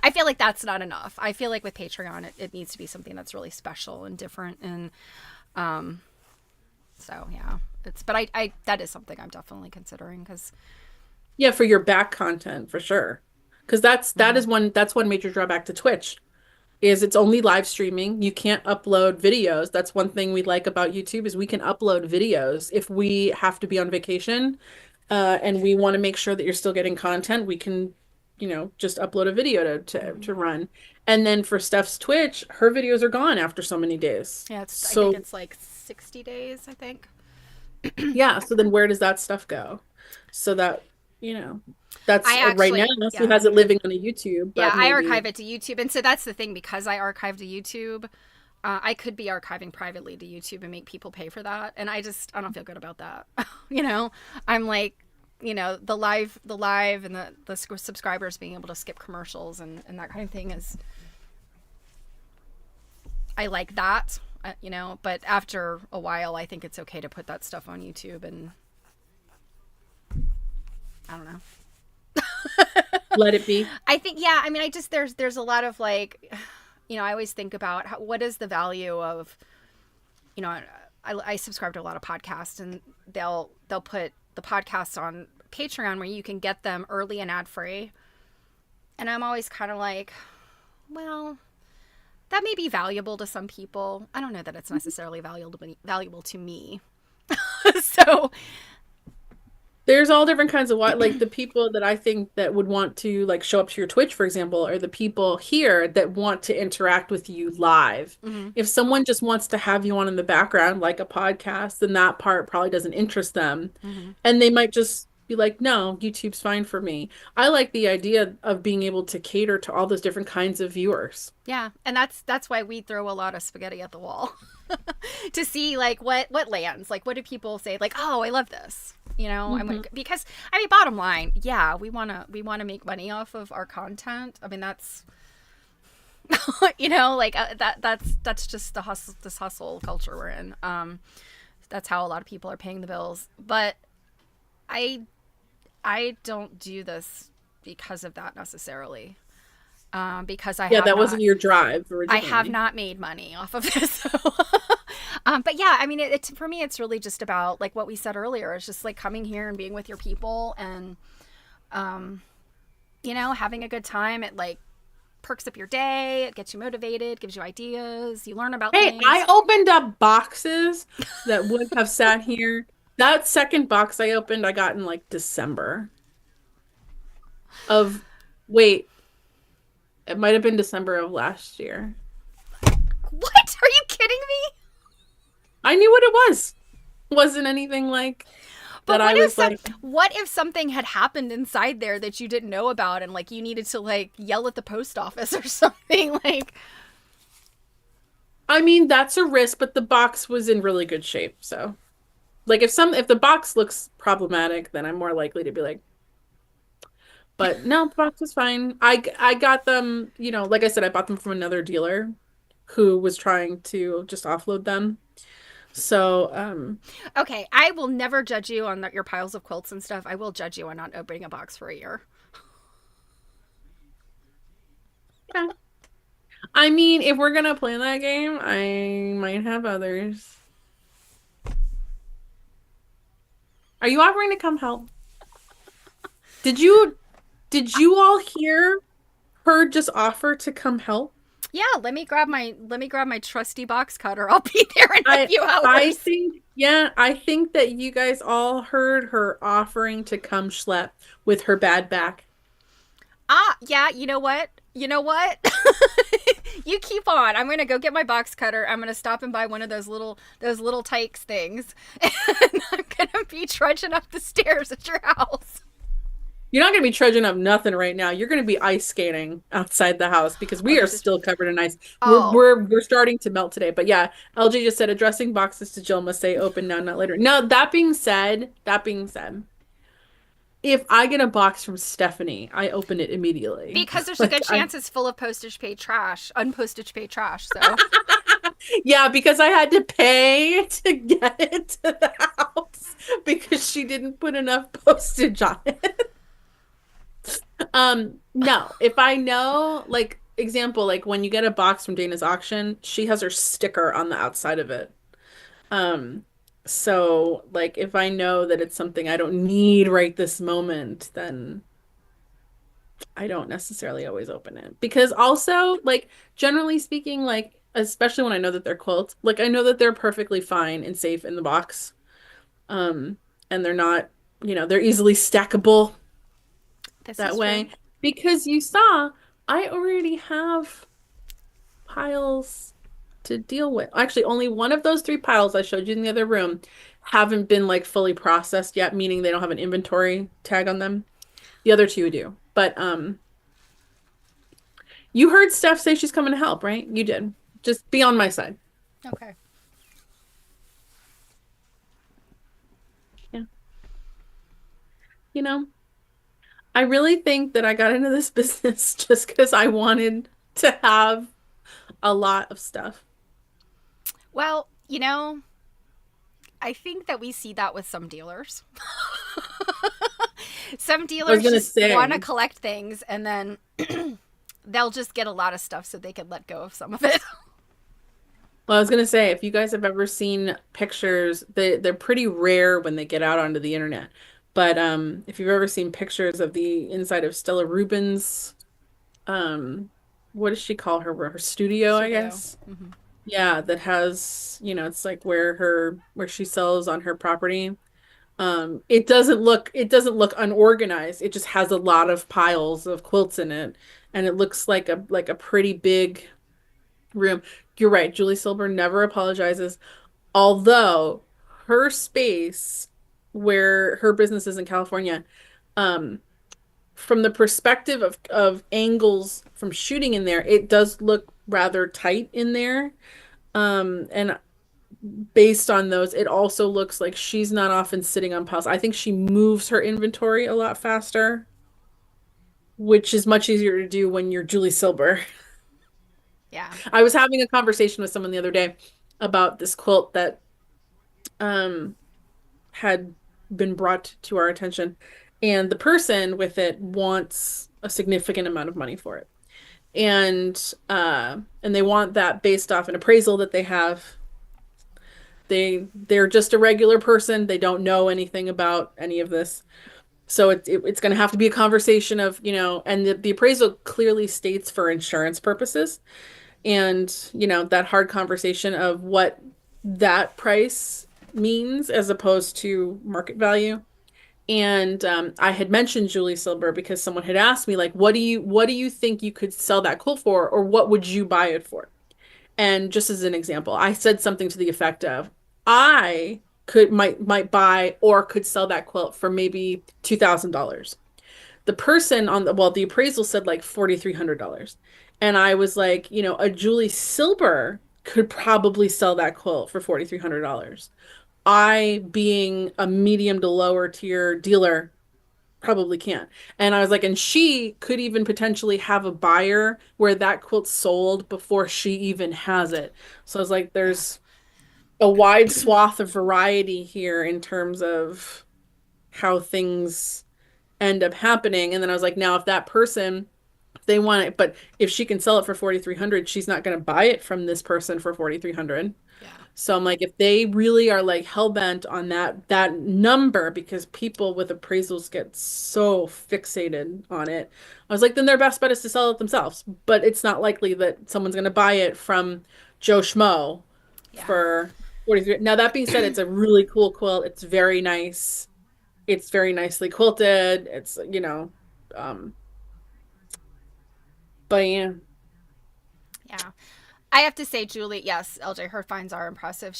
I feel like that's not enough. I feel like with Patreon, it needs to be something that's really special and different. And so, yeah. But I that is something I'm definitely considering. Yeah, for your back content, for sure. Because that's one major drawback to Twitch, is it's only live streaming. You can't upload videos. That's one thing we like about YouTube, is we can upload videos if we have to be on vacation, and we want to make sure that you're still getting content. We can, just upload a video to run. And then for Steph's Twitch, her videos are gone after so many days. Yeah, I think it's like 60 days, I think. Yeah, so then where does that stuff go? So that, that's right now. She has it living on a YouTube. But I archive it to YouTube. And so that's the thing, because I archive to YouTube, I could be archiving privately to YouTube and make people pay for that. And I don't feel good about that. I'm like, the live and the subscribers being able to skip commercials and that kind of thing is, I like that, but after a while, I think it's okay to put that stuff on YouTube, and I don't know. Let it be. I think, yeah, I mean, there's a lot of like, I always think about what is the value of, I subscribe to a lot of podcasts, and they'll put the podcasts on Patreon where you can get them early and ad free. And I'm always kind of like, well, that may be valuable to some people. I don't know that it's necessarily valuable to me. So there's all different kinds of like the people that I think that would want to like show up to your Twitch, for example, are the people here that want to interact with you live. mm-hmm. If someone just wants to have you on in the background, like a podcast, then that part probably doesn't interest them. Mm-hmm. And they might just be like, no, YouTube's fine for me. I like the idea of being able to cater to all those different kinds of viewers. Yeah, and that's why we throw a lot of spaghetti at the wall to see like what lands. Like, what do people say? Like, oh, I love this. Mm-hmm. Because I mean, bottom line, yeah, we wanna make money off of our content. I mean, that's like that's just this hustle culture we're in. That's how a lot of people are paying the bills. But I don't do this because of that necessarily. Because that wasn't your drive originally. I have not made money off of this. So. But yeah, I mean, it's for me, it's really just about like what we said earlier. It's just like coming here and being with your people and, having a good time. It like perks up your day. It gets you motivated, gives you ideas. You learn about things. I opened up boxes that would have sat here. That second box I opened, I got in like December wait, it might have been December of last year. What? Are you kidding me? I knew what it was. Wasn't anything like but that. What if something had happened inside there that you didn't know about, and like you needed to like yell at the post office or something? Like, I mean, that's a risk, but the box was in really good shape. So like if the box looks problematic, then I'm more likely to be like, but no, the box was fine. I got them, like I said, I bought them from another dealer who was trying to just offload them. So, okay, I will never judge you on your piles of quilts and stuff. I will judge you on not opening a box for a year. Yeah. I mean, if we're gonna play that game, I might have others. Are you offering to come help? Did you all hear her just offer to come help? Yeah, let me grab my trusty box cutter. I'll be there in a few hours. I think that you guys all heard her offering to come schlep with her bad back. Yeah, you know what? You keep on. I'm gonna go get my box cutter. I'm gonna stop and buy one of those little tykes things, and I'm gonna be trudging up the stairs at your house. You're not going to be trudging up nothing right now. You're going to be ice skating outside the house because we are still covered in ice. Oh. We're starting to melt today. But yeah, LJ just said addressing boxes to Jill must say open now, not later. No, that being said, if I get a box from Stephanie, I open it immediately. Because there's a good chance it's full of unpostage paid trash. So yeah, because I had to pay to get it to the house because she didn't put enough postage on it. No, if I know, like, example, like when you get a box from Dana's auction, she has her sticker on the outside of it. So like if I know that it's something I don't need right this moment, then I don't necessarily always open it. Because also, like, generally speaking, like, especially when I know that they're quilts, like I know that they're perfectly fine and safe in the box. And they're not, they're easily stackable. That way, true. Because you saw, I already have piles to deal with. Actually, only one of those 3 piles I showed you in the other room haven't been like fully processed yet, meaning they don't have an inventory tag on them. The other 2 do. But you heard Steph say she's coming to help, right? You did. Just be on my side. Okay. Yeah. you know, I really think that I got into this business just because I wanted to have a lot of stuff. Well, I think that we see that with some dealers. Some I was dealers gonna just want to say, collect things and then they'll just get a lot of stuff so they can let go of some of it. well, I was gonna say, if you guys have ever seen pictures, they're pretty rare when they get out onto the internet. But if you've ever seen pictures of the inside of Stella Rubin's, um, what does she call her studio, I Studio. guess? Hmm. Yeah, that has, it's like where she sells on her property. It doesn't look unorganized. It just has a lot of piles of quilts in it, and it looks like a pretty big room. You're right, Julie Silber never apologizes. Although her space where her business is in California, um, from the perspective of angles from shooting in there, it does look rather tight in there. And based on those, it also looks like she's not often sitting on piles. I think she moves her inventory a lot faster, which is much easier to do when you're Julie Silber. Yeah. I was having a conversation with someone the other day about this quilt that um had been brought to our attention, and the person with it wants a significant amount of money for it. And they want that based off an appraisal that they have. They're just a regular person. They don't know anything about any of this. So it's going to have to be a conversation of, and the appraisal clearly states for insurance purposes. And, that hard conversation of what that price means as opposed to market value. And I had mentioned Julie Silber because someone had asked me, like, what do you think you could sell that quilt for, or what would you buy it for? And just as an example, I said something to the effect of, I could might buy or could sell that quilt for maybe $2,000. The person on the appraisal said like $4,300. And I was like, a Julie Silber could probably sell that quilt for $4,300. I, being a medium to lower tier dealer, probably can't. And I was like, and she could even potentially have a buyer where that quilt's sold before she even has it. So I was like, Yeah. there's a wide swath of variety here in terms of how things end up happening. And then I was like, now if that person, if they want it, but if she can sell it for 4,300, she's not going to buy it from this person for 4,300. Yeah. So I'm like, if they really are like hell bent on that number, because people with appraisals get so fixated on it, I was like, then their best bet is to sell it themselves. But it's not likely that someone's going to buy it from Joe Schmo Yeah. for 43. Now that being said, it's a really cool quilt. It's very nice. It's very nicely quilted. Um, but yeah. Yeah. I have to say, Julie, yes, LJ, her finds are impressive.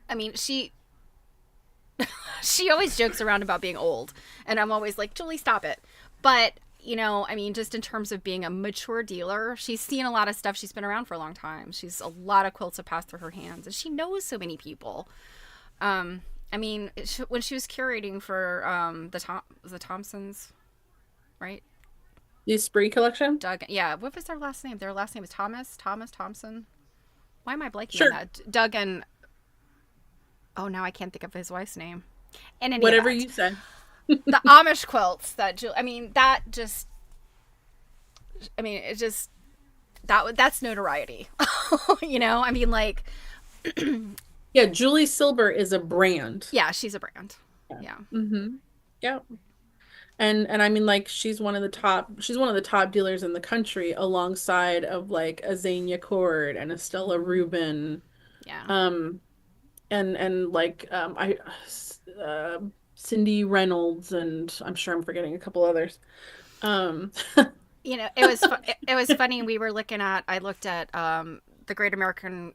I mean, she always jokes around about being old, and I'm always like, Julie, stop it. But I mean, just in terms of being a mature dealer, she's seen a lot of stuff. She's been around for a long time. She's a lot of quilts have passed through her hands, and she knows so many people. I mean, when she was curating for the Thompsons, right? The Spree collection? Doug, yeah. What was their last name? Their last name is Thomas Thompson. Why am I blanking on Sure. that? Doug and oh, now I can't think of his wife's name. In any Whatever event, you say. the Amish quilts that I mean, that just, I mean, it just that's notoriety. I mean, like, Yeah, Julie Silber is a brand. yeah, she's a brand. Yeah. Yeah, Mm-hmm. Yeah. And I mean, like, she's one of the top dealers in the country, alongside of like a Zania Cord and a Stella Rubin. yeah. Um and like I uh Cindy Reynolds, and I'm sure I'm forgetting a couple others. Um It was funny. I looked at the Great American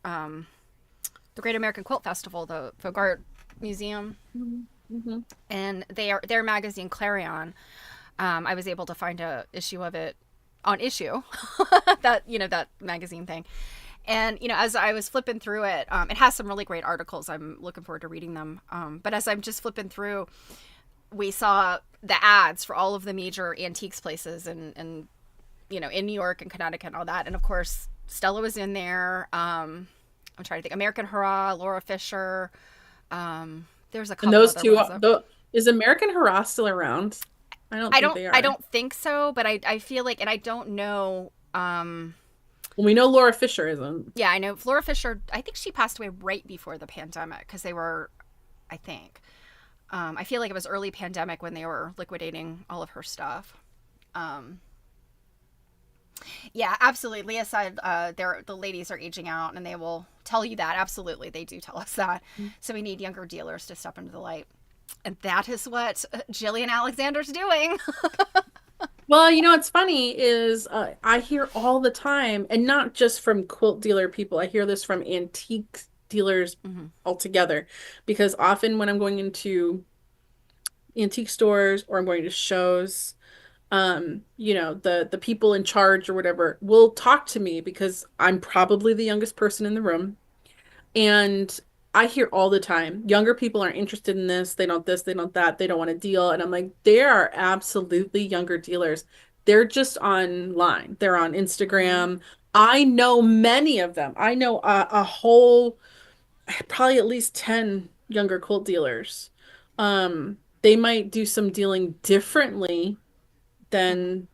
Quilt Festival, the Folk Art Museum, Mhm. and their magazine Clarion. I was able to find a issue of it on Issue, that magazine thing, And as I was flipping through it, it has some really great articles. I'm looking forward to reading them. But as I'm just flipping through, we saw the ads for all of the major antiques places and in New York and Connecticut and all that. And of course, Stella was in there. I'm trying to think. American Hurrah, Laura Fisher. There's a And couple those other two, ones. is American Hurrah still around? I don't think they are. I don't think so, but I feel like, and I don't know. Well, we know Laura Fisher isn't. Yeah, I know Laura Fisher. I think she passed away right before the pandemic because they were, I think. I feel like it was early pandemic when they were liquidating all of her stuff. Yeah, absolutely. Leah said the ladies are aging out, and they will tell you that. Absolutely, they do tell us that. So we need younger dealers to step into the light, and that is what Jillian Alexander's doing. Well, what's funny is I hear all the time, and not just from quilt dealer people. I hear this from antique dealers altogether, because often when I'm going into antique stores or I'm going to shows, the people in charge or whatever will talk to me because I'm probably the youngest person in the room. And I hear all the time, younger people aren't interested in this, they don't this, they don't that, they don't want to deal. And I'm like, there are absolutely younger dealers. They're just online. They're on Instagram. I know many of them. I know a whole, probably at least 10 younger quilt dealers. They might do some dealing differently than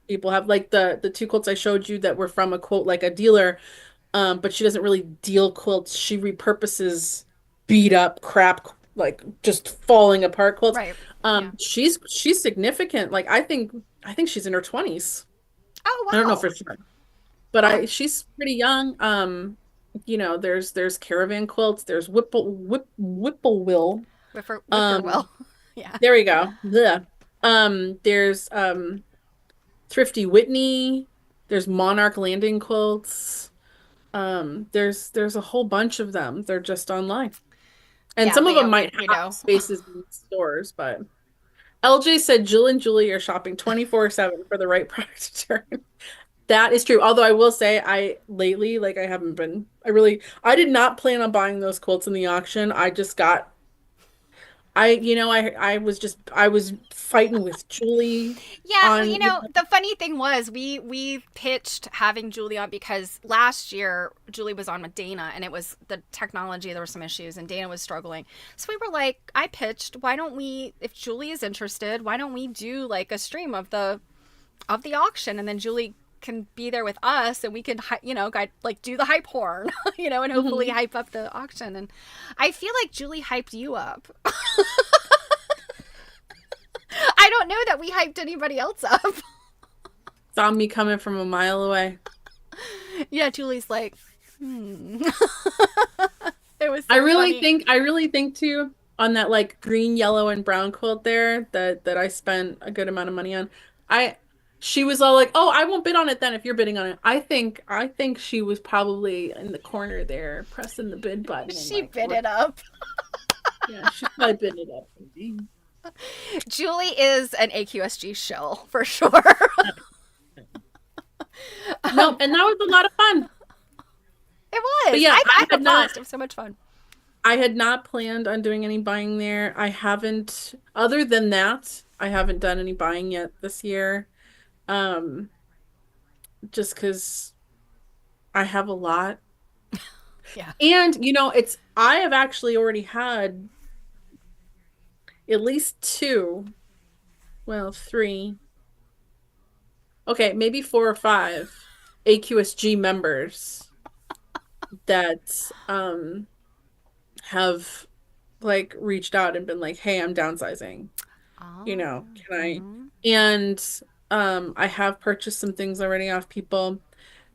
people have, like the two quilts I showed you that were from a quote like a dealer, but she doesn't really deal quilts. She repurposes beat up crap, like just falling apart quilts. Right. Yeah. She's significant. Like I think she's in her 20s. Oh I don't know wow. for sure, but she's pretty young. There's caravan quilts. There's Whipple Whippoorwill. Yeah. There we go. Yeah. There's Thrifty Whitney. There's Monarch Landing quilts. There's a whole bunch of them. They're just online. And Yeah, some of Leah, them might we have know. spaces in stores, but LJ said Jill and Julie are shopping 24/7 for the right product to turn. That is true. Although I will say I lately, like I haven't been, I did not plan on buying those quilts in the auction. I just got I was fighting with Julie Yeah, well, on, the funny thing was we pitched having Julie on because last year Julie was on with Dana and it was the technology, there were some issues and Dana was struggling. So we were like, I pitched, why don't we, if Julie is interested, why don't we do like a stream of the auction, and then Julie can be there with us and we can like do the hype horn, and hopefully hype up the auction. And I feel like Julie hyped you up. I don't know that we hyped anybody else up. saw me coming from a mile away. Yeah, Julie's like, It was so I really funny. think too, on that like green, yellow, and brown quilt there that I spent a good amount of money on. She was all like, "Oh, I won't bid on it then if you're bidding on it." I think she was probably in the corner there pressing the bid button and She like, bid it up. yeah, she's probably bidding it up. Julie is an AQSG shill for sure. No, and that was a lot of fun. It was. But yeah, I I had a had not blast. It was so much fun. I had not planned on doing any buying there. I haven't, other than that, I haven't done any buying yet this year. Um, just because I have a lot. Yeah. And, I have actually already had at least two, well, three, okay, maybe four or five AQSG members that have like reached out and been like, "Hey, I'm downsizing. Oh. Can I?" Mhm. And I have purchased some things already off people,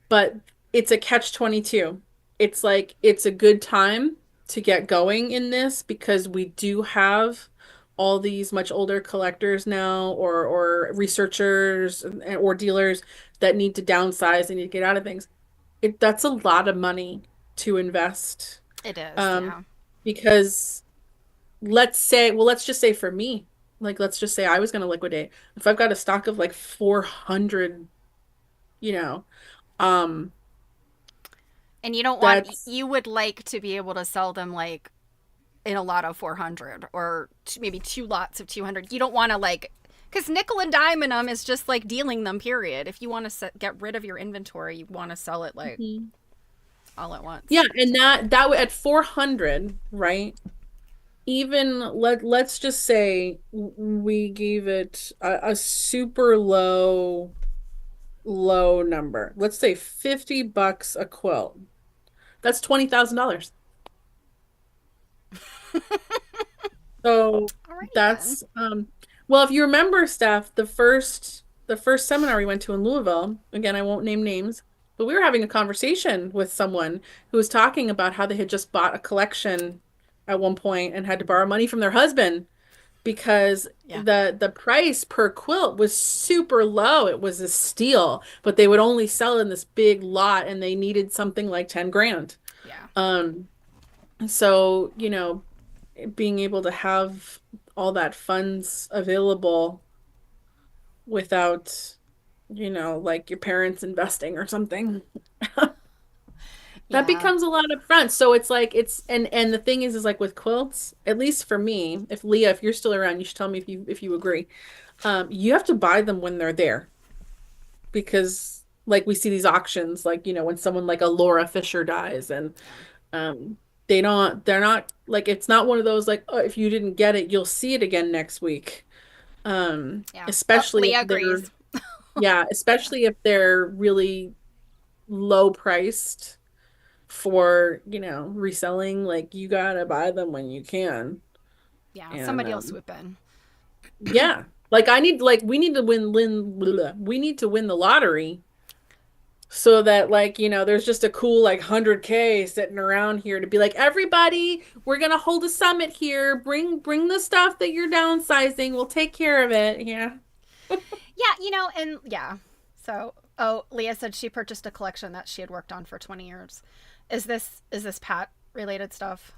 but it's a catch-22. It's like it's a good time to get going in this because we do have all these much older collectors now or researchers or dealers that need to downsize and need to get out of things. That's a lot of money to invest. It is, Um, yeah. because let's just say for me, like let's just say I was going to liquidate. If I've got a stock of like 400, you know, um And you don't want, That's you would like to be able to sell them like in a lot of 400 or maybe 2 lots of 200. You don't want to like, because nickel and diamond them is just like dealing them, period. If you want to get rid of your inventory, you want to sell it like all at once. yeah, and that at 400, right? Even let's just say we gave it a super low number. Let's say $50 a quilt. That's $20,000. So Alrighty that's well, if you remember, Steph, the first seminar we went to in Louisville, again, I won't name names, but we were having a conversation with someone who was talking about how they had just bought a collection at one point and had to borrow money from their husband because the price per quilt was super low. It was a steal, but they would only sell in this big lot and they needed something like 10 grand. Yeah. So, you know, being able to have all that funds available without, you know, like your parents investing or something. That becomes a lot up front. So it's like and the thing is like with quilts, at least for me, if Leah, if you're still around, you should tell me if you agree. You have to buy them when they're there. Because like we see these auctions, like, you know, when someone like a Laura Fisher dies and they're not like, it's not one of those like, oh, if you didn't get it, you'll see it again next week. Especially Leah if they're agrees. especially if they're really low priced for, you know, reselling. Like, you gotta buy them when you can. Yeah, And somebody will swoop in. yeah, like we need to win the lottery so that, like, you know, there's just a cool like 100K sitting around here to be like, everybody, we're gonna hold a summit here, bring the stuff that you're downsizing, we'll take care of it. Yeah. Yeah, you know, and yeah. So, Leah said she purchased a collection that she had worked on for 20 years. Is this Pat related stuff?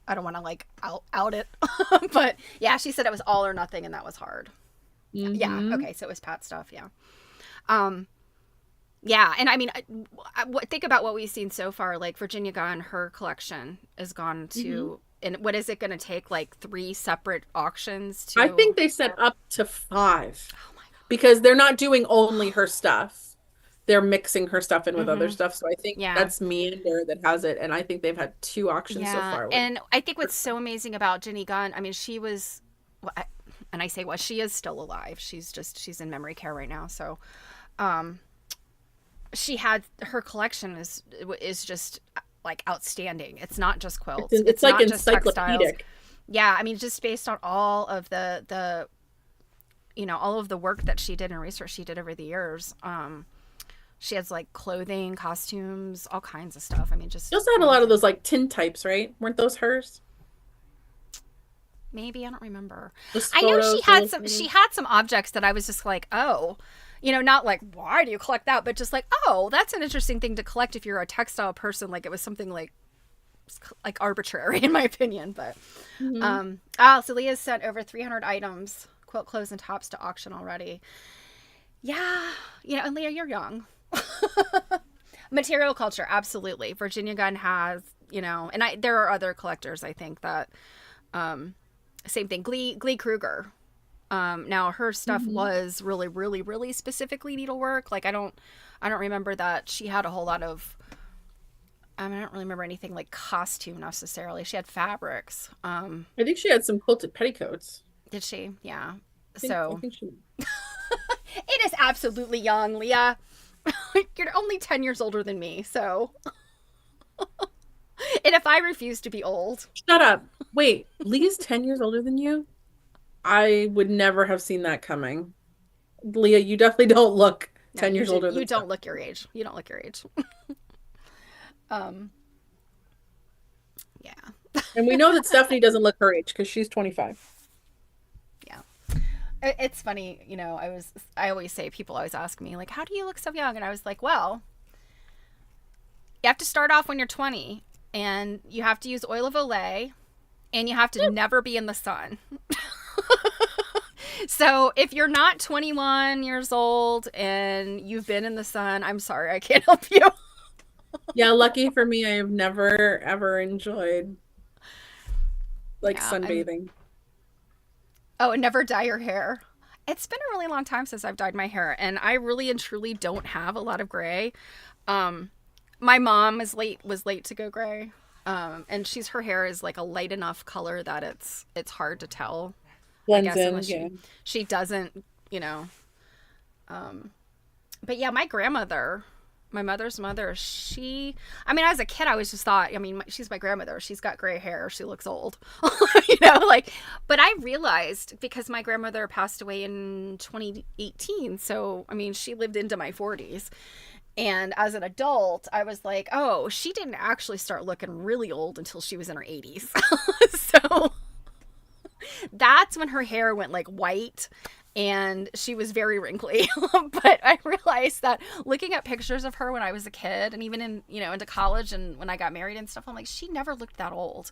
I don't want to like out it, but yeah, she said it was all or nothing, and that was hard. Yeah. Okay. So it was Pat stuff. Yeah. Yeah. And I mean, think about what we've seen so far. Like Virginia Gunn, her collection is gone to, and what is it going to take? Like 3 separate auctions to? I think they said up to 5. Oh my God. Because they're not doing only her stuff. They're mixing her stuff in with other stuff. So I think that's Meander that has it. And I think they've had 2 auctions so far. And I think what's so amazing about Jenny Gunn, I mean, she was, and I say, well, she is still alive. She's in memory care right now. So she had, her collection is just like outstanding. It's not just quilts. It's like not just encyclopedic. Textiles. Yeah. I mean, just based on all of the you know, all of the work that she did and research she did over the years. She has like clothing, costumes, all kinds of stuff. I mean, just. She also had a lot of those like tin types, right? Weren't those hers? Maybe, I don't remember. Just I know photos, she had some. She had some objects that I was just like, oh, you know, not like why do you collect that, but just like, oh, that's an interesting thing to collect if you're a textile person. Like it was something like arbitrary in my opinion, but so Leah's sent over 300 items, quilt clothes and tops to auction already. Yeah, you know, and Leah, you're young. Material culture, absolutely. Virginia Gunn has, you know, and there are other collectors I think that same thing. Glee Kruger. Now her stuff was really, really, really specifically needlework. Like I don't remember that she had a whole lot of. I don't really remember anything like costume necessarily. She had fabrics. I think she had some quilted petticoats. Did she? Yeah. I think she. It is absolutely young, Leah. You're only 10 years older than me, so. And if I refuse to be old. Shut up. Wait, Leah's 10 years older than you? I would never have seen that coming. Leah, you definitely don't look 10 years older than you. Don't look your age. You don't look your age. Yeah. And we know that Stephanie doesn't look her age because she's 25. Yeah. It's funny, you know, I always say, people always ask me, like, how do you look so young? And I was like, well, you have to start off when you're 20, and you have to use oil of Olay, and you have to never be in the sun. So if you're not 21 years old and you've been in the sun, I'm sorry, I can't help you. Yeah, lucky for me, I have never ever enjoyed like Yeah, and sunbathing. oh, and never dye your hair. It's been a really long time since I've dyed my hair, and I really and truly don't have a lot of gray. Um, my mom was late to go gray, and her hair is like a light enough color that it's hard to tell. I Blends guess in, unless yeah. she doesn't, you know. But yeah, my grandmother, my mother's mother, I mean, as a kid, I was just thought, I mean, she's my grandmother. She's got gray hair. She looks old, like, but I realized because my grandmother passed away in 2018. So, I mean, she lived into my 40s. And as an adult, I was like, oh, she didn't actually start looking really old until she was in her 80s. So that's when her hair went like white and she was very wrinkly. But I realized that looking at pictures of her when I was a kid and even into college and when I got married and stuff, I'm like, she never looked that old.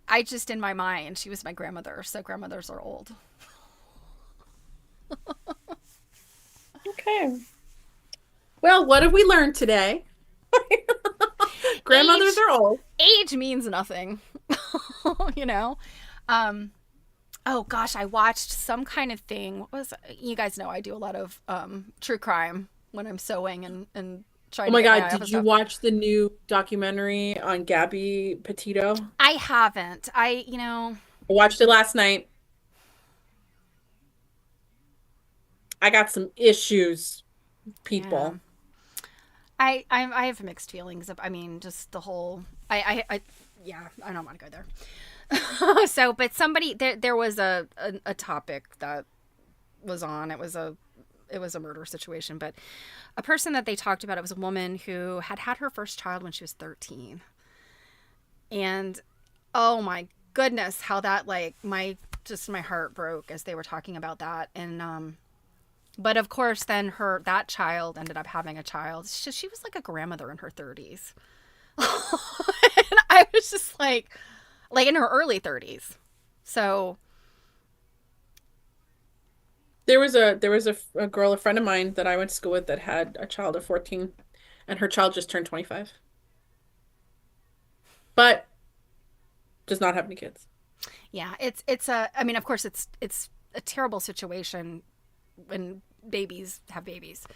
I just, in my mind, she was my grandmother. So grandmothers are old. Okay. Well, what have we learned today? Grandmothers Age, are old. age means nothing, you know? Um, oh gosh, I watched some kind of thing. What was you guys know I do a lot of true crime when I'm sewing and Oh trying to my get my God, eye off of did you stuff. watch the new documentary on Gabby Petito? I haven't. I watched it last night. I got some issues, Yeah. people. I have mixed feelings of, I mean, just the whole I yeah, I don't want to go there. So, but somebody there was a topic that was on. It was a murder situation, but a person that they talked about, it was a woman who had her first child when she was 13. And oh my goodness, how that like my heart broke as they were talking about that. And but of course then that child ended up having a child. She was like a grandmother in her 30s. And I was just like in her early 30s. So, There was a girl, a friend of mine that I went to school with that had a child of 14 and her child just turned 25, but does not have any kids. yeah, it's a I mean, of course it's a terrible situation when babies have babies.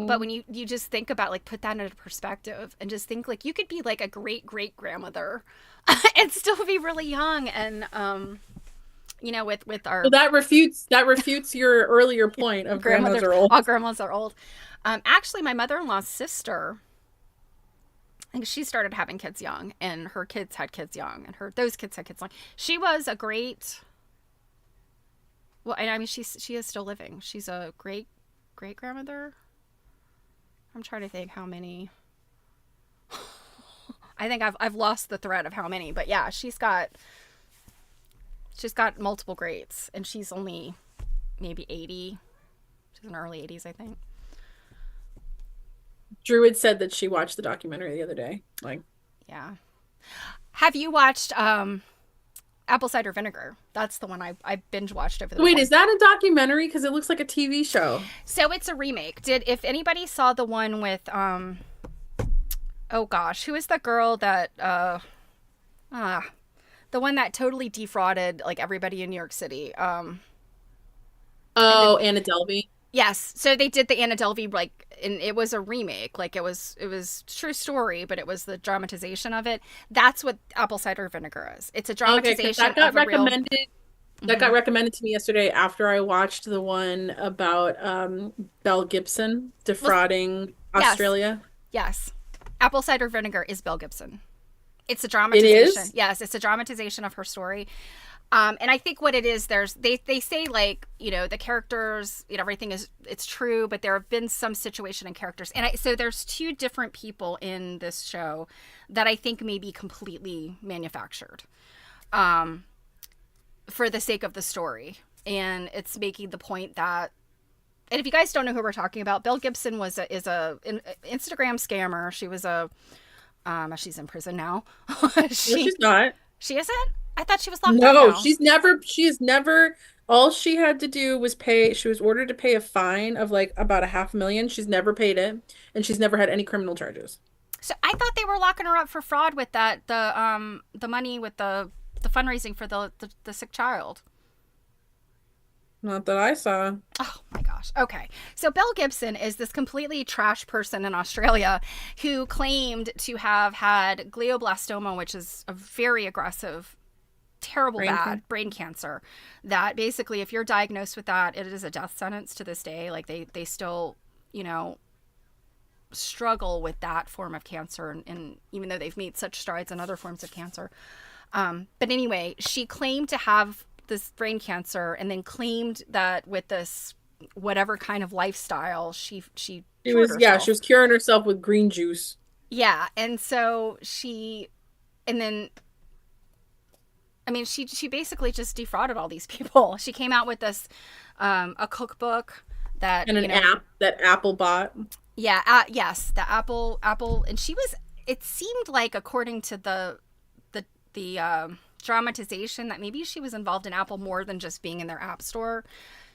But Hmm. when you just think about like put that into perspective and just think like you could be like a great great grandmother and still be really young and with So our that refutes your earlier point of grandmas grandmothers, are old. all grandmas are old. Actually, my mother-in-law's sister, I think she started having kids young, and her kids had kids young, and those kids had kids young. She was a great, well, and I mean she is still living. She's a great great grandmother. I'm trying to think how many. I think I've lost the thread of how many, but yeah, she's got multiple greats, and she's only maybe 80. She's in her early 80s, I think. Druid said that she watched the documentary the other day. Like, Yeah. Have you watched Apple Cider Vinegar? That's the one I binge watched over the wait, is weekend. that a documentary? Because it looks like a TV show. So it's a remake. If anybody saw the one with oh gosh, who is the girl that ah the one that totally defrauded like everybody in New York City? And Oh, then Anna Delvey. yes, so they did the Anna Delvey like, and it was a remake. Like it was true story, but it was the dramatization of it. That's what Apple Cider Vinegar is. It's a Okay, because dramatization of a real. that got Mhm. recommended to me yesterday after I watched the one about Belle Gibson Well, defrauding yes, Australia. yes. Apple Cider Vinegar is Belle Gibson. It's a It dramatization. is? Yes, it's a dramatization of her story. And I think what it is, they say like the characters, everything it's true, but there have been some situation and characters, and so there's two different people in this show that I think may be completely manufactured, um, for the sake of the story, and it's making the point that. And if you guys don't know who we're talking about, Belle Gibson is an Instagram scammer. She was she's in prison now. No, she she's not. she isn't. I thought she was locked up No, now. she's never, she has never All she had to do was pay, she was ordered to pay a fine of like about a $500,000. She's never paid it, and she's never had any criminal charges. So I thought they were locking her up for fraud with that the money with the fundraising for the sick child. Not that I saw. Oh my gosh. Okay. So Belle Gibson is this completely trash person in Australia who claimed to have had glioblastoma, which is a very aggressive, terrible, brain cancer. That basically, if you're diagnosed with that, it is a death sentence to this day. Like they still, struggle with that form of cancer, and even though they've made such strides in other forms of cancer. But anyway, she claimed to have this brain cancer, and then claimed that with this whatever kind of lifestyle she was herself. Yeah, she was curing herself with green juice. Yeah, and so and then I mean she basically just defrauded all these people. She came out with this a cookbook that, and an app that Apple bought. Yeah, yes, the Apple, and it seemed like, according to the dramatization, that maybe she was involved in Apple more than just being in their app store.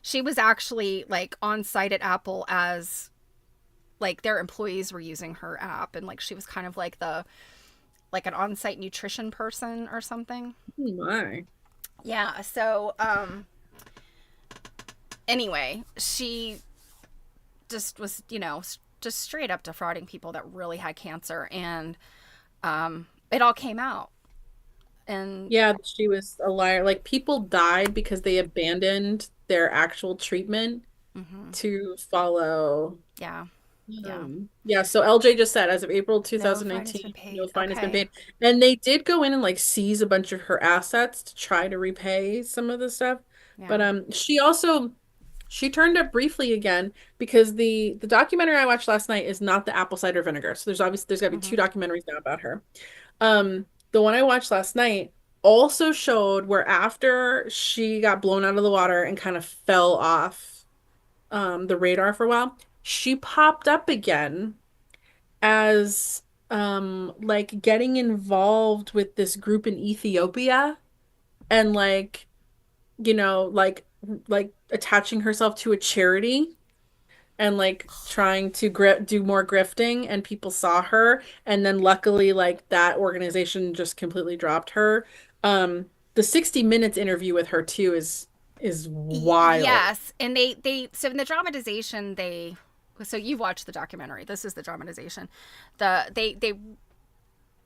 She was actually like on site at Apple as like their employees were using her app, and like she was kind of like an on-site nutrition person or something. Oh my. Yeah, so anyway, she just was, just straight up defrauding people that really had cancer, and it all came out. And yeah, she was a liar. Like, people died because they abandoned their actual treatment to follow. Yeah. Yeah, so LJ just said, as of April 2019, no fine has been paid. And they did go in and like seize a bunch of her assets to try to repay some of the stuff. Yeah. But she turned up briefly again, because the documentary I watched last night is not the apple cider vinegar. So there's got to be two documentaries now about her. The one I watched last night also showed where, after she got blown out of the water and kind of fell off the radar for a while, she popped up again as like getting involved with this group in Ethiopia, and like attaching herself to a charity, and like trying to do more grifting, and people saw her, and then luckily like that organization just completely dropped her. The 60 Minutes interview with her too is wild. Yes, and they so in the dramatization, so you've watched the documentary. This is the dramatization.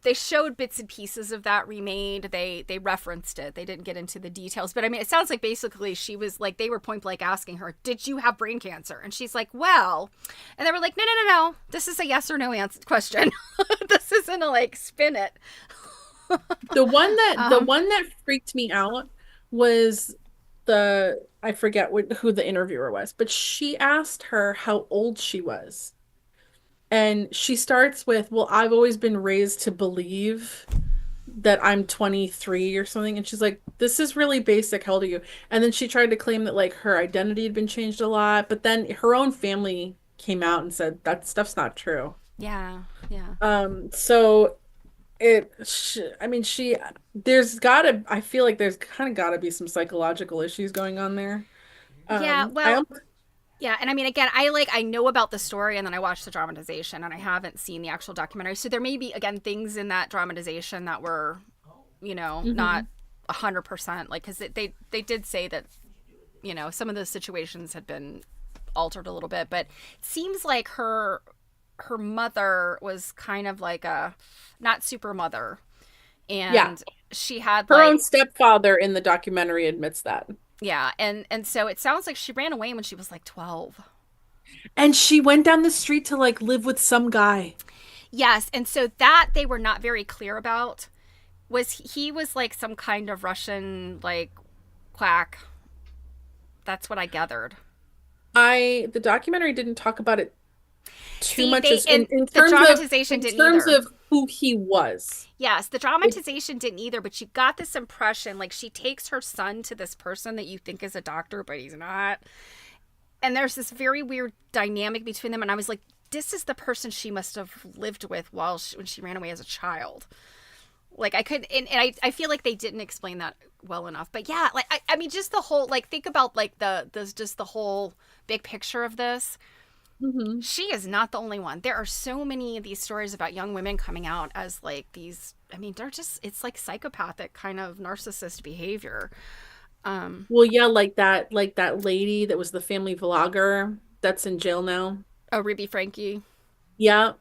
They showed bits and pieces of that remade. They referenced it. They didn't get into the details. But I mean, it sounds like basically she was like, they were point blank asking her, did you have brain cancer? And she's like, well, and they were like, no. This is a yes or no answer question. This isn't a like spin it. The one that freaked me out was I forget who the interviewer was, but she asked her how old she was. And she starts with, well, I've always been raised to believe that I'm 23 or something. And she's like, this is really basic. How old are you? And then she tried to claim that like her identity had been changed a lot. But then her own family came out and said that stuff's not true. Yeah. So I feel like there's kind of gotta be some psychological issues going on there. Yeah, well, yeah, and I mean, again, I know about the story, and then I watched the dramatization, and I haven't seen the actual documentary. So there may be, again, things in that dramatization that were, not 100%, like, because they did say that, some of the situations had been altered a little bit, but it seems like her mother was kind of like a not super mother, and she had her own stepfather in the documentary admits that. Yeah, and so it sounds like she ran away when she was like 12. And she went down the street to like live with some guy. Yes, and so that they were not very clear about. He was like some kind of Russian like quack. That's what I gathered. The documentary didn't talk about it too much in terms of who he was. Yes, the dramatization didn't either, but you got this impression like she takes her son to this person that you think is a doctor, but he's not. And there's this very weird dynamic between them, and I was like, this is the person she must have lived with when she ran away as a child. Like I could, and I feel like they didn't explain that well enough. But yeah, like I mean, just the whole, like, think about like just the whole big picture of this. Mm-hmm. She is not the only one. There are so many of these stories about young women coming out as like these. I mean, they're just, it's like psychopathic kind of narcissist behavior. Well, yeah, like that lady that was the family vlogger that's in jail now. Oh, Ruby Frankie. Yeah.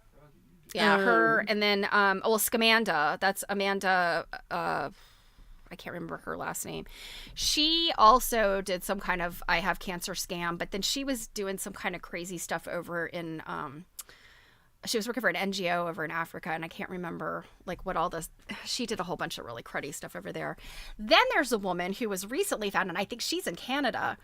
Yeah, her, and then well, Scamanda. That's Amanda. I can't remember her last name. She also did some kind of I have cancer scam, but then she was doing some kind of crazy stuff over in she was working for an NGO over in Africa, and I can't remember like what all this. She did a whole bunch of really cruddy stuff over there. Then there's a woman who was recently found, and I think she's in Canada,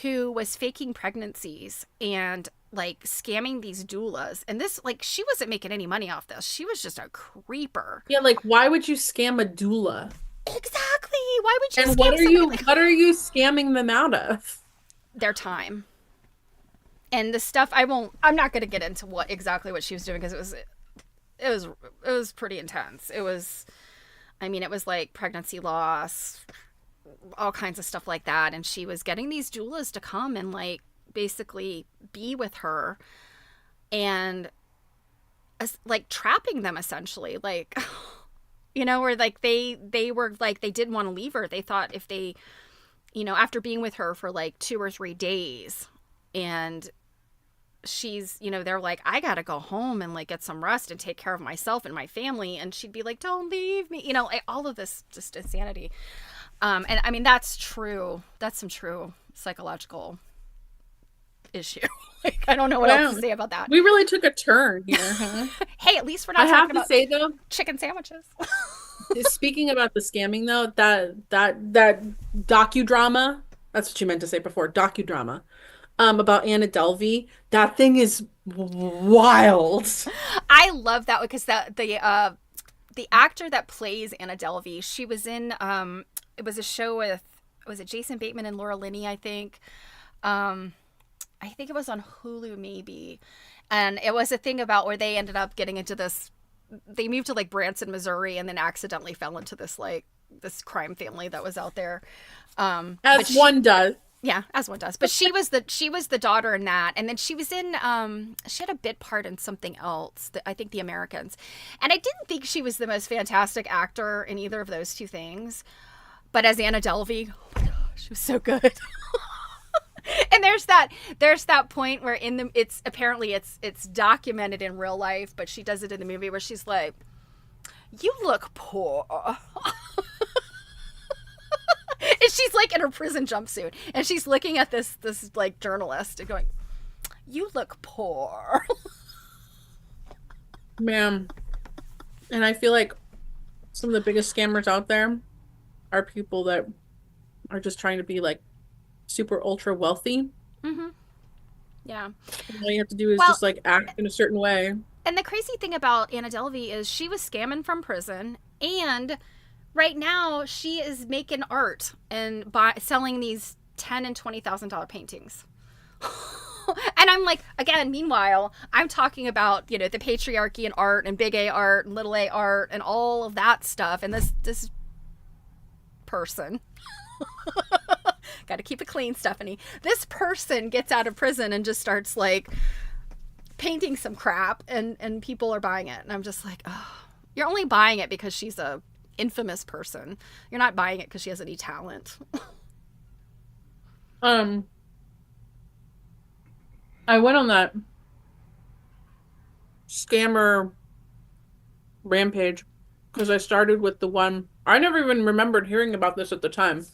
who was faking pregnancies and like scamming these doulas. And this, like, she wasn't making any money off this. She was just a creeper. Yeah, like why would you scam a doula? Exactly. Why would you? And scam what are somebody you like what are you scamming them out of? their time? And the stuff, I'm not going to get into exactly what she was doing, because it was pretty intense. It was like pregnancy loss, all kinds of stuff like that. And she was getting these doulas to come and like basically be with her and like trapping them essentially, like, you know, where like they were like, they didn't want to leave her. They thought if they, you know, after being with her for like 2 or 3 days, and she's, you know, they're like, I gotta go home and like get some rest and take care of myself and my family, and she'd be like, don't leave me, you know, like, all of this just insanity. And I mean, that's true. That's some true psychological issue. Like, I don't know what else to say about that. We really took a turn here, huh? Hey, at least we're not I talking have to about say though, chicken sandwiches. speaking about the scamming though, that docudrama, that's what you meant to say before, docudrama, about Anna Delvey, that thing is wild. I love that because the actor that plays Anna Delvey, she was in it was a show with, was it Jason Bateman and Laura Linney, I think. I think it was on Hulu maybe. And it was a thing about where they ended up getting into this, they moved to like Branson, Missouri, and then accidentally fell into this like this crime family that was out there. As one does. Yeah, as one does. But she was the daughter in that, and then she was in she had a bit part in something else, I think The Americans. And I didn't think she was the most fantastic actor in either of those two things. But as Anna Delvey, oh my gosh, she was so good. And there's that point where it's documented in real life, but she does it in the movie where she's like, you look poor. And she's like in her prison jumpsuit, and she's looking at this like journalist and going, you look poor. Man. And I feel like some of the biggest scammers out there are people that are just trying to be like super ultra wealthy. Mm-hmm. Yeah. And all you have to do is just like act in a certain way. And the crazy thing about Anna Delvey is she was scamming from prison, and right now she is making art and selling these $10,000 and $20,000 paintings. And I'm like, again, meanwhile, I'm talking about, you know, the patriarchy and art and big A art and little a art and all of that stuff. And this person, got to keep it clean, Stephanie. This person gets out of prison and just starts like painting some crap, and people are buying it. And I'm just like, oh, you're only buying it because she's a infamous person. You're not buying it because she has any talent. I went on that scammer rampage because I started with the one, I never even remembered hearing about this at the time.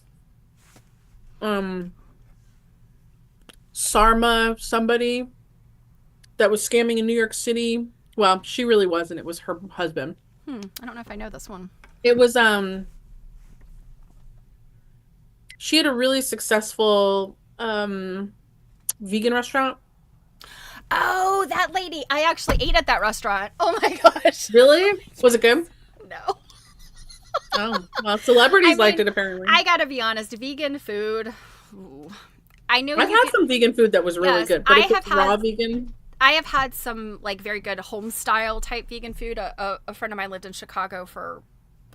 Sarma, somebody that was scamming in New York City. Well, she really wasn't. It was her husband. I don't know if I know this one. It was, she had a really successful, vegan restaurant. Oh, that lady. I actually ate at that restaurant. Oh my gosh. Really? Was it good? No. Oh, well, celebrities liked it apparently. I gotta be honest, vegan food. Ooh. I know I've had some vegan food that was really good, but if it's raw vegan. I have had some like very good home style type vegan food. A friend of mine lived in Chicago for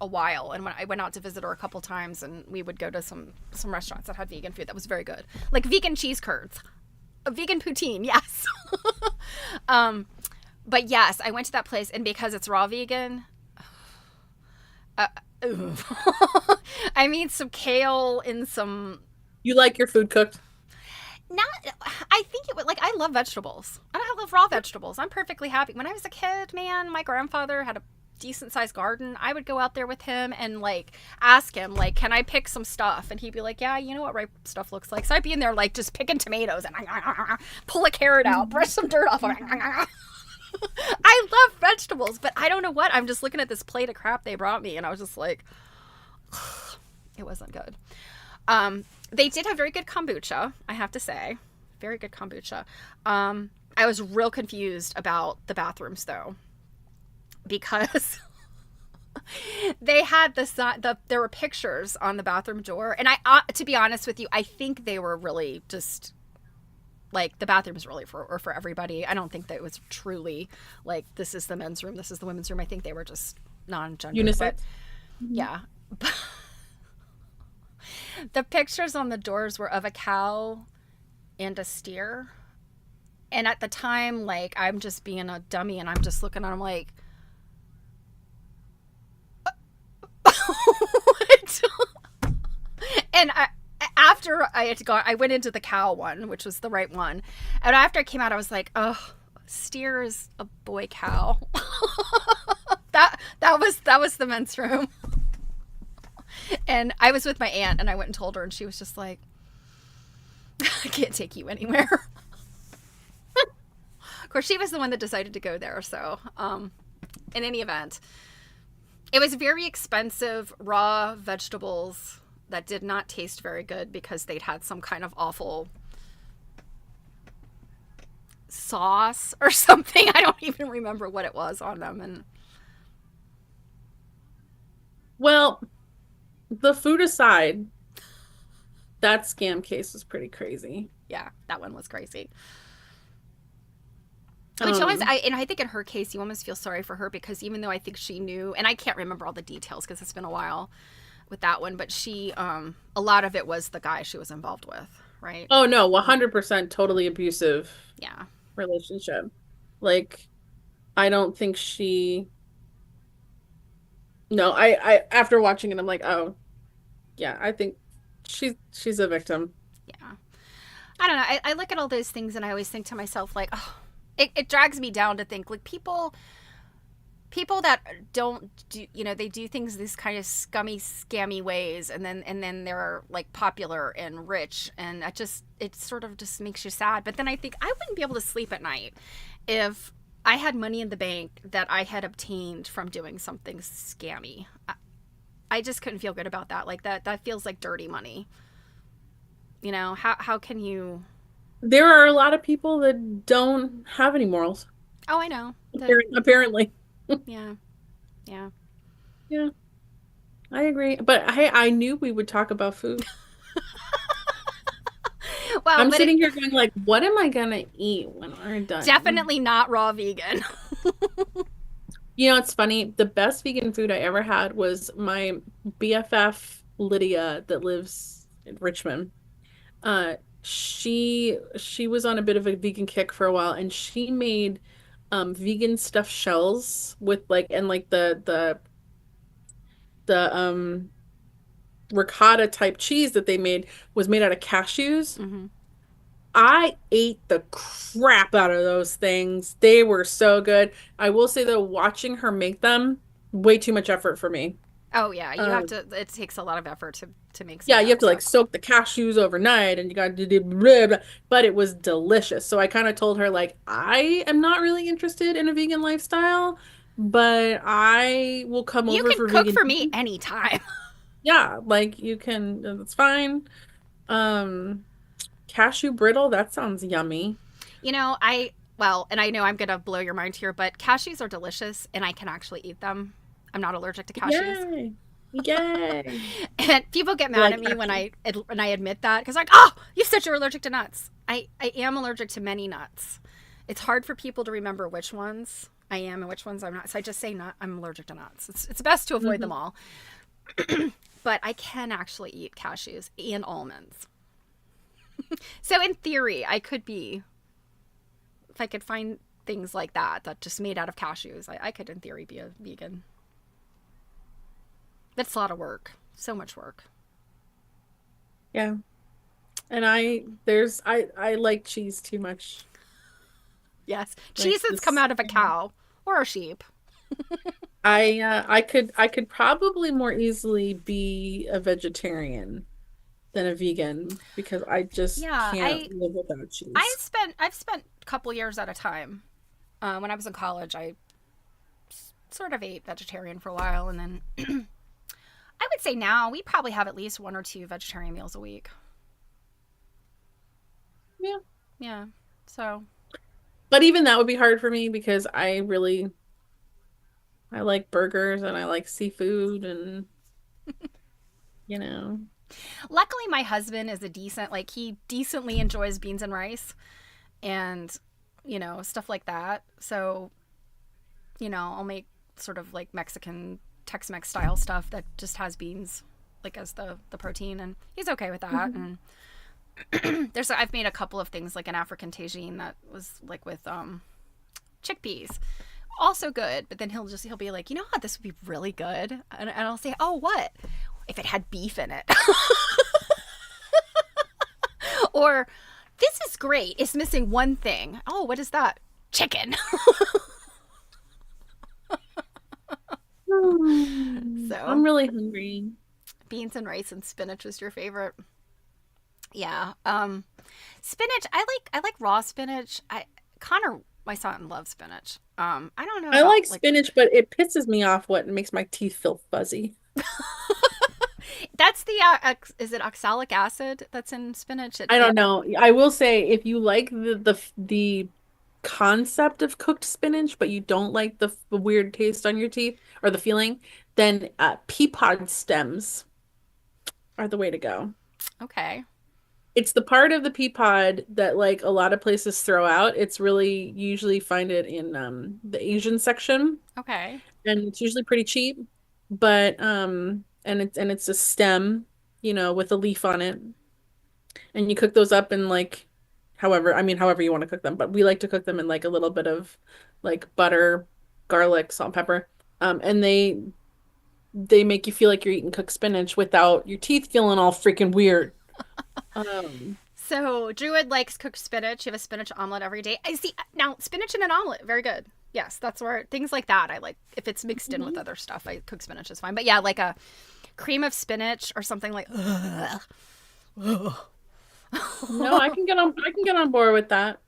a while, and when I went out to visit her a couple times, and we would go to some restaurants that had vegan food that was very good, like vegan cheese curds, a vegan poutine, yes. But yes, I went to that place, and because it's raw vegan, I mean, some kale and some. You like your food cooked? I think it would, like, I love vegetables. I love raw vegetables. I'm perfectly happy. When I was a kid, man, my grandfather had a decent sized garden. I would go out there with him and, like, ask him, like, can I pick some stuff? And he'd be like, yeah, you know what ripe stuff looks like. So I'd be in there, like, just picking tomatoes and pull a carrot out, brush some dirt off. I love vegetables, but I don't know what. I'm just looking at this plate of crap they brought me, and I was just like, it wasn't good. They did have very good kombucha, I have to say. Very good kombucha. I was real confused about the bathrooms, though, because they had there were pictures on the bathroom door, and to be honest with you, I think they were really just like the bathroom is really for everybody. I don't think that it was truly like this is the men's room, this is the women's room. I think they were just non-gender. Unisex. Yeah. The pictures on the doors were of a cow and a steer. And at the time, like, I'm just being a dummy and I'm just looking at them like, what? And after I had gone, I went into the cow one, which was the right one. And after I came out, I was like, oh, steer is a boy cow. that was the men's room. And I was with my aunt, and I went and told her, and she was just like, I can't take you anywhere. Of course, she was the one that decided to go there. So, in any event, it was very expensive raw vegetables that did not taste very good because they'd had some kind of awful sauce or something. I don't even remember what it was on them. And well, the food aside, that scam case was pretty crazy. Yeah, that one was crazy. Which always, I think in her case, you almost feel sorry for her because even though I think she knew, and I can't remember all the details because it's been a while with that one, but she, a lot of it was the guy she was involved with, right? Oh no, 100% totally abusive. Yeah. Relationship. Like, I don't think she. No, I after watching it, I'm like, oh, yeah, I think she's a victim. Yeah. I don't know. I look at all those things and I always think to myself, like, oh, it drags me down to think, like, people that don't do, they do things these kind of scummy, scammy ways, and then they're, like, popular and rich, and it sort of just makes you sad. But then I think I wouldn't be able to sleep at night if I had money in the bank that I had obtained from doing something scammy. I just couldn't feel good about that. Like, that feels like dirty money. How can you? There are a lot of people that don't have any morals. Oh, I know. Apparently. Yeah. Yeah. Yeah. I agree. But hey, I knew we would talk about food. Well, I'm sitting here going like, what am I gonna eat when we're done? Definitely not raw vegan. It's funny. The best vegan food I ever had was my BFF Lydia that lives in Richmond. She was on a bit of a vegan kick for a while, and she made vegan stuffed shells with the ricotta type cheese that they made was made out of cashews. Mm-hmm. I ate the crap out of those things. They were so good. I will say though, watching her make them, way too much effort for me. Oh yeah, you have to. It takes a lot of effort to make. Yeah, you have to like soak the cashews overnight, and you got to do blah, blah, but it was delicious. So I kind of told her like, I am not really interested in a vegan lifestyle, but I will come over for vegan. You can cook for me anytime. Yeah, like you can. That's fine. Cashew brittle. That sounds yummy. And I know I'm gonna blow your mind here, but cashews are delicious, and I can actually eat them. I'm not allergic to cashews. Yay! And people get mad at me when I admit that because like, oh, you said you're allergic to nuts. I am allergic to many nuts. It's hard for people to remember which ones. I am and which ones I'm not. So I just say not. I'm allergic to nuts. It's best to avoid them all. But I can actually eat cashews and almonds. So in theory, I could be, if I could find things like that just made out of cashews, I could in theory be a vegan. That's a lot of work. So much work. Yeah. And I like cheese too much. Yes. Like Cheese that's come this, out of a cow or a sheep. I could probably more easily be a vegetarian than a vegan because I just Yeah, can't live without cheese. I've spent a couple years at a time. When I was in college, I sort of ate vegetarian for a while, and then I would say now we probably have at least one or two vegetarian meals a week. Yeah. Yeah. So But even that would be hard for me because I like burgers and I like seafood and you know. luckily my husband is he decently enjoys beans and rice and, stuff like that. So, I'll make sort of like Mexican Tex-Mex style stuff that just has beans like as the protein, and he's okay with that. And I've made a couple of things like an African tagine that was like with chickpeas. Also good, but then he'll be like, what, this would be really good. And I'll say, oh, what? If it had beef in it. Or this is great. It's missing one thing. Oh, what is that? Chicken. So I'm really hungry. beans and rice and spinach was your favorite. Yeah. Spinach. I like raw spinach. Connor, my son, loves spinach. I don't know. I like spinach, but it pisses me off what makes my teeth feel fuzzy. That's the is it oxalic acid that's in spinach? I don't know. I will say if you like the concept of cooked spinach, but you don't like the weird taste on your teeth or the feeling, then pea pod stems are the way to go. Okay. It's the part of the pea pod that like a lot of places throw out. It's really usually find it in the Asian section, Okay. and it's usually pretty cheap. But and it's a stem, with a leaf on it. And you cook those up in like however you want to cook them, but we like to cook them in like a little bit of like butter, garlic, salt, and pepper. And they make you feel like you're eating cooked spinach without your teeth feeling all freaking weird. So Druid likes cooked spinach. You have a spinach omelet every day. I see now spinach in an omelet. Very good. Yes, that's where things like that I like. If it's mixed in with other stuff, I cook spinach is fine. But yeah, like a cream of spinach or something like. No, I can get on board with that.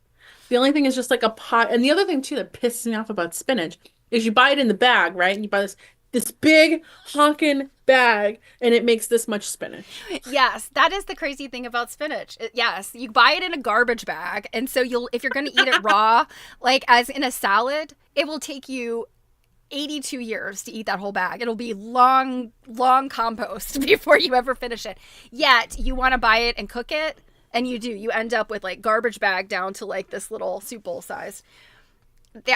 The only thing is just like a pot. And the other thing too that pisses me off about spinach is you buy it in the bag, right? And you buy this big honkin' bag and it makes this much spinach. Yes, that is the crazy thing about spinach. Yes, you buy it in a garbage bag, and so if you're going to eat it raw, like as in a salad, it will take you 82 years to eat that whole bag. It'll be long compost before you ever finish it. Yet you want to buy it and cook it, and you end up with like garbage bag down to like this little soup bowl size.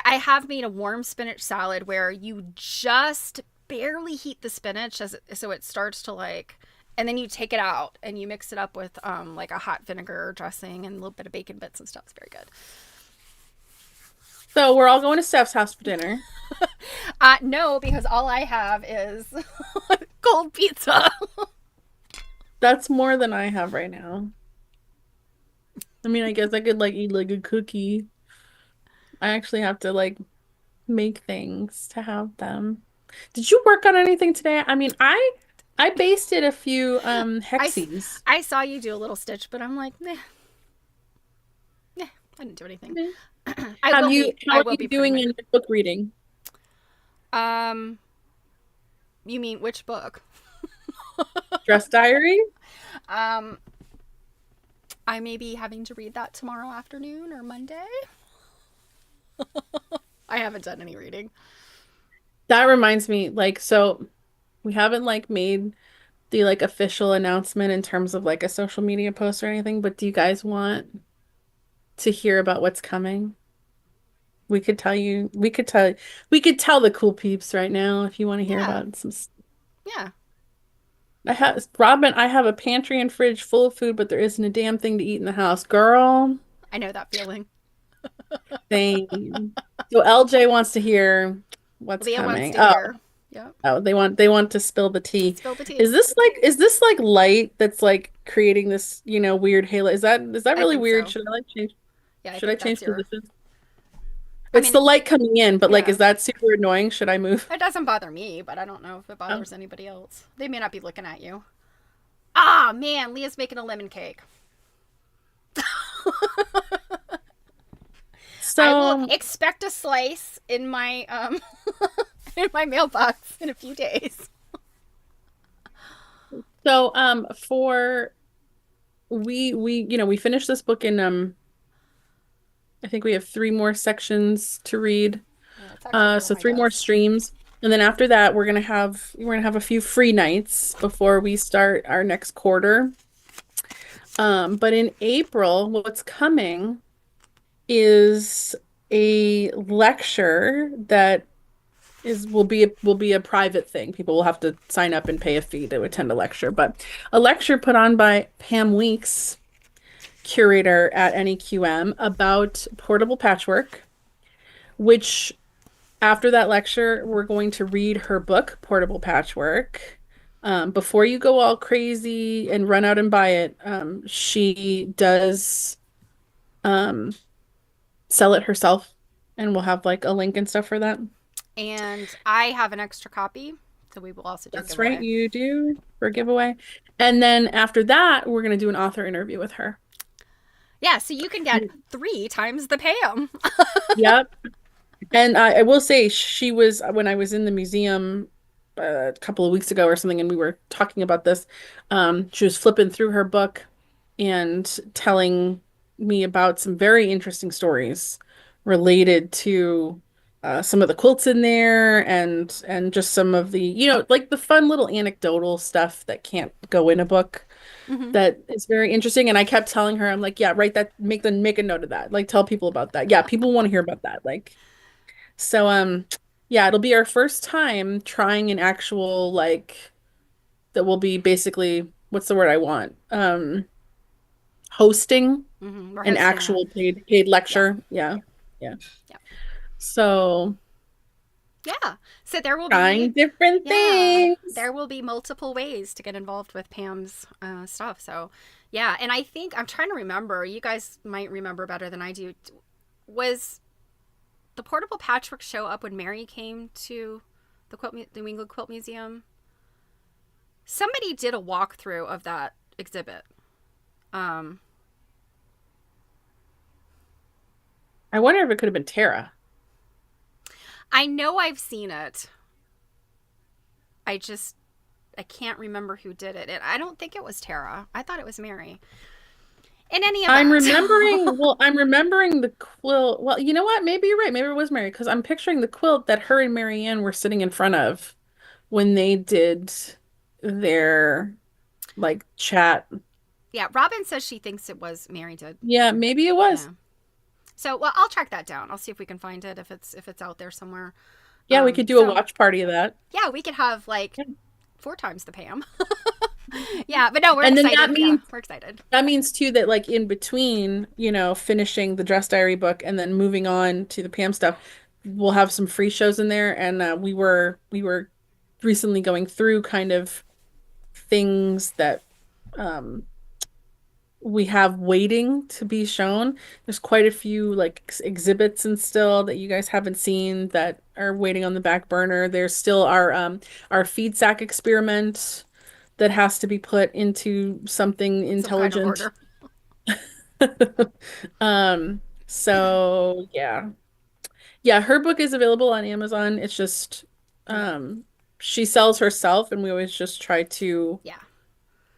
I have made a warm spinach salad where you just barely heat the spinach so it starts to like, and then you take it out and you mix it up with like a hot vinegar dressing and a little bit of bacon bits and stuff. It's very good. So we're all going to Steph's house for dinner. No, because all I have is cold pizza. That's more than I have right now. I mean, I guess I could like eat like a cookie. I actually have to like make things to have them. Did you work on anything today? I mean, I basted a few hexies. I saw you do a little stitch, but I'm like, nah, I didn't do anything. How are you doing in your book reading? You mean which book? Dress Diary? I may be having to read that tomorrow afternoon or Monday. I haven't done any reading. That reminds me, like, so we haven't like made the like official announcement in terms of like a social media post or anything, but do you guys want to hear about what's coming? We could tell you, we could tell the cool peeps right now if you want to hear Yeah. about some. Yeah. I have a pantry and fridge full of food, but there isn't a damn thing to eat in the house. Girl, I know that feeling. same. So LJ wants to hear what's Leah wants coming. to hear. Yep. Oh, they want to spill the tea. Spill the tea. Is this like light that's like creating this, weird halo? Is that I really think weird? so. Yeah, I Should I think change that's your. positions? I It's mean, the light coming in, but like, yeah. is that super annoying? Should I move? It doesn't bother me, but I don't know if it Oh. bothers anybody else. They may not be looking at you. Ah, man, Leah's making a lemon cake. I will So, expect a slice in my in my mailbox in a few days. for we finished this book in I think we have 3 more sections to read. Yeah, it's actually So behind 3 more us. streams. And then after that, we're gonna have a few free nights before we start our next quarter. But in April, what's coming is a lecture that will be a private thing. People will have to sign up and pay a fee to attend a lecture, but a lecture put on by Pam Weeks, curator at NEQM, about portable patchwork, which after that lecture, we're going to read her book, Portable Patchwork. Before you go all crazy and run out and buy it, she does um, sell it herself, and we'll have like a link and stuff for that. And I have an extra copy, so we will also do a That's right, giveaway. you do for a giveaway. And then after that, we're going to do an author interview with her. Yeah, so you can get 3 times the Pam. Yep. And I will say, she was, when I was in the museum a couple of weeks ago or something, and we were talking about this, she was flipping through her book and telling me about some very interesting stories related to some of the quilts in there, and just some of the, like the fun little anecdotal stuff that can't go in a book. Mm-hmm. That is very interesting. And I kept telling her, I'm like, yeah, write that, make a note of that. Like, tell people about that. Yeah, people want to hear about that. Like, so, yeah, it'll be our first time trying an actual, like, that will be basically, what's the word I want? Hosting Mm-hmm. We're an hosting that. actual paid Yeah. lecture. Yeah. Yeah. Yeah. So, Yeah. So there will trying be different things. there will be multiple ways to get involved with Pam's stuff. So, yeah, and I think I'm trying to remember. You guys might remember better than I do. Was the portable patchwork show up when Mary came to the New England Quilt Museum? Somebody did a walkthrough of that exhibit. I wonder if it could have been Tara. I know I've seen it. I can't remember who did it. And I don't think it was Tara. I thought it was Mary. In any event. I'm remembering the quilt. Well, you know what? Maybe you're right. Maybe it was Mary, because I'm picturing the quilt that her and Marianne were sitting in front of when they did their like chat. Yeah, Robin says she thinks it was Mary did. Yeah, maybe it was. Yeah. So, well, I'll track that down. I'll see if we can find it if it's out there somewhere. Yeah, we could do a watch party of that. Yeah, we could have like 4 times the Pam. Yeah, but no, we're And then excited. that means, we're excited. That means too that like in between, finishing the Dress Diary book and then moving on to the Pam stuff, we'll have some free shows in there. And we were recently going through kind of things that we have waiting to be shown. There's quite a few like exhibits and still that you guys haven't seen that are waiting on the back burner. There's still our feed sack experiment that has to be put into something intelligent. Some kind of order. So yeah. Yeah, her book is available on Amazon. It's just she sells herself, and we always just try to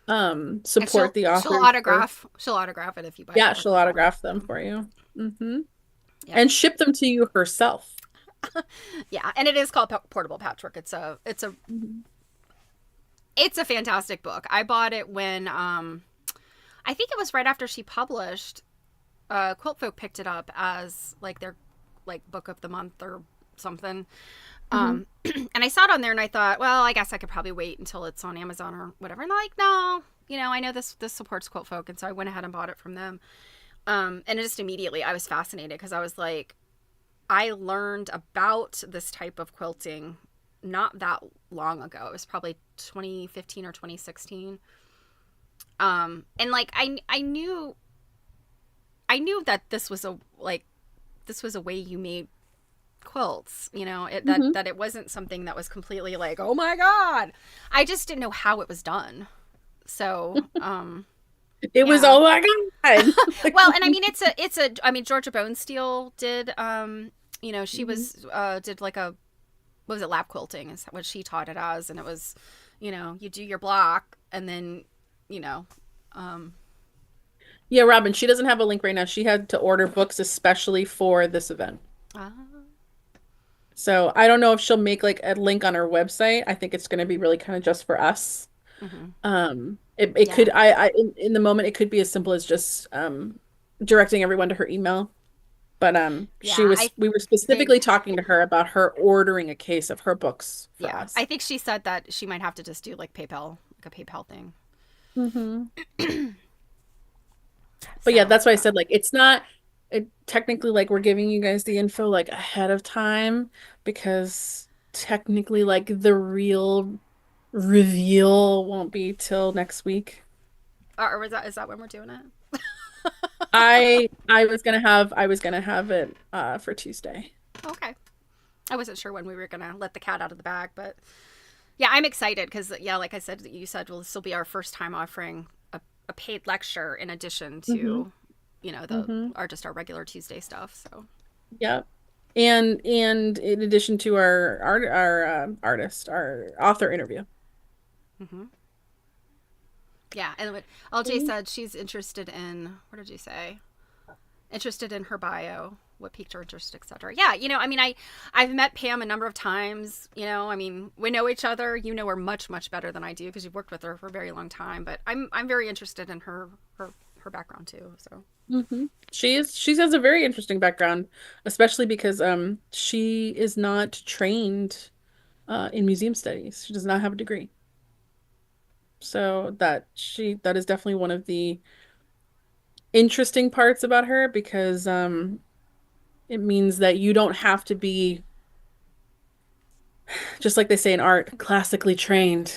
support the author. She'll autograph it if you buy it. Yeah, she'll autograph them for you. Mm-hmm. Yep. And ship them to you herself. Yeah, and it is called Portable Patchwork. It's a fantastic book. I bought it when I think it was right after she published. Quilt Folk picked it up as like their like book of the month or something. And I saw it on there and I thought, well, I guess I could probably wait until it's on Amazon or whatever. And they're like, no, I know this supports Quilt Folk. And so I went ahead and bought it from them. And just immediately I was fascinated because I was like, I learned about this type of quilting not that long ago. It was probably 2015 or 2016. And like, I knew that this was a way you made quilts, that it wasn't something that was completely like, oh my God. I just didn't know how it was done. So, it was, oh my God. Well, and I mean, I mean, Georgia Bonesteel did, she was, did like what was it? Lap quilting is what she taught it as. And it was, you do your block and then, yeah, Robin, she doesn't have a link right now. She had to order books especially for this event. So I don't know if she'll make like a link on her website. I think it's going to be really kind of just for us. It could, in the moment, it could be as simple as just directing everyone to her email. But we were specifically talking to her about her ordering a case of her books for us. I think she said that she might have to just do like PayPal, like a PayPal thing. But yeah, that's why I said like it's not technically like we're giving you guys the info like ahead of time because technically like the real reveal won't be till next week. Or is that when we're doing it? I was gonna have it for Tuesday. Okay. I wasn't sure when we were gonna let the cat out of the bag, but yeah, I'm excited because like I said, you said, well, this will be our first time offering a paid lecture in addition to our regular Tuesday stuff. So yep. And in addition to our author interview. Yeah, and what LJ said, she's interested in, what did you say? Interested in her bio, what piqued her interest, etc. Yeah, I mean, I've met Pam a number of times. I mean, we know each other. You know her much, much better than I do because you've worked with her for a very long time. But I'm very interested in her background too. So she has a very interesting background, especially because she is not trained in museum studies. She does not have a degree. So that is definitely one of the interesting parts about her because it means that you don't have to be, just like they say in art, classically trained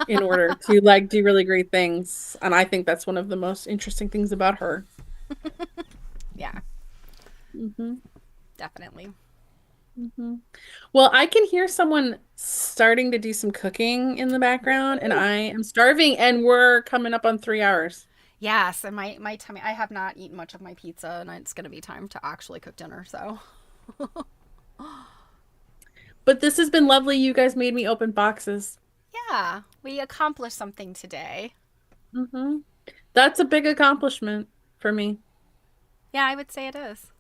in order to like do really great things. And I think that's one of the most interesting things about her. Yeah. Definitely. Well, I can hear someone starting to do some cooking in the background and I am starving and we're coming up on 3 hours. Yes, and my tummy, I have not eaten much of my pizza and it's going to be time to actually cook dinner, so. But this has been lovely. You guys made me open boxes. Yeah, we accomplished something today. That's a big accomplishment for me. Yeah, I would say it is.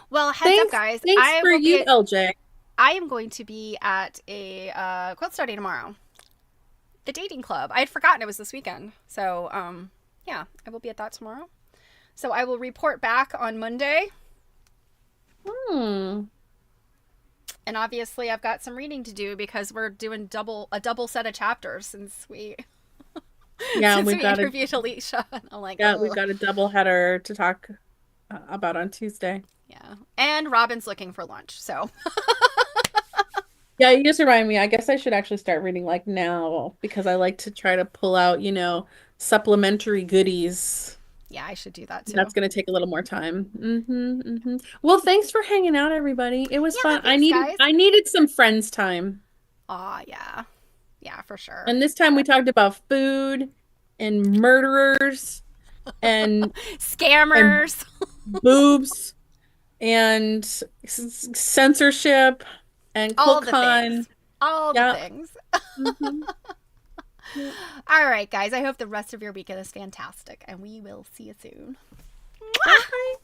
Well, heads up, guys. Thanks for you, LJ. I am going to be at a quilt study tomorrow. The dating club. I had forgotten it was this weekend. So, yeah, I will be at that tomorrow. So I will report back on Monday. Hmm. And obviously I've got some reading to do because we're doing a double set of chapters since we interviewed Alicia. I'm like, yeah, we've got a double header to talk about on Tuesday. Yeah. And Robin's looking for lunch, so. Yeah, you just remind me. I guess I should actually start reading like now because I like to try to pull out, supplementary goodies. Yeah, I should do that too. That's going to take a little more time. Well, thanks for hanging out, everybody. It was fun. Thanks, I needed some friends time. Aw, yeah. Yeah, for sure. And this time we talked about food and murderers and scammers, and boobs and censorship and QuiltCon. All the things. All right, guys. I hope the rest of your weekend is fantastic, and we will see you soon. Bye.